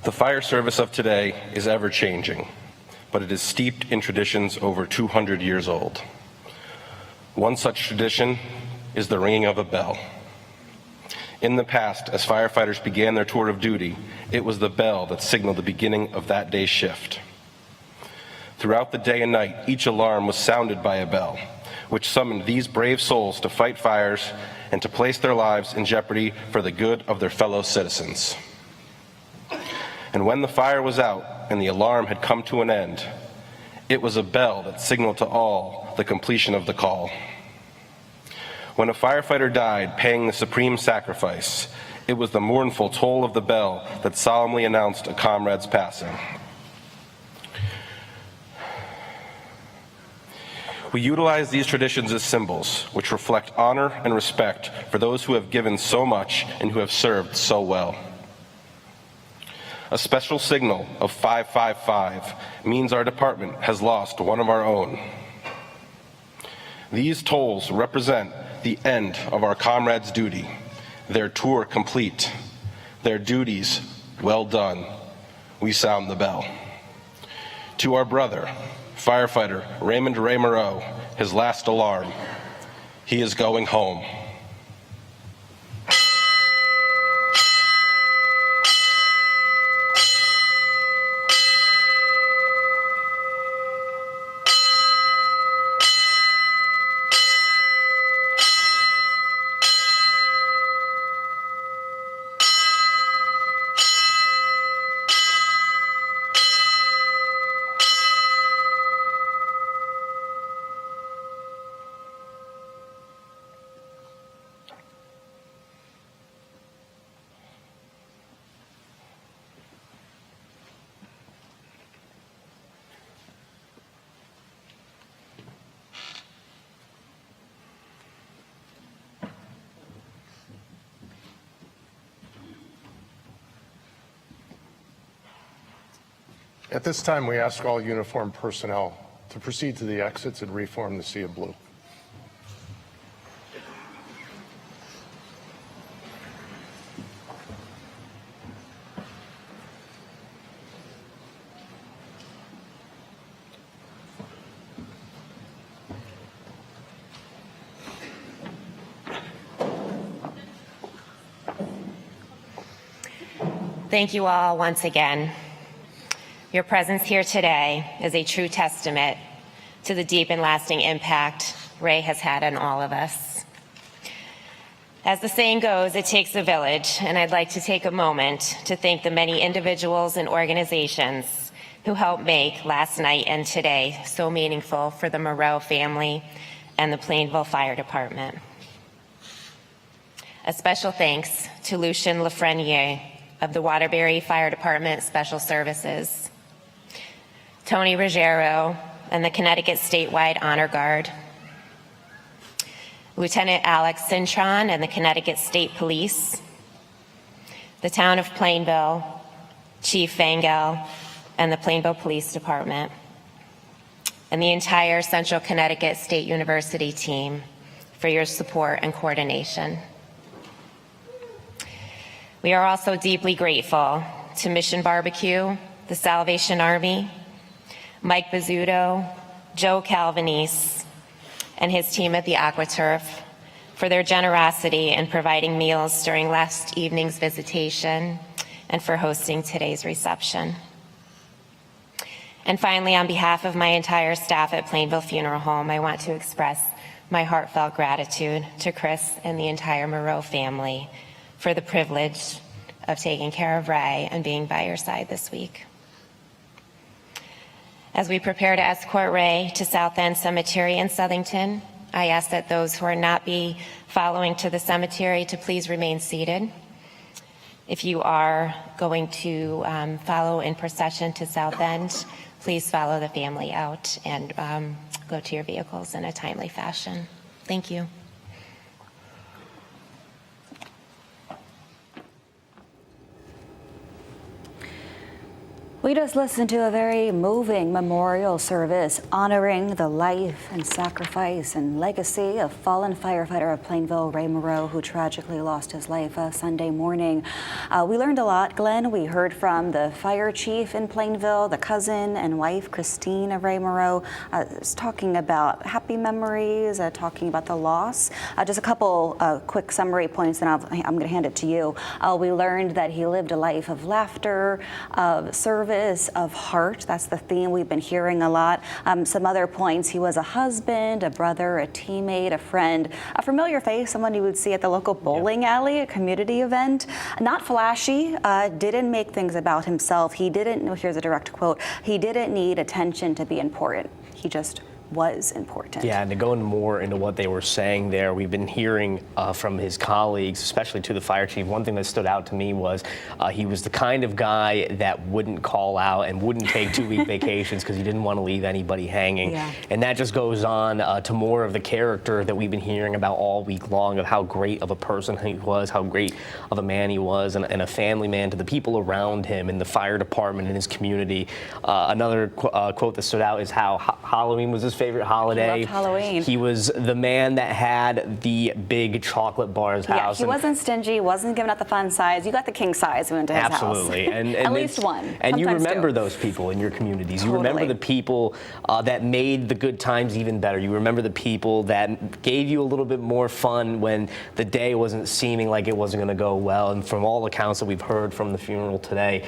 The fire service of today is ever-changing, but it is steeped in traditions over 200 years old. One such tradition is the ringing of a bell. In the past, as firefighters began their tour of duty, it was the bell that signaled the beginning of that day's shift. Throughout the day and night, each alarm was sounded by a bell, which summoned these brave souls to fight fires and to place their lives in jeopardy for the good of their fellow citizens. And when the fire was out and the alarm had come to an end, it was a bell that signaled to all the completion of the call. When a firefighter died paying the supreme sacrifice, it was the mournful toll of the bell that solemnly announced a comrade's passing. We utilize these traditions as symbols, which reflect honor and respect for those who have given so much and who have served so well. A special signal of 555 means our department has lost one of our own. These tolls represent the end of our comrades' duty, their tour complete, their duties well done. We sound the bell. To our brother, Firefighter Raymond Moreau, his last alarm. He is going home. At this time, we ask all uniformed personnel to proceed to the exits and reform the Sea of Blue. Thank you all once again. Your presence here today is a true testament to the deep and lasting impact Ray has had on all of us. As the saying goes, it takes a village, and I'd like to take a moment to thank the many individuals and organizations who helped make last night and today so meaningful for the Moreau family and the Plainville Fire Department. A special thanks to Lucien Lafreniere of the Waterbury Fire Department Special Services, Tony Ruggiero and the Connecticut Statewide Honor Guard, Lieutenant Alex Cintron and the Connecticut State Police, the Town of Plainville, Chief Vangel and the Plainville Police Department, and the entire Central Connecticut State University team for your support and coordination. We are also deeply grateful to Mission Barbecue, the Salvation Army, Mike Bizzuto, Joe Calvanese, and his team at the AquaTurf for their generosity in providing meals during last evening's visitation and for hosting today's reception. And finally, on behalf of my entire staff at Plainville Funeral Home, I want to express my heartfelt gratitude to Chris and the entire Moreau family for the privilege of taking care of Ray and being by your side this week. As we prepare to escort Ray to South End Cemetery in Southington, I ask that those who are not be following to the cemetery to please remain seated. If you are going to follow in procession to South End, please follow the family out and go to your vehicles in a timely fashion. Thank you. We just listened to a very moving memorial service honoring the life and sacrifice and legacy of fallen firefighter of Plainville, Ray Moreau, who tragically lost his life Sunday morning. We learned a lot, Glenn. We heard from the fire chief in Plainville, the cousin and wife, Christine of Ray Moreau, talking about happy memories, talking about the loss. Just a couple quick summary points, and I'm going to hand it to you. We learned that he lived a life of laughter, of service, of heart. That's the theme we've been hearing a lot. Some other points: he was a husband, a brother, a teammate, a friend, a familiar face, someone you would see at the local bowling alley, a community event. Not flashy, didn't make things about himself. He didn't, here's a direct quote, he didn't need attention to be important. He just was important. Yeah, and to go more into what they were saying there, we've been hearing from his colleagues, especially to the fire chief. One thing that stood out to me was he was the kind of guy that wouldn't call out and wouldn't take 2-week vacations because he didn't want to leave anybody hanging. Yeah. And that just goes on to more of the character that we've been hearing about all week long, of how great of a person he was, how great of a man he was, and a family man to the people around him in the fire department and his community. Another quote that stood out is how Halloween was his favorite holiday. He loved Halloween. He was the man that had the big chocolate bar in his house. Yeah, he wasn't stingy, wasn't giving out the fun size. You got the king size when you went to his Absolutely. house. And At least one. And you Sometimes remember two. those people in your communities. Totally. You remember the people that made the good times even better. You remember the people that gave you a little bit more fun when the day wasn't seeming like it wasn't going to go well. And from all accounts that we've heard from the funeral today,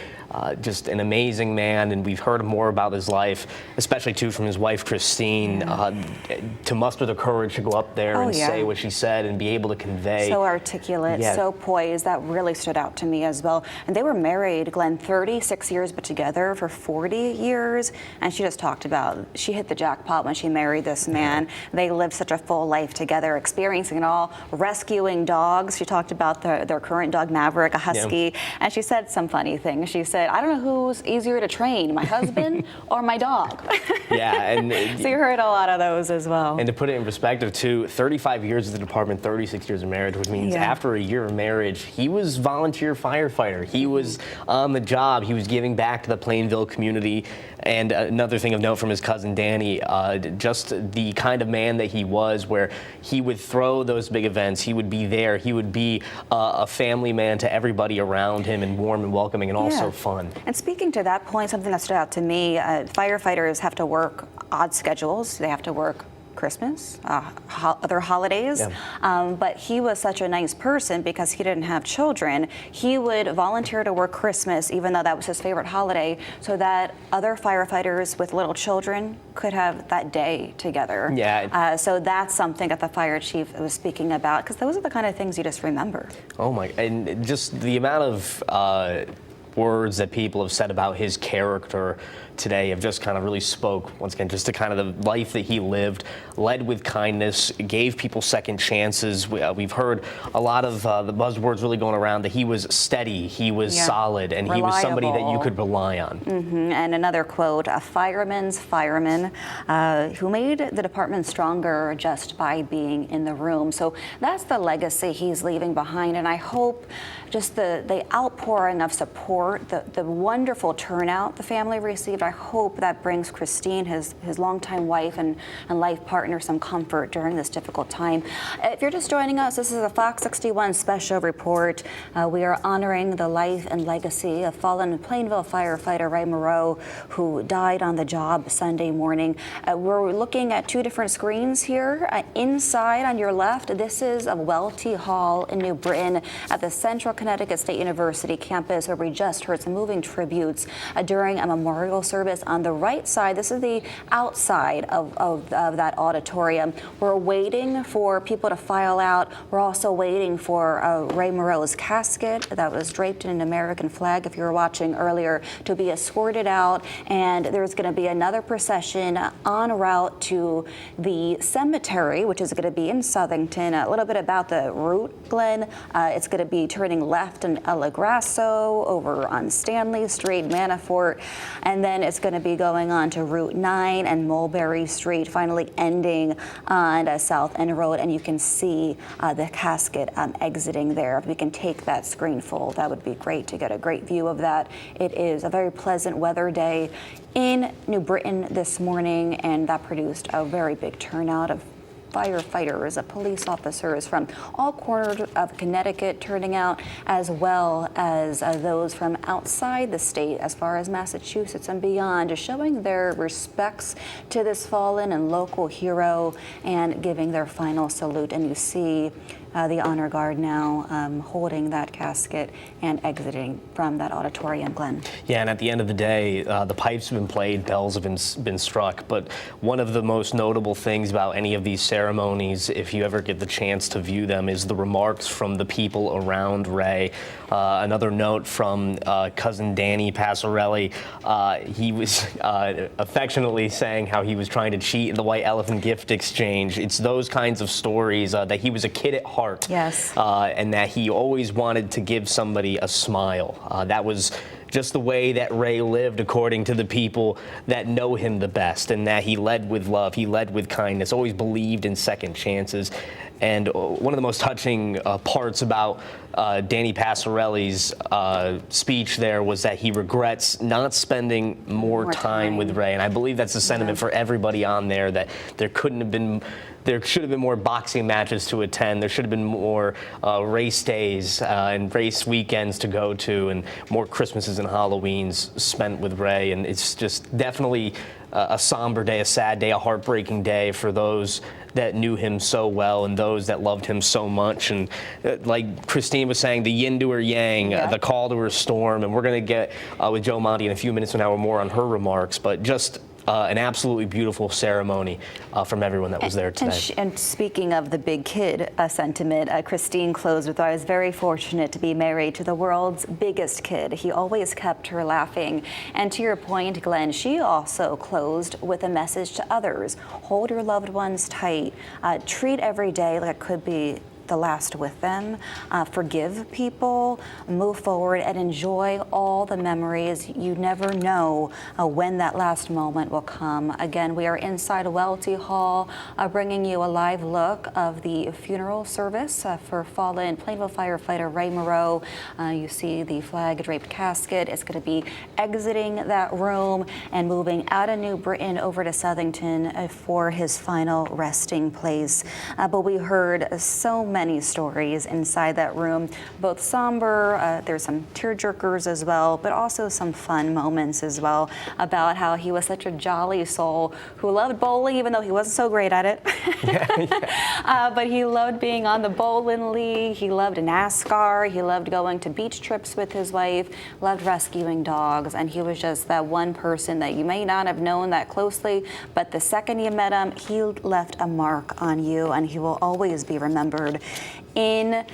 just an amazing man, and we've heard more about his life, especially too from his wife Christine, to muster the courage to go up there and say what she said and be able to convey. So articulate, so poised. That really stood out to me as well. And they were married, Glenn, 36 years, but together for 40 years. And she just talked about, she hit the jackpot when she married this man. They lived such a full life together, experiencing it all, rescuing dogs. She talked about their current dog, Maverick, a husky. And she said some funny things. She said, I don't know who's easier to train, my husband or my dog. And so you heard a lot of those as well. And to put it in perspective too, 35 years of the department, 36 years of marriage, which means after a year of marriage, he was volunteer firefighter. He was on the job. He was giving back to the Plainville community. And another thing of note from his cousin Danny, just the kind of man that he was, where he would throw those big events. He would be there. He would be a family man to everybody around him, and warm and welcoming, and also fun. And speaking to that point, something that stood out to me, firefighters have to work odd schedules. They have to work Christmas, other holidays, but he was such a nice person because he didn't have children. He would volunteer to work Christmas, even though that was his favorite holiday, so that other firefighters with little children could have that day together. So that's something that the fire chief was speaking about, because those are the kind of things you just remember. Oh my, and just the amount of words that people have said about his character today have just kind of really spoke, once again, just to kind of the life that he lived, led with kindness, gave people second chances. We've heard a lot of the buzzwords really going around that he was steady, he was solid, and he was somebody that you could rely on. And another quote, a fireman's fireman who made the department stronger just by being in the room. So that's the legacy he's leaving behind, and I hope just the outpouring of support, the wonderful turnout the family received, I hope that brings Christine, his longtime wife and life partner, some comfort during this difficult time. If you're just joining us, this is a Fox 61 special report. We are honoring the life and legacy of fallen Plainville firefighter Ray Moreau, who died on the job Sunday morning. We're looking at two different screens here. Inside on your left, this is of Welty Hall in New Britain at the Central Connecticut State University campus, where we just heard some moving tributes during a memorial service. On the right side, this is the outside of that auditorium. We're waiting for people to file out. We're also waiting for Ray Moreau's casket that was draped in an American flag, if you were watching earlier, to be escorted out. And there's going to be another procession en route to the cemetery, which is going to be in Southington. A little bit about the route, Glenn. It's going to be turning left in El Grasso, over on Stanley Street, Manafort, and then it's going to be going on to Route 9 and Mulberry Street, finally ending on South End Road, and you can see the casket exiting there. If we can take that screen full, that would be great to get a great view of that. It is a very pleasant weather day in New Britain this morning, and that produced a very big turnout of firefighters, police officers from all corners of Connecticut turning out, as well as those from outside the state, as far as Massachusetts and beyond, just showing their respects to this fallen and local hero and giving their final salute. And you see the honor guard now holding that casket and exiting from that auditorium, Glenn. Yeah, and at the end of the day, the pipes have been played, bells have been struck, but one of the most notable things about any of these ceremonies, if you ever get the chance to view them, is the remarks from the people around Ray. Another note from cousin Danny Passarelli, he was affectionately saying how he was trying to cheat in the White Elephant gift exchange. It's those kinds of stories, that he was a kid at heart. Yes. And that he always wanted to give somebody a smile. That was just the way that Ray lived, according to the people that know him the best, and that he led with love, he led with kindness, always believed in second chances. And one of the most touching parts about Danny Passarelli's speech there was that he regrets not spending more time with Ray. And I believe that's the sentiment for everybody on there, that there should have been more boxing matches to attend. There should have been more race days and race weekends to go to, and more Christmases and Halloweens spent with Ray. And it's just definitely a somber day, a sad day, a heartbreaking day for those that knew him so well and those that loved him so much. And like Christine was saying, the yin to her yang, the call to her storm. And we're going to get with Joe Monty in a few minutes, an hour more, on her remarks. But just an absolutely beautiful ceremony from everyone that was there today. And speaking of the big kid sentiment, Christine closed with, I was very fortunate to be married to the world's biggest kid. He always kept her laughing. And to your point, Glenn, she also closed with a message to others. Hold your loved ones tight. Treat every day like it could be the last with them. Forgive people, move forward, and enjoy all the memories. You never know when that last moment will come. Again, we are inside Welty Hall, bringing you a live look of the funeral service for fallen Plainville Firefighter Ray Moreau. You see the flag-draped casket. It's going to be exiting that room and moving out of New Britain over to Southington for his final resting place. But we heard so many stories inside that room, both somber, there's some tearjerkers as well, but also some fun moments as well, about how he was such a jolly soul who loved bowling, even though he wasn't so great at it. But he loved being on the bowling league, he loved NASCAR, he loved going to beach trips with his wife, loved rescuing dogs, and he was just that one person that you may not have known that closely, but the second you met him, he left a mark on you, and he will always be remembered in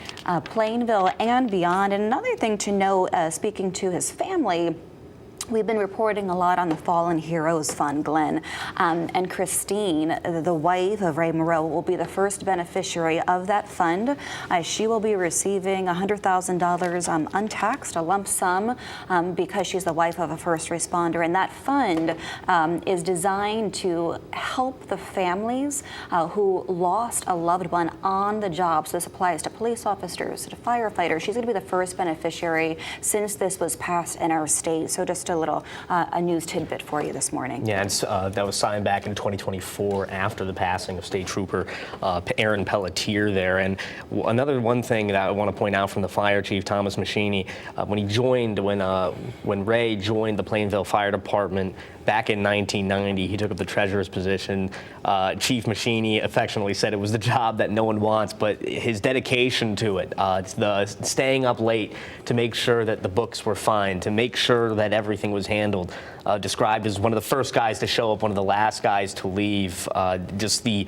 Plainville and beyond. And another thing to note, speaking to his family, we've been reporting a lot on the Fallen Heroes Fund, Glenn, and Christine, the wife of Ray Moreau, will be the first beneficiary of that fund. She will be receiving $100,000 untaxed, a lump sum, because she's the wife of a first responder. And that fund is designed to help the families who lost a loved one on the job. So this applies to police officers, to firefighters. She's going to be the first beneficiary since this was passed in our state. So just a little news tidbit for you this morning. Yeah, it's, that was signed back in 2024 after the passing of State Trooper Aaron Pelletier there. And another one thing that I want to point out from the fire chief, Thomas Machini, when he joined, when Ray joined the Plainville Fire Department back in 1990, he took up the treasurer's position. Chief Machini affectionately said it was the job that no one wants, but his dedication to it, the staying up late to make sure that the books were fine, to make sure that everything was handled, described as one of the first guys to show up, one of the last guys to leave. Just the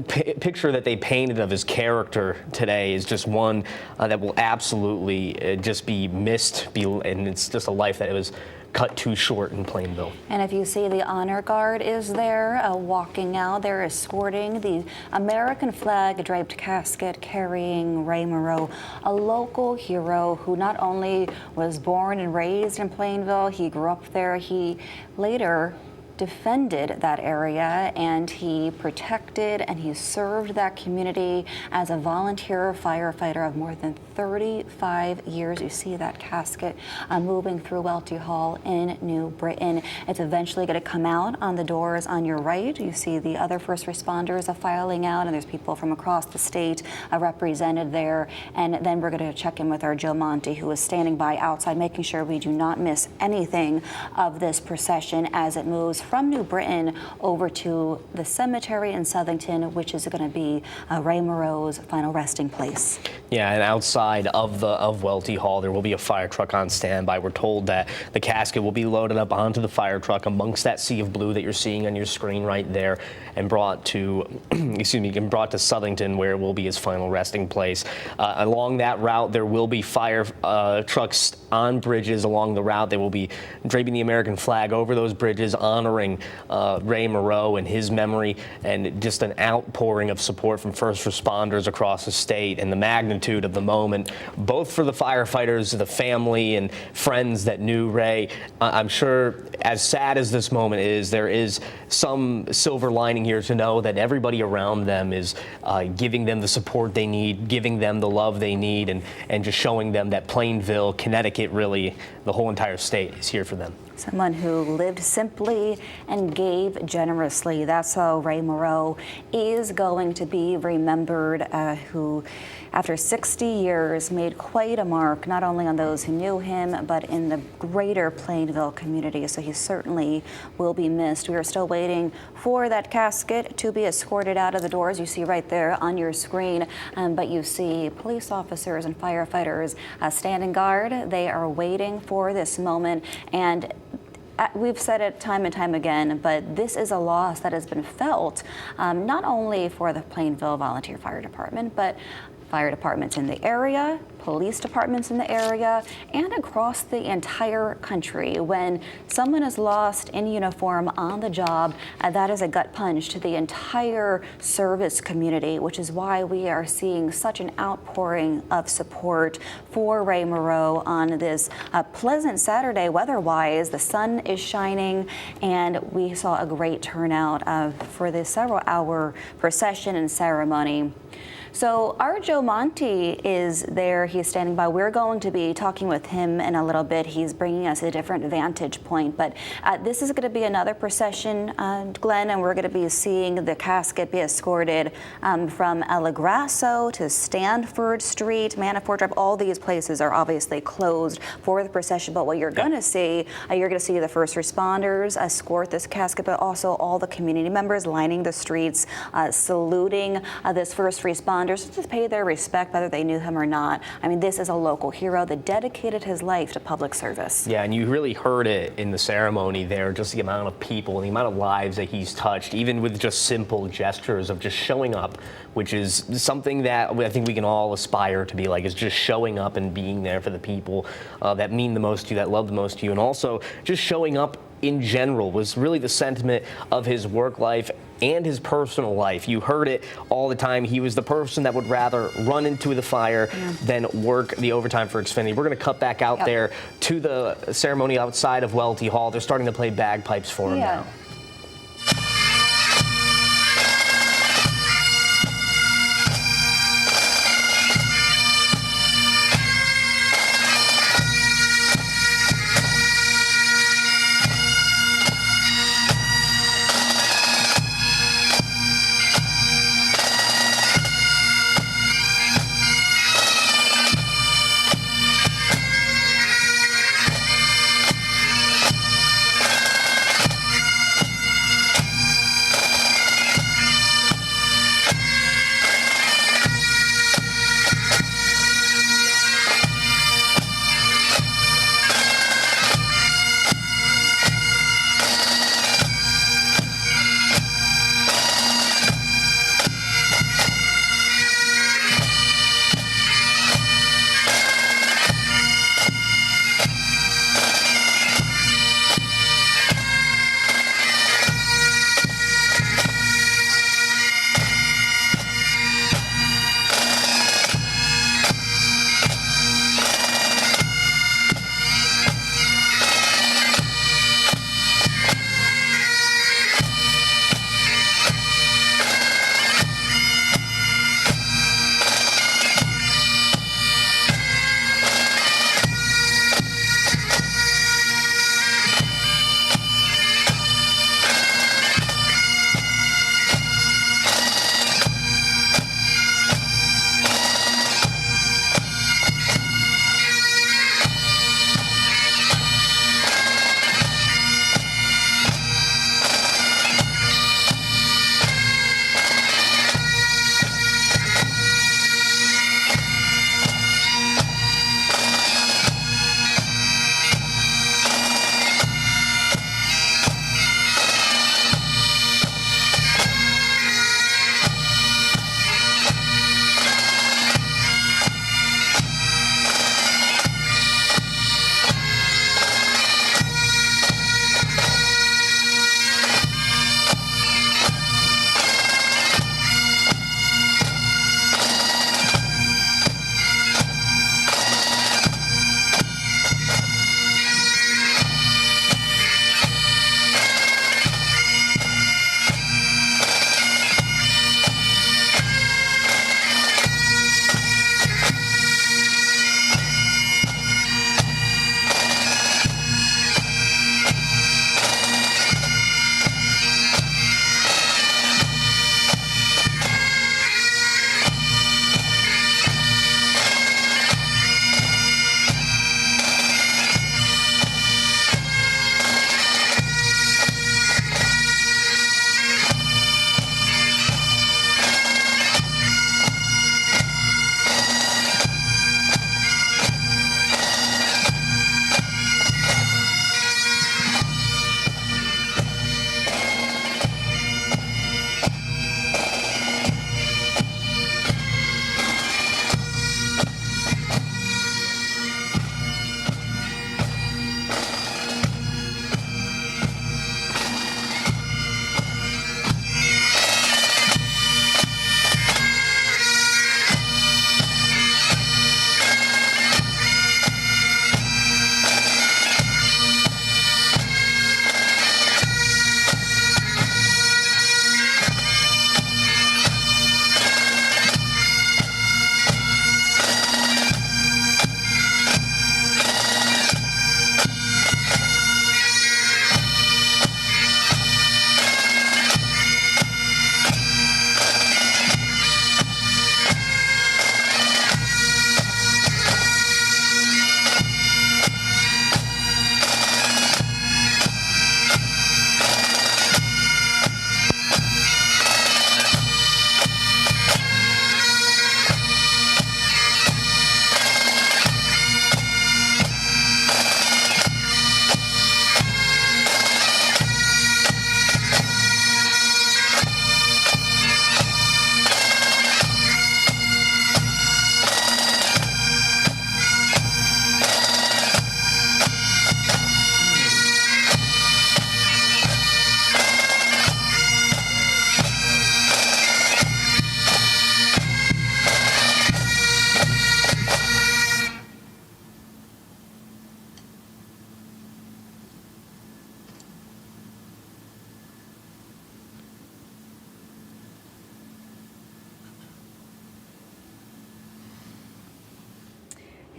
picture that they painted of his character today is just one that will absolutely just be missed, and it's just a life that it was cut too short in Plainville. And if you see the honor guard is there walking out, they're escorting the American flag draped casket carrying Ray Moreau, a local hero who not only was born and raised in Plainville, he grew up there, he later defended that area, and he protected and he served that community as a volunteer firefighter of more than 35 years. You see that casket moving through Welty Hall in New Britain. It's eventually going to come out on the doors on your right. You see the other first responders filing out, and there's people from across the state represented there. And then we're going to check in with our Joe Monte, who is standing by outside, making sure we do not miss anything of this procession as it moves from New Britain over to the cemetery in Southington, which is going to be Ray Moreau's final resting place. Yeah, and outside of Welty Hall, there will be a fire truck on standby. We're told that the casket will be loaded up onto the fire truck amongst that sea of blue that you're seeing on your screen right there, and brought to, brought to Southington, where it will be his final resting place. Along that route, there will be fire trucks on bridges along the route. They will be draping the American flag over those bridges, honoring Ray Moreau and his memory, and just an outpouring of support from first responders across the state, and the magnitude of the moment, both for the firefighters, the family, and friends that knew Ray. I'm sure, as sad as this moment is, there is some silver lining here to know that everybody around them is giving them the support they need, giving them the love they need, and just showing them that Plainville, Connecticut, really, the whole entire state is here for them. Someone who lived simply and gave generously. That's how Ray Moreau is going to be remembered, who, after 60 years, made quite a mark, not only on those who knew him, but in the greater Plainville community. So he certainly will be missed. We are still waiting for that casket to be escorted out of the doors. You see right there on your screen, but you see police officers and firefighters standing guard. They are waiting for this moment, and we've said it time and time again, but this is a loss that has been felt not only for the Plainville Volunteer Fire Department, but fire departments in the area, police departments in the area, and across the entire country. When someone is lost in uniform on the job, that is a gut punch to the entire service community, which is why we are seeing such an outpouring of support for Ray Moreau on this pleasant Saturday weather-wise. The sun is shining, and we saw a great turnout for this several-hour procession and ceremony. So our Joe Monte is there. He's standing by. We're going to be talking with him in a little bit. He's bringing us a different vantage point. But this is going to be another procession, Glenn, and we're going to be seeing the casket be escorted from El Grasso to Stanford Street, Manafort Drive. All these places are obviously closed for the procession. But what you're going to see, you're going to see the first responders escort this casket, but also all the community members lining the streets, saluting this first responder, to pay their respect, whether they knew him or not. I mean, this is a local hero that dedicated his life to public service. Yeah, and you really heard it in the ceremony there, just the amount of people and the amount of lives that he's touched, even with just simple gestures of just showing up, which is something that I think we can all aspire to be like, is just showing up and being there for the people that mean the most to you, that love the most to you, and also just showing up in general was really the sentiment of his work life and his personal life. You heard it all the time. He was the person that would rather run into the fire than work the overtime for Xfinity. We're going to cut back out there to the ceremony outside of Welty Hall. They're starting to play bagpipes for him now.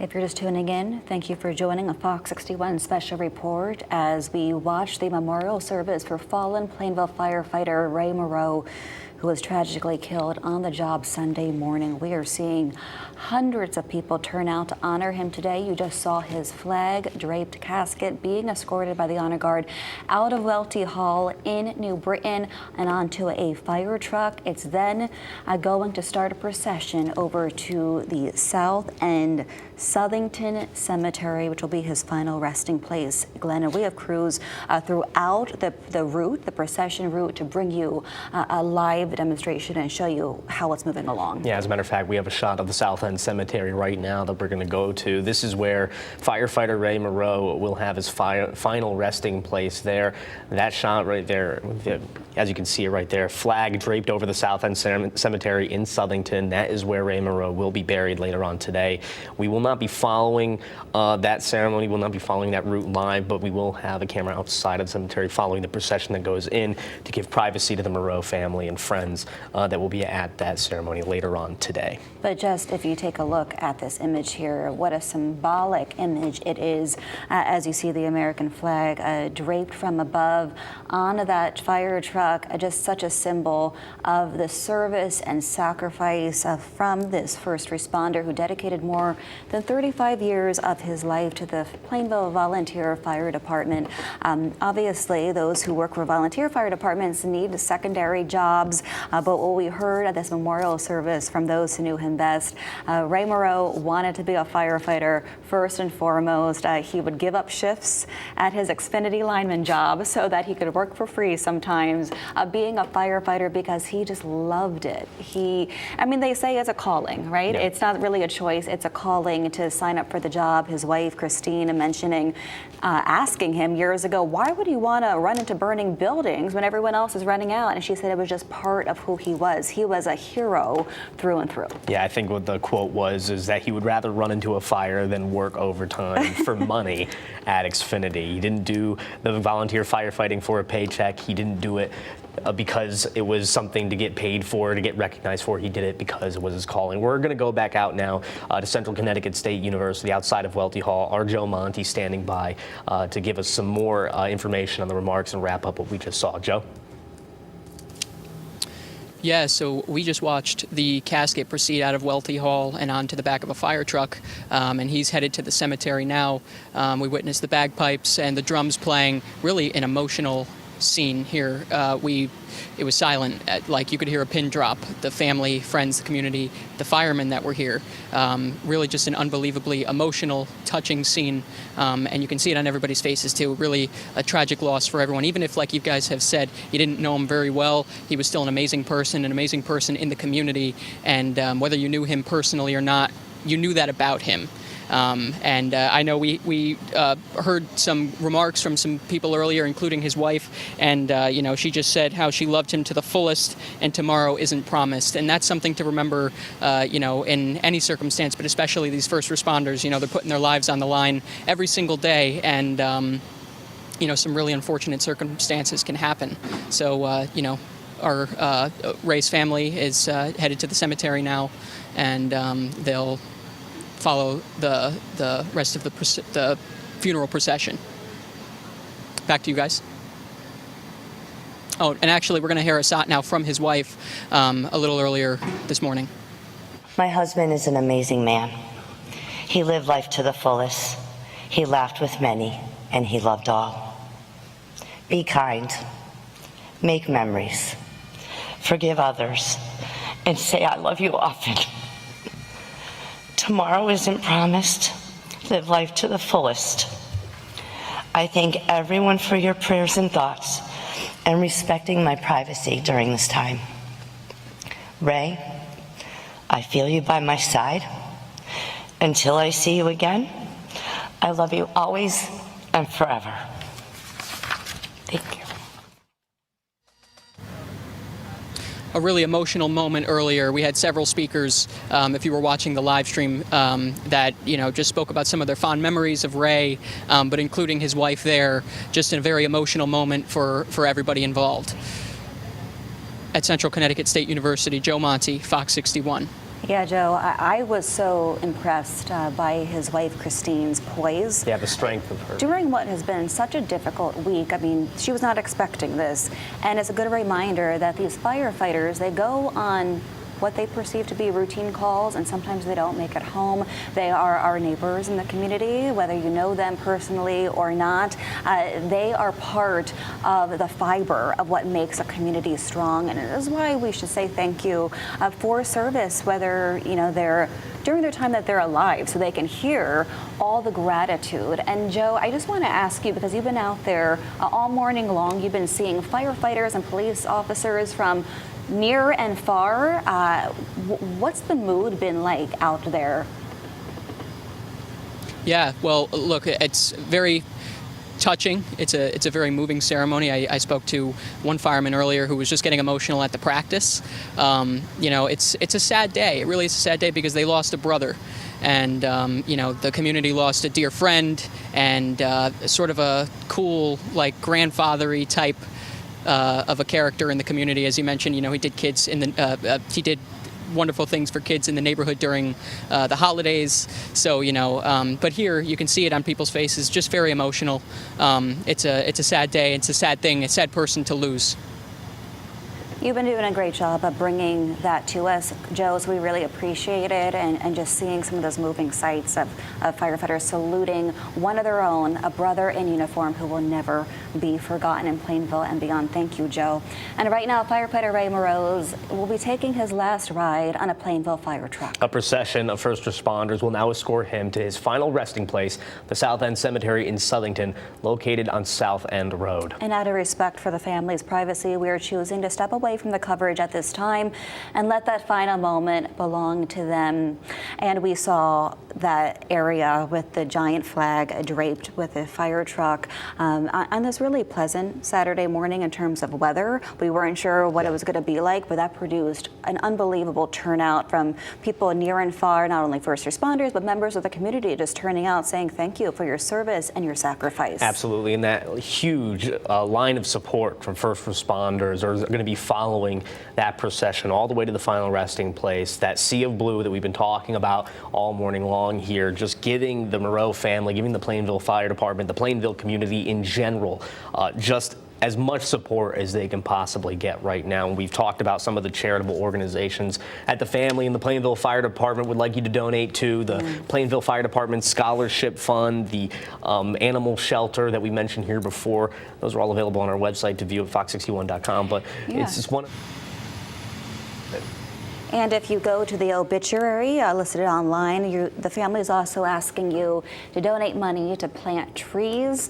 If you're just tuning in, thank you for joining a Fox 61 special report as we watch the memorial service for fallen Plainville firefighter Ray Moreau, who was tragically killed on the job Sunday morning. We are seeing hundreds of people turn out to honor him today. You just saw his flag draped casket being escorted by the honor guard out of Welty Hall in New Britain and onto a fire truck. It's then going to start a procession over to the South End Southington Cemetery, which will be his final resting place. Glenn, and we have crews throughout the route, the procession route, to bring you a live demonstration and show you how it's moving along. Yeah, as a matter of fact, we have a shot of the South End Cemetery right now that we're going to go to. This is where firefighter Ray Moreau will have his final resting place there. That shot right there, as you can see it right there, flag draped over the South End Cemetery in Southington. That is where Ray Moreau will be buried later on today. We will not be following that ceremony, we'll not be following that route live, but we will have a camera outside of the cemetery following the procession that goes in to give privacy to the Moreau family and friends that will be at that ceremony later on today. But just if you take a look at this image here, what a symbolic image it is as you see the American flag draped from above onto that fire truck, just such a symbol of the service and sacrifice from this first responder who dedicated more than 35 years of his life to the Plainville Volunteer Fire Department. Obviously, those who work for volunteer fire departments need secondary jobs, but what we heard at this memorial service from those who knew him best, Ray Moreau wanted to be a firefighter first and foremost. He would give up shifts at his Xfinity lineman job so that he could work for free sometimes, being a firefighter because he just loved it. I mean, they say it's a calling, right? Yeah. It's not really a choice, it's a calling to sign up for the job. His wife, Christine, mentioning, asking him years ago, why would he want to run into burning buildings when everyone else is running out? And she said it was just part of who he was. He was a hero through and through. Yeah, I think what the quote is that he would rather run into a fire than work overtime for money at Xfinity. He didn't do the volunteer firefighting for a paycheck. He didn't do it because it was something to get paid for, to get recognized for. He did it because it was his calling. We're going to go back out now to Central Connecticut State University outside of Welty Hall. Our Joe Monty standing by to give us some more information on the remarks and wrap up what we just saw. Joe? Yeah, so we just watched the casket proceed out of Welty Hall and onto the back of a fire truck, and he's headed to the cemetery now. We witnessed the bagpipes and the drums playing, really an emotional scene here. It was silent, like you could hear a pin drop. The family, friends, the community, the firemen that were here. Really just an unbelievably emotional, touching scene, and you can see it on everybody's faces too. Really a tragic loss for everyone. Even if, like you guys have said, you didn't know him very well, he was still an amazing person in the community, and whether you knew him personally or not, you knew that about him. And I know we heard some remarks from some people earlier, including his wife, and she just said how she loved him to the fullest, and tomorrow isn't promised. And that's something to remember, in any circumstance, but especially these first responders. They're putting their lives on the line every single day, and some really unfortunate circumstances can happen. So our Ray's family is headed to the cemetery now, and they'll follow the rest of the funeral procession. Back to you guys. Oh, and actually, we're going to hear a shot now from his wife a little earlier this morning. My husband is an amazing man. He lived life to the fullest. He laughed with many, and he loved all. Be kind. Make memories. Forgive others. And say, I love you often. Tomorrow isn't promised. Live life to the fullest. I thank everyone for your prayers and thoughts and respecting my privacy during this time. Ray, I feel you by my side. Until I see you again, I love you always and forever. Thank you. A really emotional moment earlier. We had several speakers, if you were watching the live stream, that just spoke about some of their fond memories of Ray, but including his wife there, just in a very emotional moment for everybody involved. At Central Connecticut State University, Joe Monty, Fox 61. Yeah, Joe, I was so impressed by his wife Christine's poise. Yeah, the strength of her. During what has been such a difficult week, I mean, she was not expecting this. And it's a good reminder that these firefighters, they go on what they perceive to be routine calls, and sometimes they don't make it home. They are our neighbors in the community, whether you know them personally or not. They are part of the fiber of what makes a community strong, and it is why we should say thank you for service, whether they're during their time that they're alive, so they can hear all the gratitude. And Joe, I just want to ask you, because you've been out there all morning long, you've been seeing firefighters and police officers from near and far. What's the mood been like out there? Yeah, well, look, it's very touching. It's a very moving ceremony. I spoke to one fireman earlier who was just getting emotional at the practice. It's a sad day. It really is a sad day because they lost a brother. And, the community lost a dear friend and sort of a cool, like, grandfather-y type of a character in the community. As you mentioned, he did kids in the he did wonderful things for kids in the neighborhood during the holidays. So but here you can see it on people's faces, just very emotional. It's a sad day. It's a sad thing, a sad person to lose. You've been doing a great job of bringing that to us, Joe, so we really appreciate it, and just seeing some of those moving sights of firefighters saluting one of their own, a brother in uniform who will never be forgotten in Plainville and beyond. Thank you, Joe. And right now, firefighter Ray Moreau will be taking his last ride on a Plainville fire truck. A procession of first responders will now escort him to his final resting place, the South End Cemetery in Southington, located on South End Road. And out of respect for the family's privacy, we are choosing to step away from the coverage at this time and let that final moment belong to them. And we saw that area with the giant flag draped with a fire truck on this really pleasant Saturday morning in terms of weather. We weren't sure what it was going to be like, but that produced an unbelievable turnout from people near and far, not only first responders, but members of the community just turning out saying thank you for your service and your sacrifice. Absolutely, and that huge line of support from first responders are going to be following that procession all the way to the final resting place. That sea of blue that we've been talking about all morning long here, just giving the Moreau family, giving the Plainville Fire Department, the Plainville community in general, just as much support as they can possibly get right now. And we've talked about some of the charitable organizations that the family and the Plainville Fire Department would like you to donate to, the Plainville Fire Department Scholarship Fund, the animal shelter that we mentioned here before. Those are all available on our website to view at fox61.com. But it's just one. And if you go to the obituary listed online, the family is also asking you to donate money to plant trees.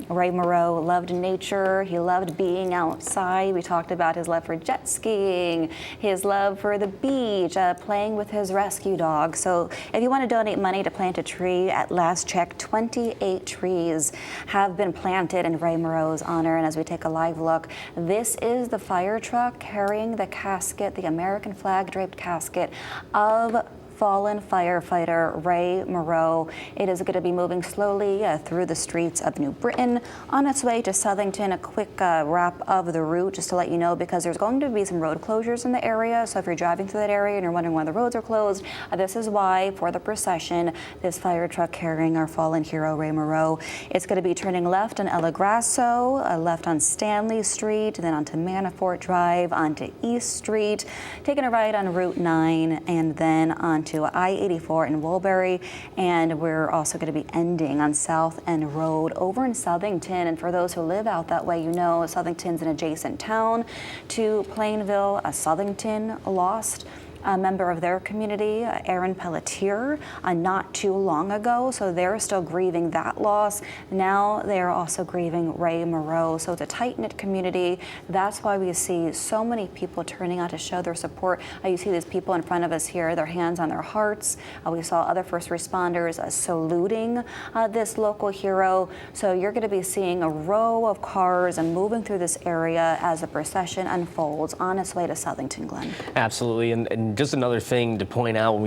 Ray Moreau loved nature. He loved being outside. We talked about his love for jet skiing, his love for the beach, playing with his rescue dog. So if you want to donate money to plant a tree, at last check, 28 trees have been planted in Ray Moreau's honor. And as we take a live look, this is the fire truck carrying the casket, the American flag draped casket of fallen firefighter Ray Moreau. It is going to be moving slowly through the streets of New Britain on its way to Southington. A quick wrap of the route just to let you know, because there's going to be some road closures in the area. So if you're driving through that area and you're wondering why the roads are closed, this is why. For the procession, this fire truck carrying our fallen hero Ray Moreau, it's going to be turning left on El Grasso, left on Stanley Street, then onto Manafort Drive, onto East Street, taking a right on Route 9, and then onto I-84 in Woolbury. And we're also going to be ending on South End Road over in Southington. And for those who live out that way, you know Southington's an adjacent town to Plainville. Southington lost a member of their community, Aaron Pelletier, not too long ago. So they're still grieving that loss. Now they're also grieving Ray Moreau. So it's a tight-knit community. That's why we see so many people turning out to show their support. You see these people in front of us here, their hands on their hearts. We saw other first responders saluting this local hero. So you're going to be seeing a row of cars and moving through this area as the procession unfolds on its way to Southington, Glenn. Absolutely. And And just another thing to point out, when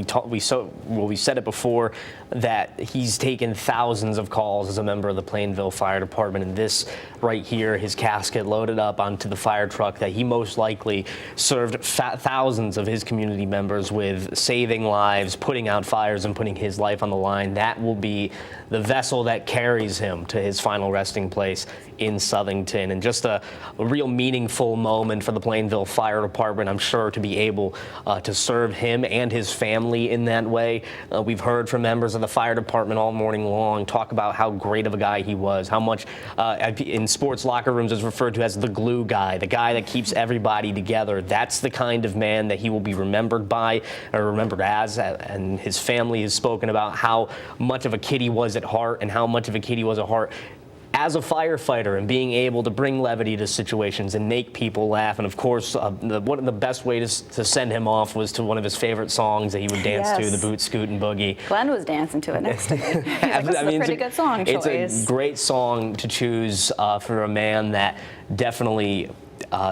we said it before, that he's taken thousands of calls as a member of the Plainville Fire Department, and this right here, his casket loaded up onto the fire truck that he most likely served thousands of his community members with, saving lives, putting out fires, and putting his life on the line. That will be the vessel that carries him to his final resting place in Southington, and just a real meaningful moment for the Plainville Fire Department, I'm sure, to be able to serve him and his family in that way. We've heard from members of the fire department all morning long talk about how great of a guy he was, how much in sports locker rooms is referred to as the glue guy, the guy that keeps everybody together. That's the kind of man that he will be remembered by, or remembered as, and his family has spoken about how much of a kid he was at heart, and how much of a kid he was at heart as a firefighter, and being able to bring levity to situations and make people laugh. And of course, one of the best ways to send him off was to one of his favorite songs that he would dance to, the Boot, Scoot, and Boogie. Glenn was dancing to it next to me. This is a pretty good song choice. It's a great song to choose for a man that definitely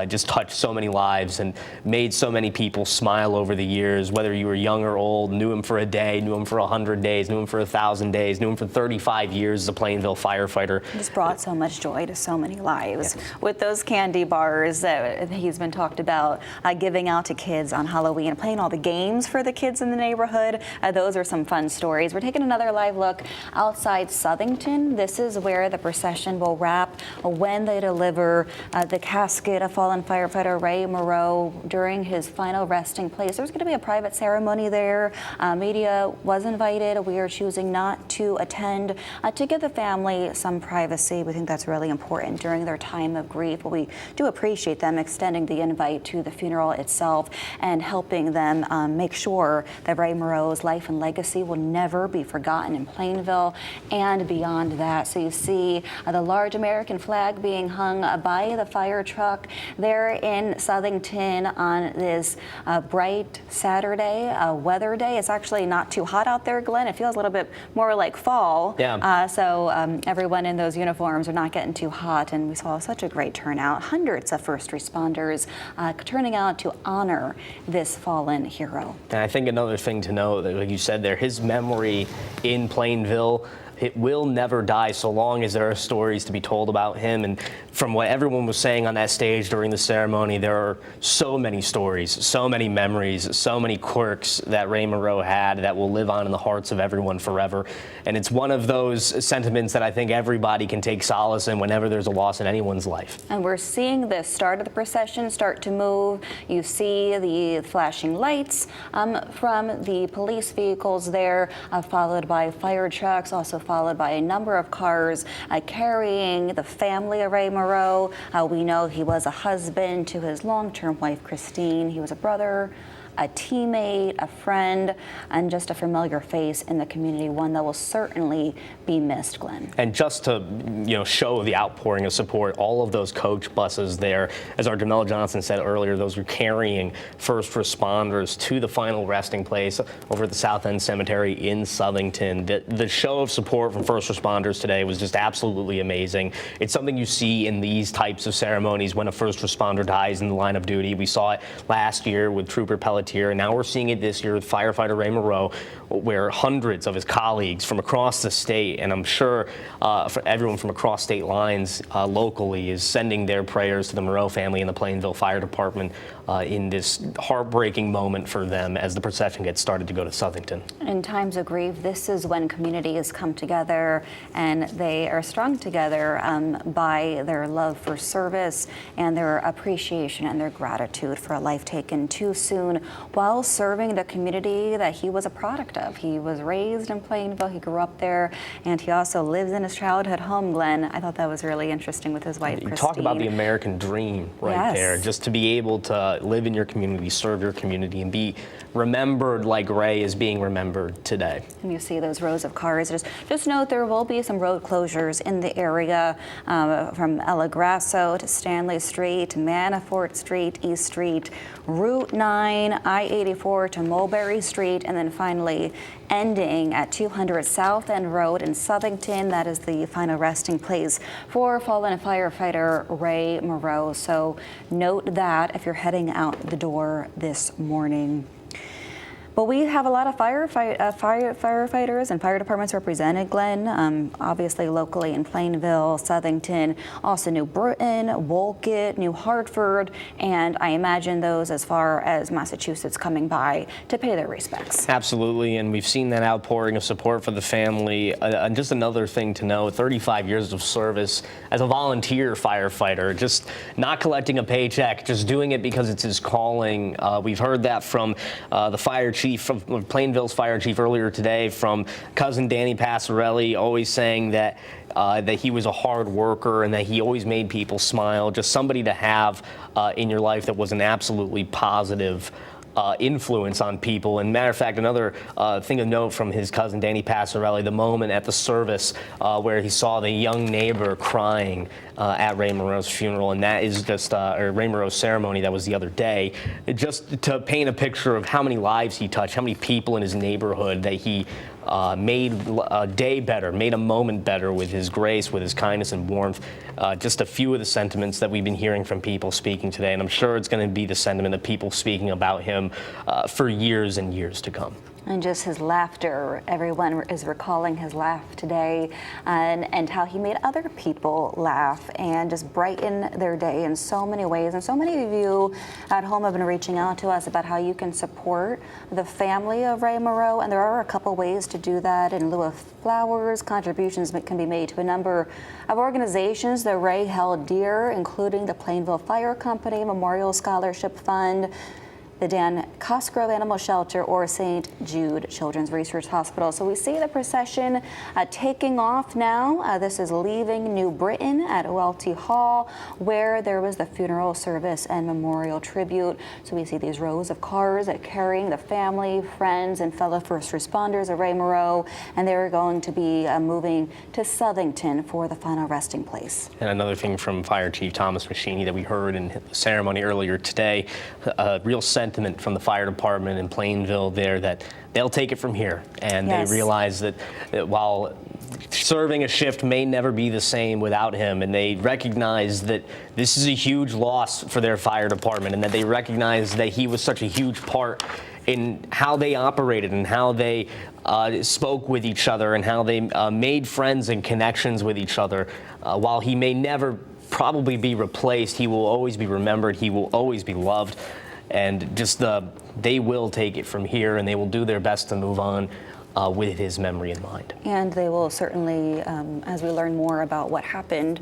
just touched so many lives and made so many people smile over the years, whether you were young or old, knew him for a day, knew him for 100 days, knew him for 1,000 days, knew him for 35 years as a Plainville firefighter. Just brought so much joy to so many lives. Yes. With those candy bars that he's been talked about giving out to kids on Halloween and playing all the games for the kids in the neighborhood, those are some fun stories. We're taking another live look outside Southington. This is where the procession will wrap when they deliver the casket of fallen firefighter Ray Moreau during his final resting place. There's going to be a private ceremony there. Media was invited. We are choosing not to attend to give the family some privacy. We think that's really important during their time of grief. But we do appreciate them extending the invite to the funeral itself and helping them make sure that Ray Moreau's life and legacy will never be forgotten in Plainville and beyond that. So you see the large American flag being hung by the fire truck there in Southington on this bright Saturday weather day. It's actually not too hot out there, Glenn. It feels a little bit more like fall. Yeah. So everyone in those uniforms are not getting too hot, and we saw such a great turnout. Hundreds of first responders turning out to honor this fallen hero. And I think another thing to note, that, like you said there, his memory in Plainville, it will never die so long as there are stories to be told about him. And from what everyone was saying on that stage during the ceremony, there are so many stories, so many memories, so many quirks that Ray Moreau had that will live on in the hearts of everyone forever. And it's one of those sentiments that I think everybody can take solace in whenever there's a loss in anyone's life. And we're seeing the start of the procession start to move. You see the flashing lights from the police vehicles there, followed by fire trucks, also followed by a number of cars carrying the family of Ray Moreau. We know he was a husband to his long-term wife, Christine. He was a brother, a teammate, a friend, and just a familiar face in the community, one that will certainly be missed, Glenn. And just to show the outpouring of support, all of those coach buses there, as our Jamel Johnson said earlier, those were carrying first responders to the final resting place over at the South End Cemetery in Southington. The show of support from first responders today was just absolutely amazing. It's something you see in these types of ceremonies when a first responder dies in the line of duty. We saw it last year with Trooper Pelletier, and now we're seeing it this year with firefighter Ray Moreau, where hundreds of his colleagues from across the state, and I'm sure for everyone from across state lines locally, is sending their prayers to the Moreau family and the Plainville Fire Department in this heartbreaking moment for them as the procession gets started to go to Southington. In times of grief, this is when communities come together, and they are strung together by their love for service and their appreciation and their gratitude for a life taken too soon while serving the community that he was a product of. He was raised in Plainville, he grew up there, and he also lives in his childhood home, Glenn. I thought that was really interesting with his wife, Christine. You talk about the American dream right there, just to be able to live in your community, serve your community, and be remembered like Ray is being remembered today. And you see those rows of cars. Just note there will be some road closures in the area from El Grasso to Stanley Street, Manafort Street, East Street, Route 9, I-84 to Mulberry Street, and then finally ending at 200 South End Road in Southington. That is the final resting place for fallen firefighter Ray Moreau. So note that if you're heading out the door this morning. But we have a lot of firefighters and fire departments represented, Glenn, obviously locally in Plainville, Southington, also New Britain, Wolcott, New Hartford, and I imagine those as far as Massachusetts coming by to pay their respects. Absolutely, and we've seen that outpouring of support for the family. And just another thing to know, 35 years of service as a volunteer firefighter, just not collecting a paycheck, just doing it because it's his calling. We've heard that from the fire chief, from Plainville's fire chief earlier today, from cousin Danny Passarelli, always saying that that he was a hard worker and that he always made people smile. Just somebody to have in your life that was an absolutely positive influence on people. And matter of fact, another thing of note from his cousin Danny Passarelli, the moment at the service where he saw the young neighbor crying at Ray Moreau's funeral, and that is just, or Ray Moreau's ceremony that was the other day, just to paint a picture of how many lives he touched, how many people in his neighborhood that he made a day better, made a moment better with his grace, with his kindness and warmth. Just a few of the sentiments that we've been hearing from people speaking today, and I'm sure it's going to be the sentiment of people speaking about him for years and years to come. And just his laughter, everyone is recalling his laugh today, and how he made other people laugh and just brighten their day in so many ways. And so many of you at home have been reaching out to us about how you can support the family of Ray Moreau, and there are a couple ways to do that. In lieu of flowers, contributions can be made to a number of organizations that Ray held dear, including the Plainville Fire Company, Memorial Scholarship Fund, the Dan Cosgrove Animal Shelter, or St. Jude Children's Research Hospital. So we see the procession taking off now. This is leaving New Britain at OLT Hall, where there was the funeral service and memorial tribute. So we see these rows of cars carrying the family, friends, and fellow first responders of Ray Moreau, and they're going to be moving to Southington for the final resting place. And another thing from Fire Chief Thomas Machini that we heard in the ceremony earlier today, a real sentiment from the fire department in Plainville there that they'll take it from here, and Yes. they realize that while serving a shift may never be the same without him, and they recognize that this is a huge loss for their fire department, and that they recognize that he was such a huge part in how they operated and how they spoke with each other and how they made friends and connections with each other. While he may never probably be replaced, he will always be remembered, he will always be loved. And just they will take it from here, and they will do their best to move on with his memory in mind. And they will certainly, as we learn more about what happened,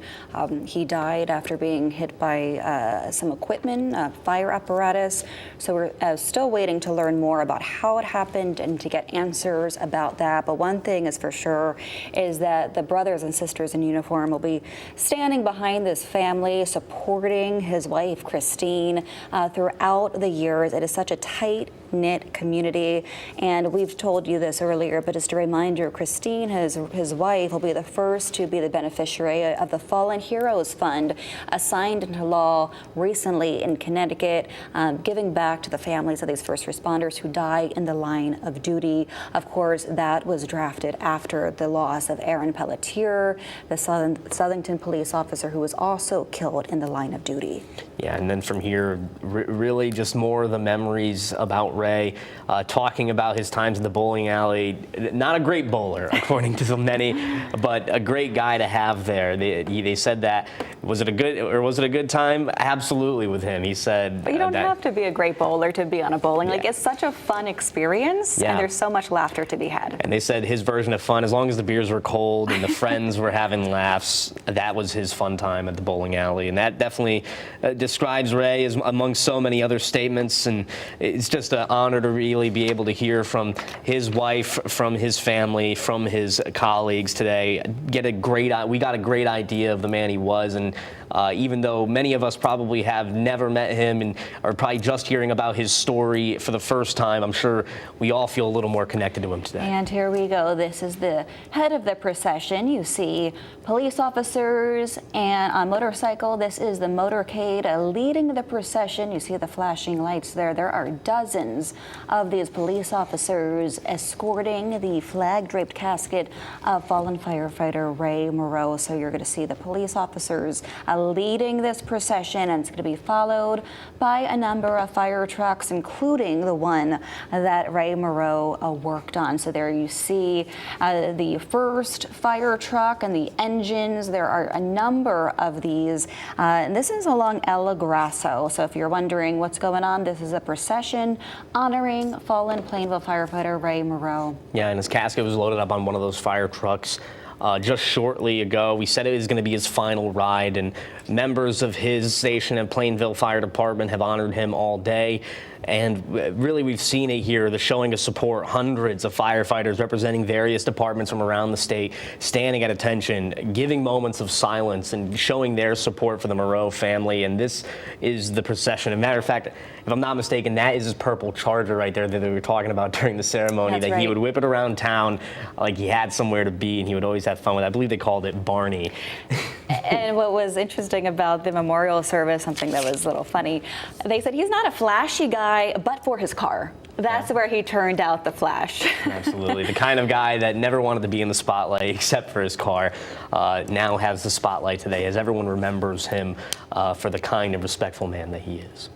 he died after being hit by some equipment, fire apparatus. So we're still waiting to learn more about how it happened and to get answers about that. But one thing is for sure is that the brothers and sisters in uniform will be standing behind this family, supporting his wife, Christine, throughout the years. It is such a tight-knit community, and we've told you this earlier, but just a reminder, Christine, his wife, will be the first to be the beneficiary of the Fallen Heroes Fund, assigned into law recently in Connecticut, giving back to the families of these first responders who died in the line of duty. Of course, that was drafted after the loss of Aaron Pelletier, the Southington police officer who was also killed in the line of duty. Yeah, and then from here, really just more of the memories about Ray, talking about his times in the bowling alley. Not a great bowler, according to so many, but a great guy to have there. They said that, was it a good time? Absolutely, with him. He said. But you don't have to be a great bowler to be on a bowling. Like, it's such a fun experience, and there's so much laughter to be had. And they said his version of fun, as long as the beers were cold and the friends were having laughs, that was his fun time at the bowling alley. And that definitely describes Ray as among so many other statements. And it's just an honor to really be able to hear from his wife, from his family, from his colleagues today. We got a great idea of the man he was, and even though many of us probably have never met him and are probably just hearing about his story for the first time, I'm sure we all feel a little more connected to him today. And here we go. This is the head of the procession. You see police officers and on motorcycle. This is the motorcade leading the procession. You see the flashing lights there. There are dozens images of these police officers escorting the flag-draped casket of fallen firefighter Ray Moreau. So you're going to see the police officers leading this procession, and it's going to be followed by a number of fire trucks, including the one that Ray Moreau worked on. So there you see the first fire truck and the engines. There are a number of these, and this is along El Grasso. So if you're wondering what's going on, this is a procession honoring fallen Plainville firefighter Ray Moreau. Yeah, and his casket was loaded up on one of those fire trucks just shortly ago. We said it was going to be his final ride, and members of his station at Plainville Fire Department have honored him all day. And really, we've seen it here, the showing of support. Hundreds of firefighters representing various departments from around the state standing at attention, giving moments of silence and showing their support for the Moreau family. And this is the procession. As a matter of fact, if I'm not mistaken, that is his purple Charger right there that we were talking about during the ceremony. That's that right. He would whip it around town like he had somewhere to be, and he would always have fun with it. I believe they called it Barney. And what was interesting about the memorial service, something that was a little funny, they said he's not a flashy guy, but for his car. That's where he turned out the flash. Absolutely. The kind of guy that never wanted to be in the spotlight except for his car now has the spotlight today, as everyone remembers him for the kind and respectful man that he is.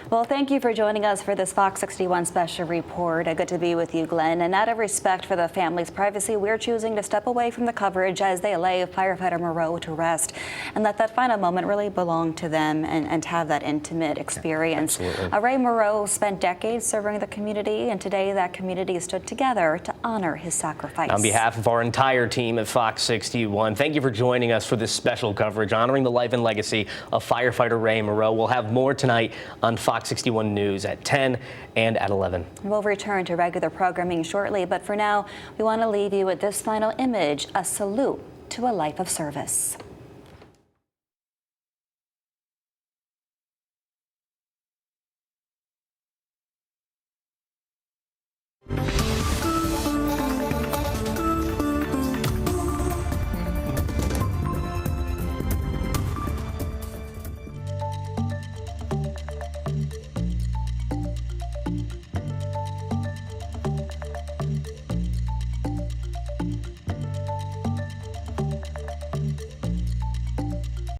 Well, thank you for joining us for this Fox 61 special report. Good to be with you, Glenn. And out of respect for the family's privacy, we're choosing to step away from the coverage as they lay firefighter Moreau to rest and let that final moment really belong to them and have that intimate experience. Ray Moreau spent decades serving the community, and today that community stood together to honor his sacrifice. On behalf of our entire team at Fox 61, thank you for joining us for this special coverage honoring the life and legacy of firefighter Ray Moreau. We'll have more tonight on Fox 61 News at 10 and at 11. We'll return to regular programming shortly, but for now, we want to leave you with this final image, a salute to a life of service.